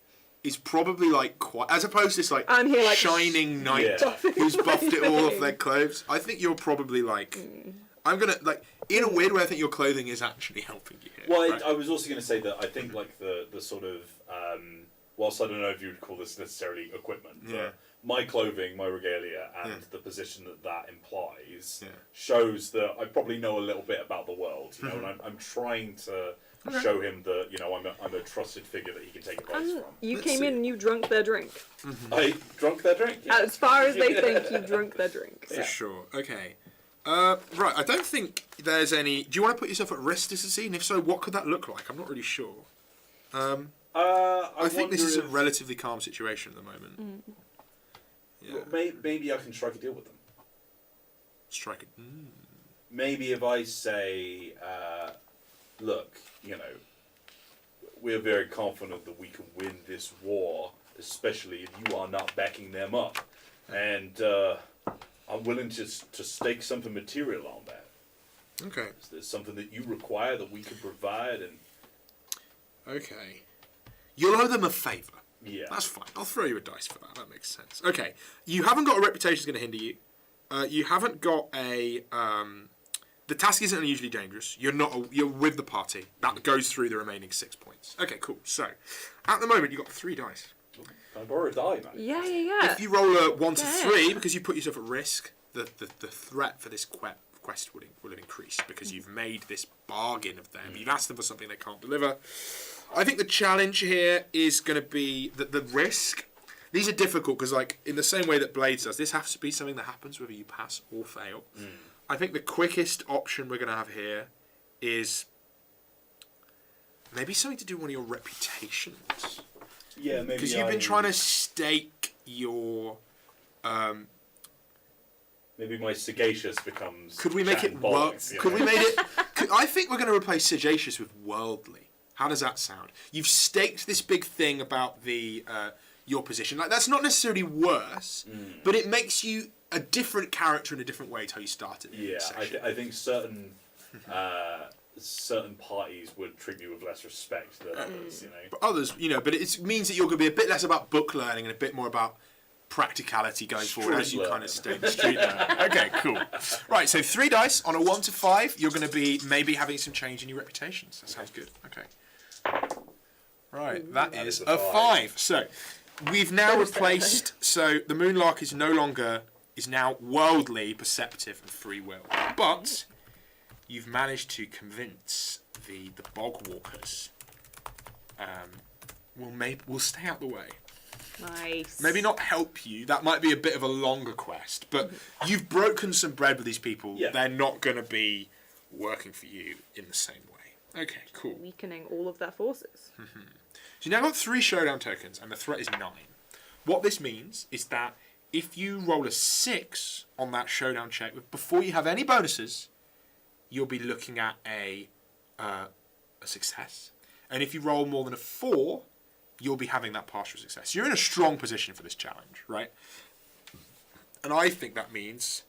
[SPEAKER 2] is probably quite, as opposed to this
[SPEAKER 4] I'm here
[SPEAKER 2] shining knight who's buffed it all off their clothes. I think you're probably I'm gonna in a weird way. I think your clothing is actually helping you here.
[SPEAKER 3] Well,
[SPEAKER 2] right?
[SPEAKER 3] I was also going to say that I think the sort of whilst I don't know if you would call this necessarily equipment, but my clothing, my regalia, and the position that implies shows that I probably know a little bit about the world. And I'm trying to show him that I'm a trusted figure that he can take advice from.
[SPEAKER 4] You came in and you drunk their drink.
[SPEAKER 3] I drunk their drink. Yeah.
[SPEAKER 4] As far as they think, you drunk their drink.
[SPEAKER 2] For sure. Okay. Right. I don't think there's any. Do you want to put yourself at risk to see? And if so, what could that look like? I'm not really sure. I think this is a relatively calm situation at the moment.
[SPEAKER 3] Yeah. Maybe I can strike a deal with them.
[SPEAKER 2] Strike it.
[SPEAKER 3] Maybe if I say, look, we're very confident that we can win this war, especially if you are not backing them up. And I'm willing to stake something material on that.
[SPEAKER 2] Okay.
[SPEAKER 3] Is there something that you require that we can provide? And
[SPEAKER 2] okay. You'll owe them a favour.
[SPEAKER 3] Yeah.
[SPEAKER 2] That's fine. I'll throw you a dice for that. That makes sense. Okay. You haven't got a reputation that's going to hinder you. You haven't got a... the task isn't unusually dangerous. You're with the party. That goes through the remaining 6 points. Okay, cool. So, at the moment, you've got 3 dice.
[SPEAKER 3] Can I borrow a die, man?
[SPEAKER 4] Yeah.
[SPEAKER 2] If you roll a 1 to 3, because you put yourself at risk, the threat for this quest will increase because you've made this bargain of them. You've asked them for something they can't deliver. I think the challenge here is going to be that the risk. These are difficult because, like, in the same way that Blades does, this has to be something that happens whether you pass or fail. I think the quickest option we're going to have here is maybe something to do with one of your reputations.
[SPEAKER 3] Yeah, maybe.
[SPEAKER 2] Because you've been trying to stake your.
[SPEAKER 3] Maybe my sagacious becomes.
[SPEAKER 2] Could we make it
[SPEAKER 3] bollocks,
[SPEAKER 2] Could we make it? I think we're going to replace sagacious with worldly. How does that sound? You've staked this big thing about the your position. Like, that's not necessarily worse, but it makes you a different character in a different way to how you started.
[SPEAKER 3] Yeah, I think certain certain parties would treat me with less respect than others. You know.
[SPEAKER 2] But others, but it means that you're going to be a bit less about book learning and a bit more about practicality going forward as you kind of stay street learning. Okay, cool. Right, so 3 dice on a 1 to 5. You're going to be maybe having some change in your reputations. That sounds good. Okay. Right, that is a 5. So we've now replaced. So the Moonlark is now worldly, perceptive, and free will. But you've managed to convince the Bogwalkers. We'll stay out the way.
[SPEAKER 4] Nice.
[SPEAKER 2] Maybe not help you. That might be a bit of a longer quest. But you've broken some bread with these people.
[SPEAKER 3] Yeah.
[SPEAKER 2] They're not going to be working for you in the same way. Okay, cool.
[SPEAKER 4] Weakening all of their forces.
[SPEAKER 2] So you now got 3 showdown tokens, and the threat is 9. What this means is that if you roll a 6 on that showdown check before you have any bonuses, you'll be looking at a success. And if you roll more than a 4, you'll be having that partial success. You're in a strong position for this challenge, right? And I think that means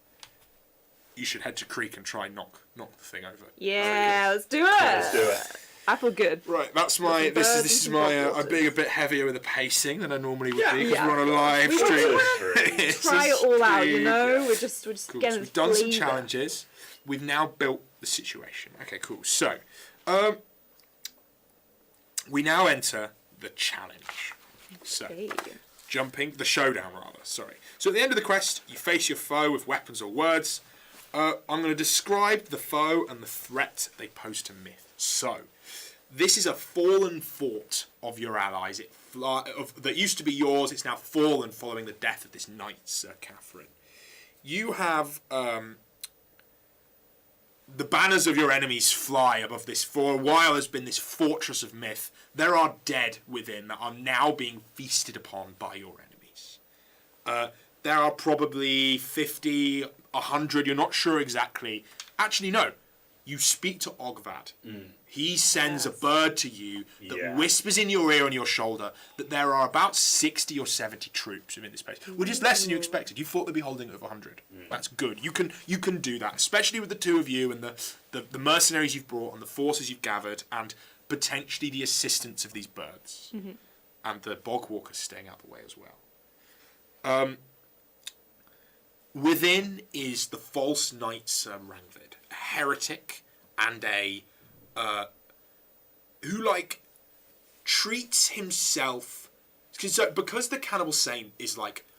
[SPEAKER 2] you should head to Creek and try and knock the thing over.
[SPEAKER 4] Yeah, let's do it.
[SPEAKER 3] Let's do it.
[SPEAKER 4] I feel good.
[SPEAKER 2] Right, that's my. This is my. I'm being a bit heavier with the pacing than I normally would be because
[SPEAKER 4] Yeah.
[SPEAKER 2] we're on a live
[SPEAKER 4] We
[SPEAKER 2] stream.
[SPEAKER 4] want to try it all out, you know? We're just
[SPEAKER 2] Cool. So
[SPEAKER 4] getting
[SPEAKER 2] we've done some
[SPEAKER 4] flavor.
[SPEAKER 2] challenges. We've now built the situation. Okay, cool. So, we now enter the challenge. So,
[SPEAKER 4] Okay.
[SPEAKER 2] the showdown rather. Sorry. So at the end of the quest, you face your foe with weapons or words. I'm going to describe the foe and the threat they pose to myth. So, this is a fallen fort of your allies. That used to be yours. It's now fallen following the death of this knight, Sir Catherine. You have the banners of your enemies fly above this. For a while, there's been this fortress of myth. There are dead within that are now being feasted upon by your enemies. There are probably 50, 100. You're not sure exactly. Actually, no. You speak to Ogvad. He sends a bird to you that whispers in your ear on your shoulder that there are about 60 or 70 troops within this place, which is less than you expected. You thought they'd be holding over 100. That's good. You can do that, especially with the 2 of you and the mercenaries you've brought and the forces you've gathered and potentially the assistance of these birds and the Bogwalkers staying out the way as well. Within is the false knight Sir Rangvid, a heretic and a who treats himself because the cannibal saint is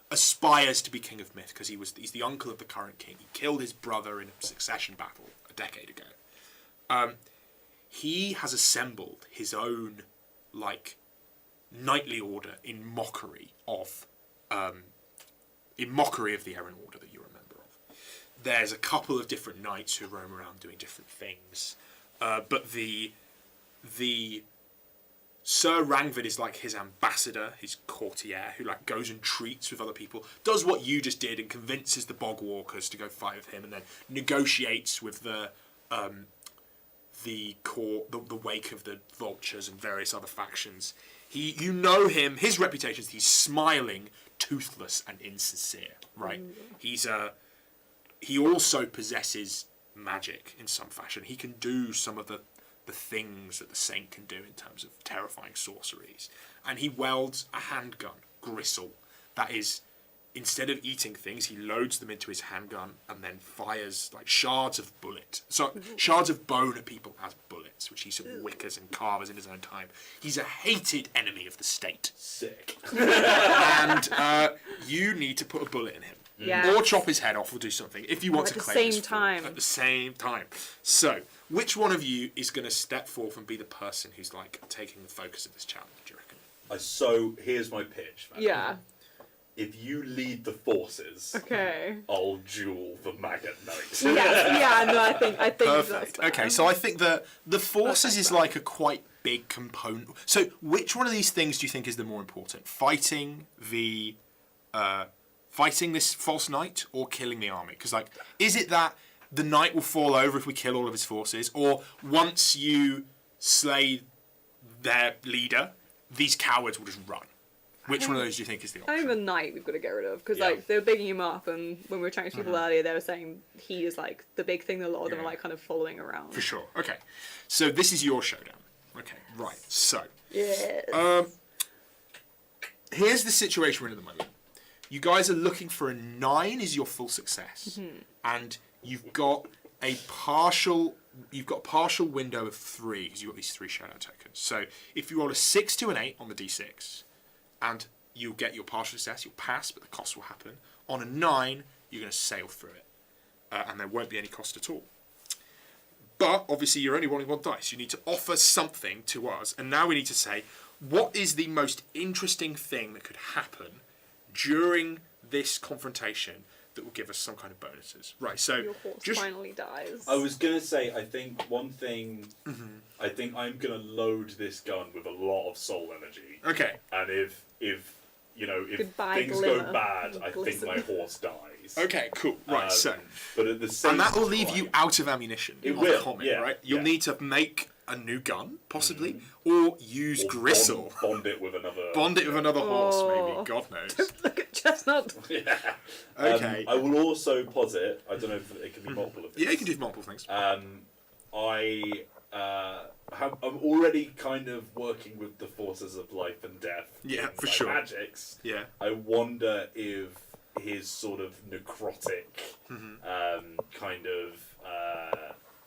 [SPEAKER 2] aspires to be king of myth because he's the uncle of the current king. He killed his brother in a succession battle a decade ago. He has assembled his own knightly order in mockery of the Errant Order that you're a member of. There's a couple of different knights who roam around doing different things. But the Sir Rangvid is his ambassador, his courtier, who goes and treats with other people, does what you just did and convinces the Bogwalkers to go fight with him, and then negotiates with the wake of the vultures and various other factions. You know him. His reputation is he's smiling, toothless, and insincere. Right? He also possesses magic in some fashion. He can do some of the things that the saint can do in terms of terrifying sorceries. And he welds a handgun, Gristle, that is, instead of eating things, he loads them into his handgun and then fires shards of shards of bone at people as bullets, which he sort of wickers and carves in his own time. He's a hated enemy of the state.
[SPEAKER 3] Sick.
[SPEAKER 2] And you need to put a bullet in him.
[SPEAKER 4] Yes.
[SPEAKER 2] or chop his head off or do something if you want to claim this form at the same time. So, which one of you is going to step forth and be the person who's like taking the focus of this challenge, do you reckon?
[SPEAKER 3] So here's my pitch. Maddie.
[SPEAKER 4] Yeah.
[SPEAKER 3] If you lead the forces,
[SPEAKER 4] Okay.
[SPEAKER 3] I'll duel the maggot knight.
[SPEAKER 4] Yeah, no, I think
[SPEAKER 2] Perfect.
[SPEAKER 4] that's fair.
[SPEAKER 2] Okay, so I think that the forces is like a quite big component. So, which one of these things do you think is the more important? Fighting this false knight or killing the army? Because, like, is it that the knight will fall over if we kill all of his forces, or once you slay their leader, these cowards will just run? Which one of those do you think is the option?
[SPEAKER 4] I think the knight we've got to get rid of, because
[SPEAKER 3] Yeah.
[SPEAKER 4] like they were bigging him up, and when we were chatting to people earlier, they were saying he is like the big thing that a lot of them are like kind of following around.
[SPEAKER 2] For sure. Okay, so this is your showdown. Okay, right. So
[SPEAKER 4] Yeah.
[SPEAKER 2] here's the situation we're in at the moment. You guys are looking for a 9 is your full success, and you've got a partial window of 3 because you've got these 3 showdown tokens. So if you roll a 6 to an 8 on the d6, and you'll get your partial success, you'll pass, but the cost will happen. On a 9, you're going to sail through it, and there won't be any cost at all. But obviously, you're only rolling 1 dice. You need to offer something to us, and now we need to say, what is the most interesting thing that could happen during this confrontation that will give us some kind of bonuses? Right, so
[SPEAKER 4] Your horse finally dies.
[SPEAKER 3] I was going to say, I think one thing, I think I'm going to load this gun with a lot of soul energy.
[SPEAKER 2] Okay.
[SPEAKER 3] And if
[SPEAKER 4] Goodbye,
[SPEAKER 3] things
[SPEAKER 4] glimmer
[SPEAKER 3] go bad,
[SPEAKER 4] and
[SPEAKER 3] I think
[SPEAKER 4] glisten.
[SPEAKER 3] my horse dies.
[SPEAKER 2] Okay, cool. Right, so...
[SPEAKER 3] But at the same
[SPEAKER 2] And that will
[SPEAKER 3] time,
[SPEAKER 2] leave you out of ammunition.
[SPEAKER 3] It
[SPEAKER 2] on
[SPEAKER 3] will,
[SPEAKER 2] the comet,
[SPEAKER 3] yeah,
[SPEAKER 2] right? You'll
[SPEAKER 3] yeah.
[SPEAKER 2] need to make a new gun, possibly, or use
[SPEAKER 3] or
[SPEAKER 2] gristle.
[SPEAKER 3] Bond it with another.
[SPEAKER 2] Bond it with another horse,
[SPEAKER 4] Oh.
[SPEAKER 2] maybe. God knows.
[SPEAKER 4] Look at Chestnut.
[SPEAKER 3] Yeah.
[SPEAKER 2] Okay.
[SPEAKER 3] I will also posit. I don't know if it can be multiple of these.
[SPEAKER 2] Yeah, you can do multiple things.
[SPEAKER 3] I'm already kind of working with the forces of life and death.
[SPEAKER 2] Yeah,
[SPEAKER 3] in
[SPEAKER 2] for
[SPEAKER 3] my
[SPEAKER 2] sure.
[SPEAKER 3] Magics.
[SPEAKER 2] Yeah.
[SPEAKER 3] I wonder if his sort of necrotic kind of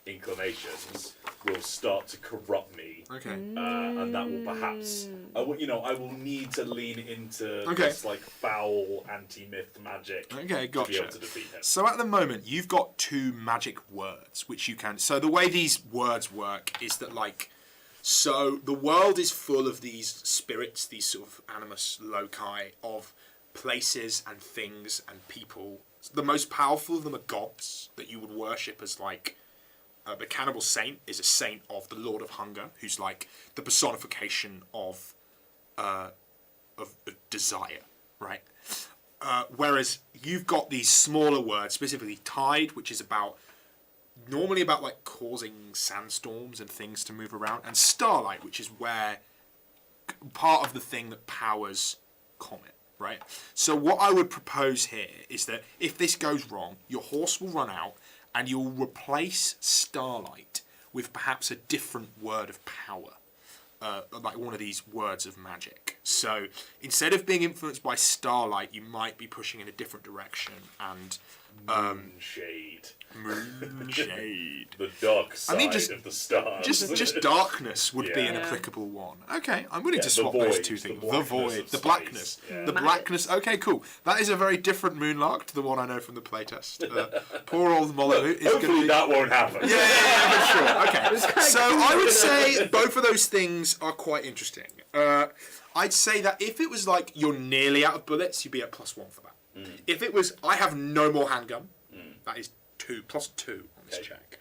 [SPEAKER 3] inclinations will start to corrupt me.
[SPEAKER 2] Okay.
[SPEAKER 3] And that will perhaps, I will need to lean into
[SPEAKER 2] Okay.
[SPEAKER 3] this like foul anti-myth magic
[SPEAKER 2] Okay,
[SPEAKER 3] to be
[SPEAKER 2] gotcha.
[SPEAKER 3] able to defeat him.
[SPEAKER 2] So at the moment, you've got 2 magic words, which you can... So the way these words work is that, like... So the world is full of these spirits, these sort of animus loci of places and things and people. The most powerful of them are gods that you would worship as, like... the cannibal saint is a saint of the Lord of Hunger, who's like the personification of desire, right? Whereas you've got these smaller words, specifically tide, which is normally about like causing sandstorms and things to move around, and starlight, which is where part of the thing that powers comet, right? So what I would propose here is that if this goes wrong, your horse will run out, and you'll replace starlight with perhaps a different word of power, like one of these words of magic. So instead of being influenced by starlight, you might be pushing in a different direction and
[SPEAKER 3] Moonshade.
[SPEAKER 2] Moonshade.
[SPEAKER 3] The dark side
[SPEAKER 2] just-
[SPEAKER 3] of the stars.
[SPEAKER 2] Just darkness would be an
[SPEAKER 4] Yeah.
[SPEAKER 2] applicable one. Okay, I'm willing to
[SPEAKER 3] the
[SPEAKER 2] swap those
[SPEAKER 3] void,
[SPEAKER 2] 2
[SPEAKER 3] the
[SPEAKER 2] things. The
[SPEAKER 3] blackness
[SPEAKER 2] void,
[SPEAKER 3] of
[SPEAKER 2] the
[SPEAKER 3] space.
[SPEAKER 2] blackness.
[SPEAKER 3] Yeah.
[SPEAKER 2] The
[SPEAKER 4] Magic.
[SPEAKER 2] blackness. Okay, cool. That is a very different moonlark to the one I know from the playtest. Poor old Mollo is going to
[SPEAKER 3] Hopefully
[SPEAKER 2] be...
[SPEAKER 3] that won't happen.
[SPEAKER 2] Yeah, for sure. Okay, so I would say both of those things are quite interesting. I'd say that if it was like you're nearly out of bullets, you'd be at +1 for that. If it was, I have no more handgun, that is 2, +2 on this
[SPEAKER 3] Okay.
[SPEAKER 2] check.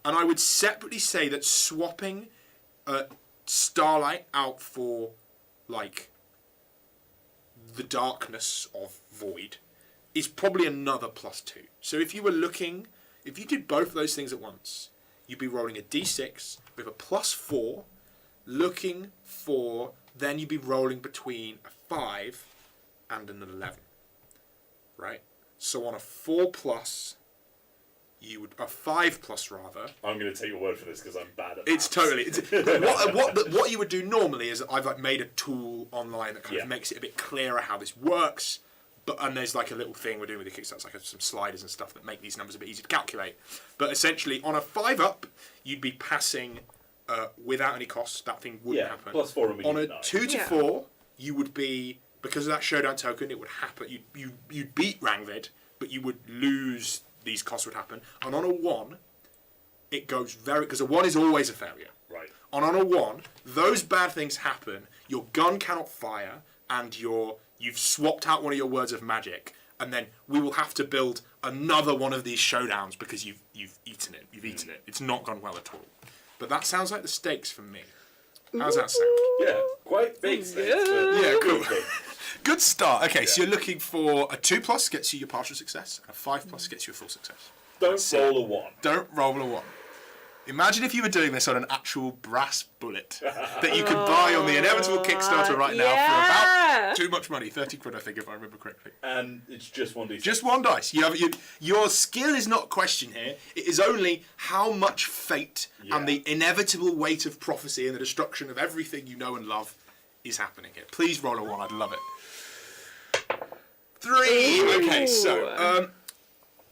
[SPEAKER 2] And I would separately say that swapping Starlight out for, like, the darkness of Void is probably another +2. So if you did both of those things at once, you'd be rolling a d6 with a +4, looking for, then you'd be rolling between a 5 and an 11. Right? So on a 4+, a 5+ rather.
[SPEAKER 3] I'm going to take your word for this because I'm bad at
[SPEAKER 2] It's
[SPEAKER 3] maths.
[SPEAKER 2] totally. What you would do normally is I've like made a tool online that kind of makes it a bit clearer how this works. And there's like a little thing we're doing with the Kickstarter, like some sliders and stuff that make these numbers a bit easier to calculate. But essentially, on a 5+, you'd be passing without any cost. That thing wouldn't happen.
[SPEAKER 3] +4 and we
[SPEAKER 2] On
[SPEAKER 3] need
[SPEAKER 2] a
[SPEAKER 3] 9.
[SPEAKER 2] 2 to 4, you would be, because of that showdown token, it would happen. You'd beat Rangvid, but you would lose. These costs would happen. And on a 1, it goes very... Because a 1 is always a failure.
[SPEAKER 3] Right.
[SPEAKER 2] And on a 1, those bad things happen, your gun cannot fire, and you've swapped out one of your words of magic, and then we will have to build another one of these showdowns because you've eaten it. You've eaten it. It's not gone well at all. But that sounds like the stakes for me. How's that sound?
[SPEAKER 3] Yeah, quite big stakes. But
[SPEAKER 2] Yeah, cool.
[SPEAKER 3] good.
[SPEAKER 2] Good start. Okay, so you're looking for a 2+ gets you your partial success, and a 5+ gets you a full success.
[SPEAKER 3] Don't roll a 1.
[SPEAKER 2] Don't roll a 1. Imagine if you were doing this on an actual brass bullet that you could buy on the inevitable Kickstarter right now for about too much money, 30 quid, I think, if I remember correctly.
[SPEAKER 3] And it's just 1d6.
[SPEAKER 2] Just 1 dice. Your skill is not questioned here. It is only how much fate and the inevitable weight of prophecy and the destruction of everything you know and love is happening here. Please roll a 1. I'd love it. 3. Okay, so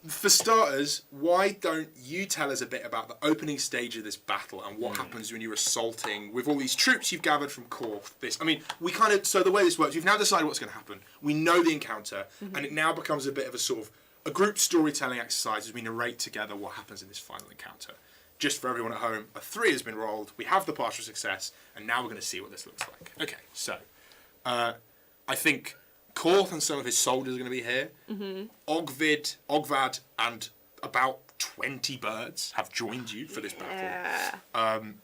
[SPEAKER 2] for starters, why don't you tell us a bit about the opening stage of this battle and what happens when you're assaulting with all these troops you've gathered from Korth? So the way this works, we've now decided what's going to happen. We know the encounter, and it now becomes a bit of a sort of a group storytelling exercise as we narrate together what happens in this final encounter. Just for everyone at home, a 3 has been rolled. We have the partial success, and now we're going to see what this looks like. Okay, so I think Korth and some of his soldiers are going to be here. Ogvad, and about 20 birds have joined you for this battle.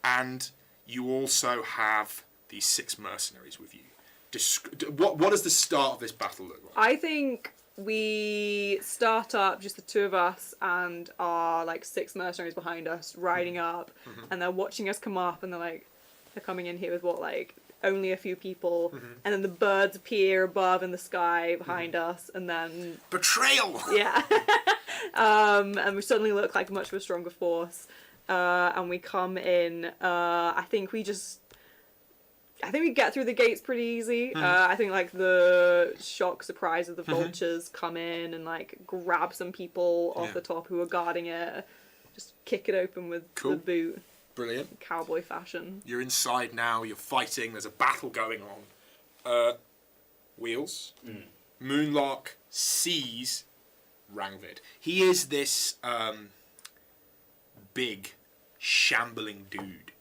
[SPEAKER 2] And you also have these 6 mercenaries with you. What does the start of this battle look like?
[SPEAKER 4] I think we start up, just the 2 of us, and our 6 mercenaries behind us, riding up, and they're watching us come up, and they're coming in here with only a few people, and then the birds appear above in the sky behind us, and then...
[SPEAKER 2] Betrayal!
[SPEAKER 4] Yeah. And we suddenly look like much of a stronger force, and we come in, I think we get through the gates pretty easy. I think the shock surprise of the vultures come in and grab some people off the top who are guarding it, just kick it open with the boot.
[SPEAKER 2] Brilliant.
[SPEAKER 4] Cowboy fashion.
[SPEAKER 2] You're inside now, you're fighting, there's a battle going on. Wheels. Moonlark sees Rangvid. He is this big, shambling dude.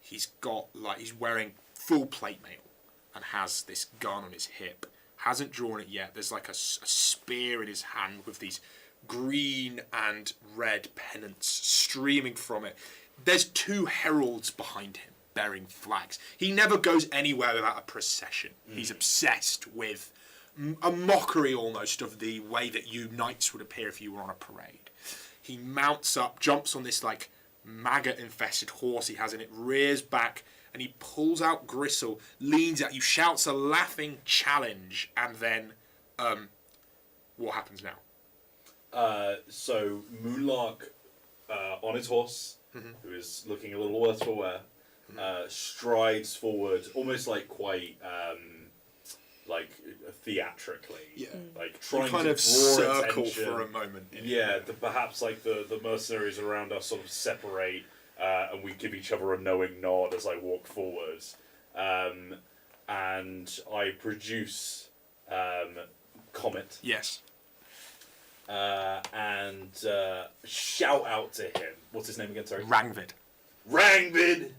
[SPEAKER 2] He's got, he's wearing full plate mail and has this gun on his hip. Hasn't drawn it yet. There's a spear in his hand with these green and red pennants streaming from it. There's 2 heralds behind him bearing flags. He never goes anywhere without a procession. He's obsessed with a mockery almost of the way that you knights would appear if you were on a parade. He mounts up, jumps on this maggot-infested horse he has, and it rears back, and he pulls out Gristle, leans at you, shouts a laughing challenge, and then what happens now?
[SPEAKER 3] So Moonlark, on his horse, who is looking a little worse for wear, strides forward, almost quite theatrically, trying
[SPEAKER 2] kind
[SPEAKER 3] to
[SPEAKER 2] of
[SPEAKER 3] draw
[SPEAKER 2] circle
[SPEAKER 3] attention.
[SPEAKER 2] for a moment.
[SPEAKER 3] Perhaps the mercenaries around us sort of separate, and we give each other a knowing nod as I walk forward, and I produce Comet.
[SPEAKER 2] Yes.
[SPEAKER 3] And shout out to him. What's his name again? Sorry.
[SPEAKER 2] Rangvid.
[SPEAKER 3] Rangvid,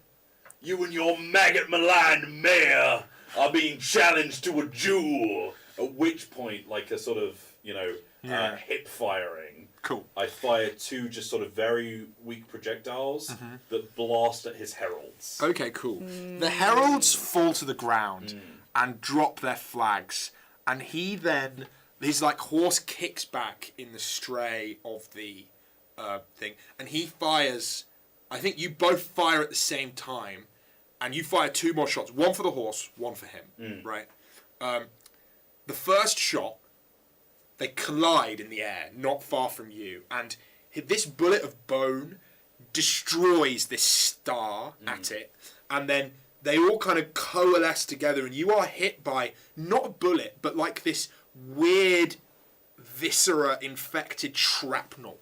[SPEAKER 3] you and your maggot-maligned mare are being challenged to a duel. At which point, a sort of, hip firing.
[SPEAKER 2] Cool.
[SPEAKER 3] I fire 2 just sort of very weak projectiles that blast at his heralds.
[SPEAKER 2] Okay, cool. The heralds fall to the ground and drop their flags, and he then... His horse kicks back in the stray of the thing, and he fires. I think you both fire at the same time, and you fire 2 more shots. 1 for the horse, 1 for him. Right. The first shot, they collide in the air, not far from you, and this bullet of bone destroys this star at it, and then they all kind of coalesce together, and you are hit by not a bullet, but this weird viscera-infected shrapnel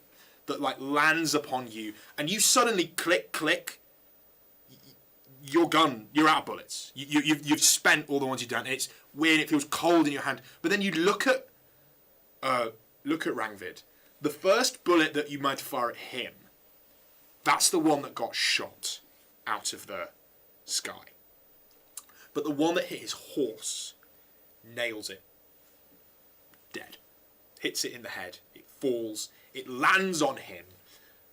[SPEAKER 2] that lands upon you, and you suddenly click. Your gun, you're out of bullets. You've spent all the ones you've done. It's weird. It feels cold in your hand. But then you look at look at Rangvid. The first bullet that you might fire at him, that's the one that got shot out of the sky. But the one that hit his horse nails it. Dead. Hits it in the head. It falls. It lands on him.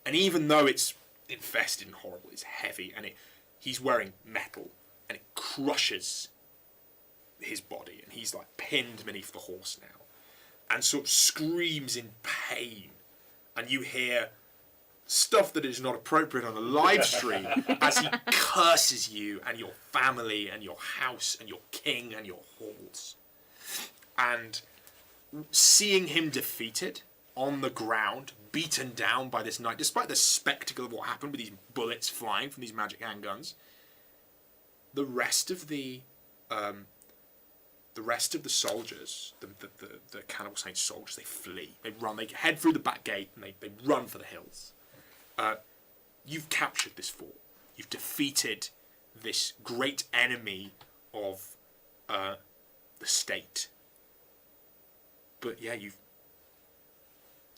[SPEAKER 2] And even though it's infested and horrible, it's heavy, and he's wearing metal, and it crushes his body, and he's like pinned beneath the horse now, and sort of screams in pain, and you hear stuff that is not appropriate on a live stream as he curses you and your family and your house and your king and your halls. And seeing him defeated on the ground, beaten down by this knight, despite the spectacle of what happened with these bullets flying from these magic handguns, the rest of the soldiers, the Cannibal Saints soldiers, they flee. They run. They head through the back gate and they run for the hills. You've captured this fort. You've defeated this great enemy of the state. But yeah,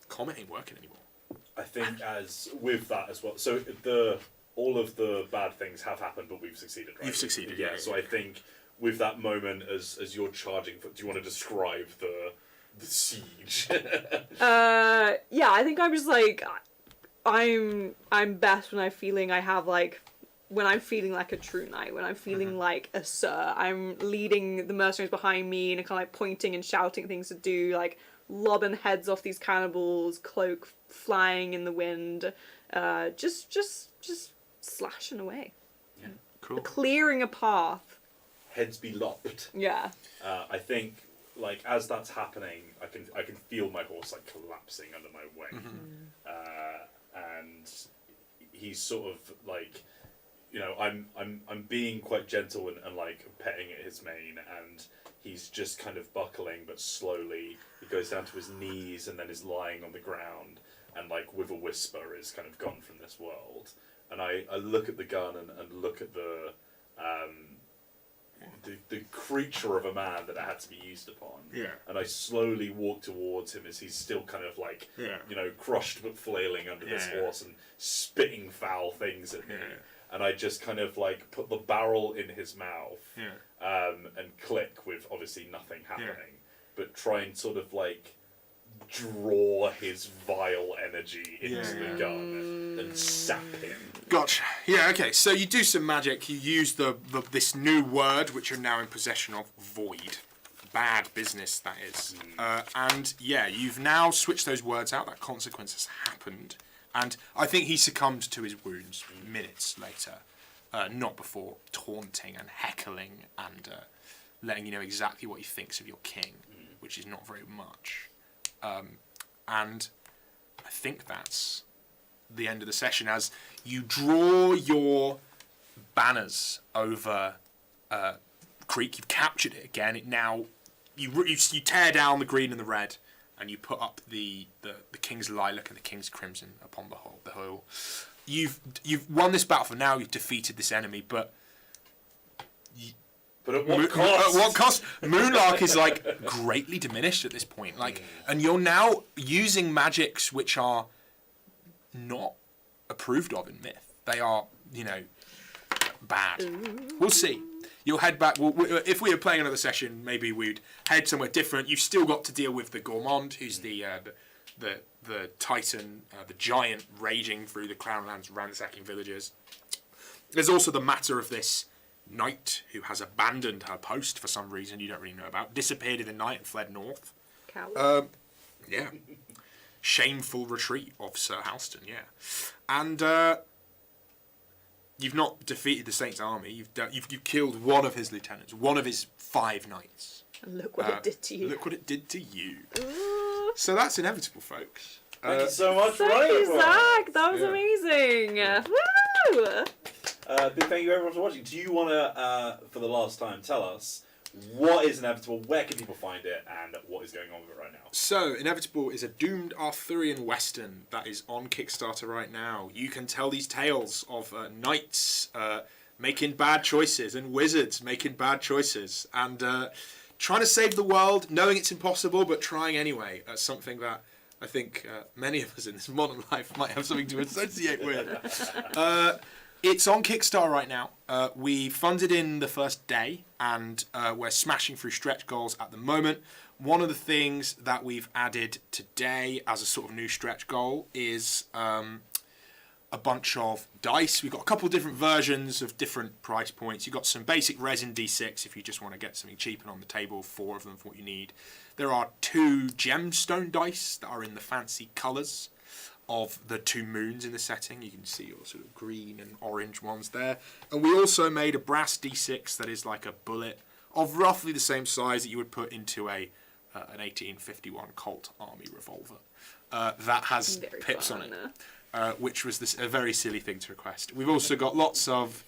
[SPEAKER 2] Comet ain't working anymore.
[SPEAKER 3] I think as with that as well. So all of the bad things have happened, but we've succeeded. Right?
[SPEAKER 2] You've succeeded.
[SPEAKER 3] Yeah. So I think with that moment, as you're charging, do you want to describe the siege?
[SPEAKER 4] Yeah, I think I'm just like, I'm best when I'm feeling when I'm feeling like a true knight, when I'm feeling like a sir. I'm leading the mercenaries behind me and kind of like pointing and shouting things to do, like lobbing heads off these cannibals, cloak flying in the wind, just slashing away.
[SPEAKER 3] Yeah.
[SPEAKER 2] Cool.
[SPEAKER 4] Clearing a path.
[SPEAKER 3] Heads be lopped.
[SPEAKER 4] Yeah.
[SPEAKER 3] I think like as that's happening, I can feel my horse like collapsing under my wing, and he's sort of like, you know, I'm being quite gentle and like petting at his mane, and he's just kind of buckling, but slowly he goes down to his knees and then is lying on the ground, and like with a whisper is kind of gone from this world. And I look at the gun and look at the creature of a man that it had to be used upon.
[SPEAKER 2] Yeah.
[SPEAKER 3] And I slowly walk towards him as he's still kind of like, you know, crushed but flailing under this horse and spitting foul things at me. And I just kind of like put the barrel in his mouth and click with obviously nothing happening, but try and sort of like draw his vile energy into the gun and sap him.
[SPEAKER 2] Gotcha. Yeah, okay. So you do some magic. You use this new word, which you're now in possession of, void. Bad business, that is. And yeah, you've now switched those words out. That consequence has happened. And I think he succumbed to his wounds minutes later. Not before taunting and heckling and letting you know exactly what he thinks of your king, which is not very much. And I think that's the end of the session as you draw your banners over Creek. You've captured it again. It now you tear down the green and the red, and you put up the King's Lilac and the King's Crimson upon the whole. You've won this battle for now. You've defeated this enemy, but
[SPEAKER 3] at what cost?
[SPEAKER 2] At what cost? Moonlark is like greatly diminished at this point. Like, and you're now using magics which are not approved of in Myth. They are, you know, bad. We'll see. You'll head back. If we were playing another session, maybe we'd head somewhere different. You've still got to deal with the Gourmand, who's the Titan, the giant raging through the Crownlands, ransacking villages. There's also the matter of this knight who has abandoned her post for some reason you don't really know about, disappeared in the night and fled north.
[SPEAKER 4] Coward.
[SPEAKER 2] Yeah. Shameful retreat of Sir Halston, yeah. And you've not defeated the Saint's army. You've killed one of his lieutenants, one of his 5 knights.
[SPEAKER 4] And look what it did to you.
[SPEAKER 2] Look what it did to you. So that's inevitable, folks.
[SPEAKER 3] Thank you so much,
[SPEAKER 4] Thank you, Zach. That was amazing. Woo!
[SPEAKER 3] Big thank you everyone for watching. Do you want to, for the last time, tell us what is Inevitable, where can people find it, and what is going on with it right now?
[SPEAKER 2] So, Inevitable is a doomed Arthurian western that is on Kickstarter right now. You can tell these tales of knights making bad choices and wizards making bad choices and trying to save the world, knowing it's impossible, but trying anyway. That's something that I think many of us in this modern life might have something to associate with. It's on Kickstarter right now. We funded in the first day, and we're smashing through stretch goals at the moment. One of the things that we've added today as a sort of new stretch goal is a bunch of dice. We've got a couple of different versions of different price points. You've got some basic resin D6 if you just want to get something cheap and on the table, 4 of them for what you need. There are 2 gemstone dice that are in the fancy colours of the 2 moons in the setting. You can see your sort of green and orange ones there. And we also made a brass D6 that is like a bullet of roughly the same size that you would put into an 1851 Colt Army revolver. That has
[SPEAKER 4] Very
[SPEAKER 2] pips
[SPEAKER 4] fun.
[SPEAKER 2] on it, which was a very silly thing to request. We've also got lots of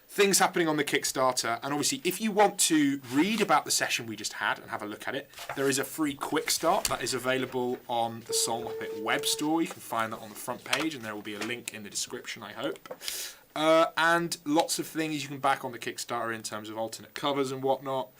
[SPEAKER 2] things happening on the Kickstarter, and obviously if you want to read about the session we just had and have a look at it, there is a free quick start that is available on the Soul Muppet web store. You can find that on the front page, and there will be a link in the description, I hope. And lots of things you can back on the Kickstarter in terms of alternate covers and whatnot.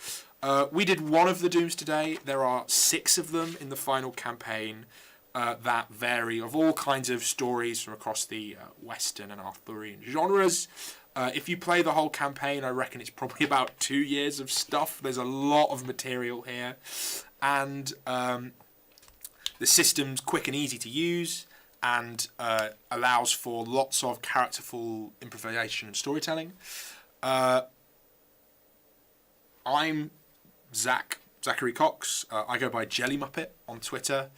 [SPEAKER 2] We did one of the Dooms today. There are 6 of them in the final campaign that vary of all kinds of stories from across the Western and Arthurian genres. If you play the whole campaign, I reckon it's probably about 2 years of stuff. There's a lot of material here. And the system's quick and easy to use and allows for lots of characterful improvisation and storytelling. I'm Zachary Cox. I go by Jelly Muppet on Twitter,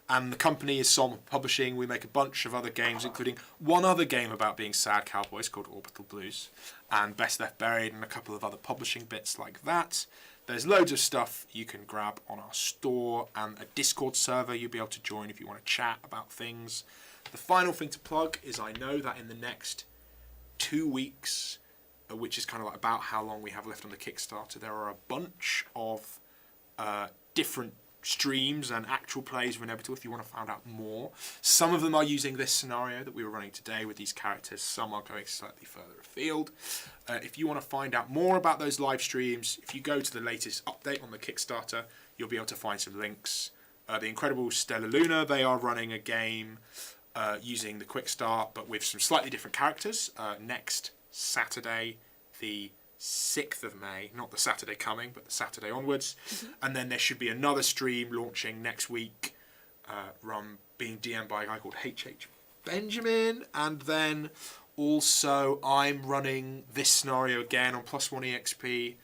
[SPEAKER 2] and the company is Soul Muppet Publishing. We make a bunch of other games, including one other game about being sad cowboys called Orbital Blues, and Best Left Buried, and a couple of other publishing bits like that. There's loads of stuff you can grab on our store, and a Discord server you'll be able to join if you want to chat about things. The final thing to plug is I know that in the next 2 weeks, which is kind of like about how long we have left on the Kickstarter, there are a bunch of different streams and actual plays of Inevitable if you want to find out more. Some of them are using this scenario that we were running today with these characters. Some are going slightly further afield. If you want to find out more about those live streams, if you go to the latest update on the Kickstarter, you'll be able to find some links. The Incredible Stella Luna, they are running a game using the Quick Start, but with some slightly different characters. Next Saturday, the 6th of May, not the Saturday coming, but the Saturday onwards. Mm-hmm. And then there should be another stream launching next week, being DM'd by a guy called H.H. Benjamin. And then also I'm running this scenario again on +1 EXP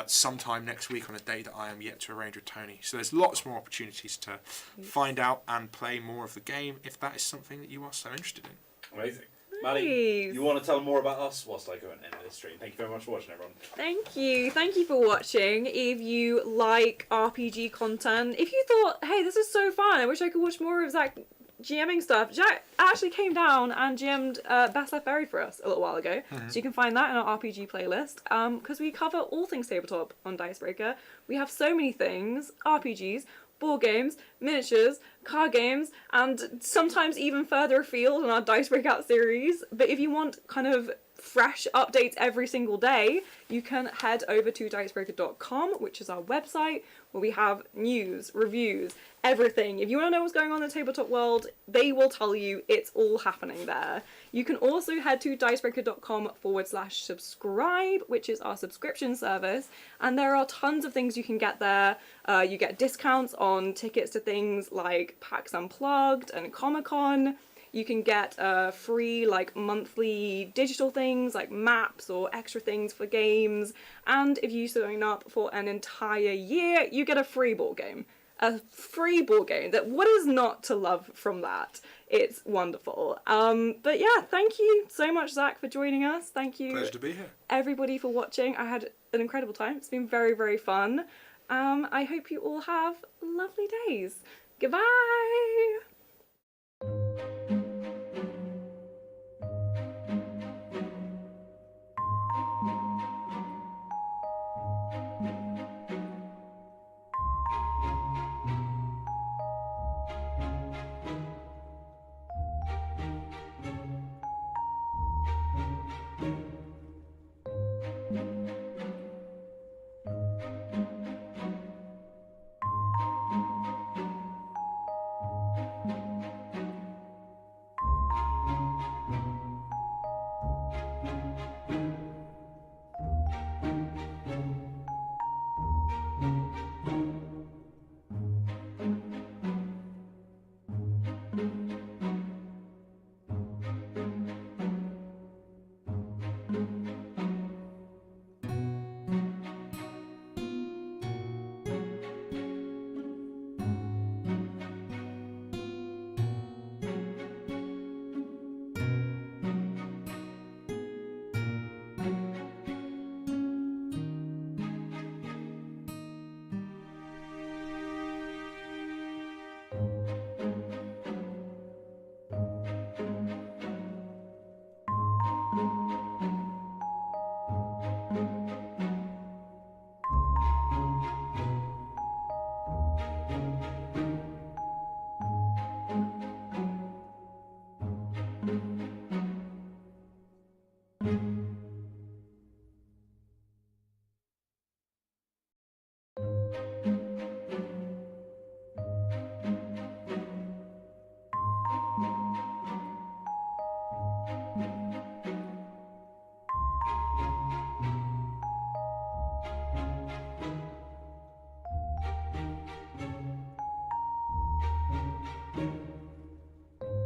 [SPEAKER 2] sometime next week on a day that I am yet to arrange with Tony. So there's lots more opportunities to find out and play more of the game if that is something that you are so interested in.
[SPEAKER 3] Amazing. Maddie, you want to tell them more about us whilst I go and end this stream? Thank you very much for watching, everyone.
[SPEAKER 4] Thank you. Thank you for watching. If you like RPG content, if you thought, hey, this is so fun, I wish I could watch more of Zach GMing stuff. Jack actually came down and GM'd Best Left Buried for us a little while ago. Mm-hmm. So you can find that in our RPG playlist. Because we cover all things tabletop on Dicebreaker. We have so many things, RPGs, board games, miniatures, card games, and sometimes even further afield in our Dice Breakout series. But if you want kind of fresh updates every single day, you can head over to dicebreaker.com, which is our website, where we have news, reviews, everything. If you want to know what's going on in the tabletop world, they will tell you. It's all happening there. You can also head to dicebreaker.com/subscribe, which is our subscription service, and there are tons of things you can get there. You get discounts on tickets to things like PAX Unplugged and Comic-Con. You can get free monthly digital things like maps or extra things for games. And if you sign up for an entire year, you get a free board game. A free board game. What is not to love from that? It's wonderful. But yeah, thank you so much, Zach, for joining us. Thank you.
[SPEAKER 2] Pleasure to be here.
[SPEAKER 4] Everybody for watching. I had an incredible time. It's been very, very fun. I hope you all have lovely days. Goodbye.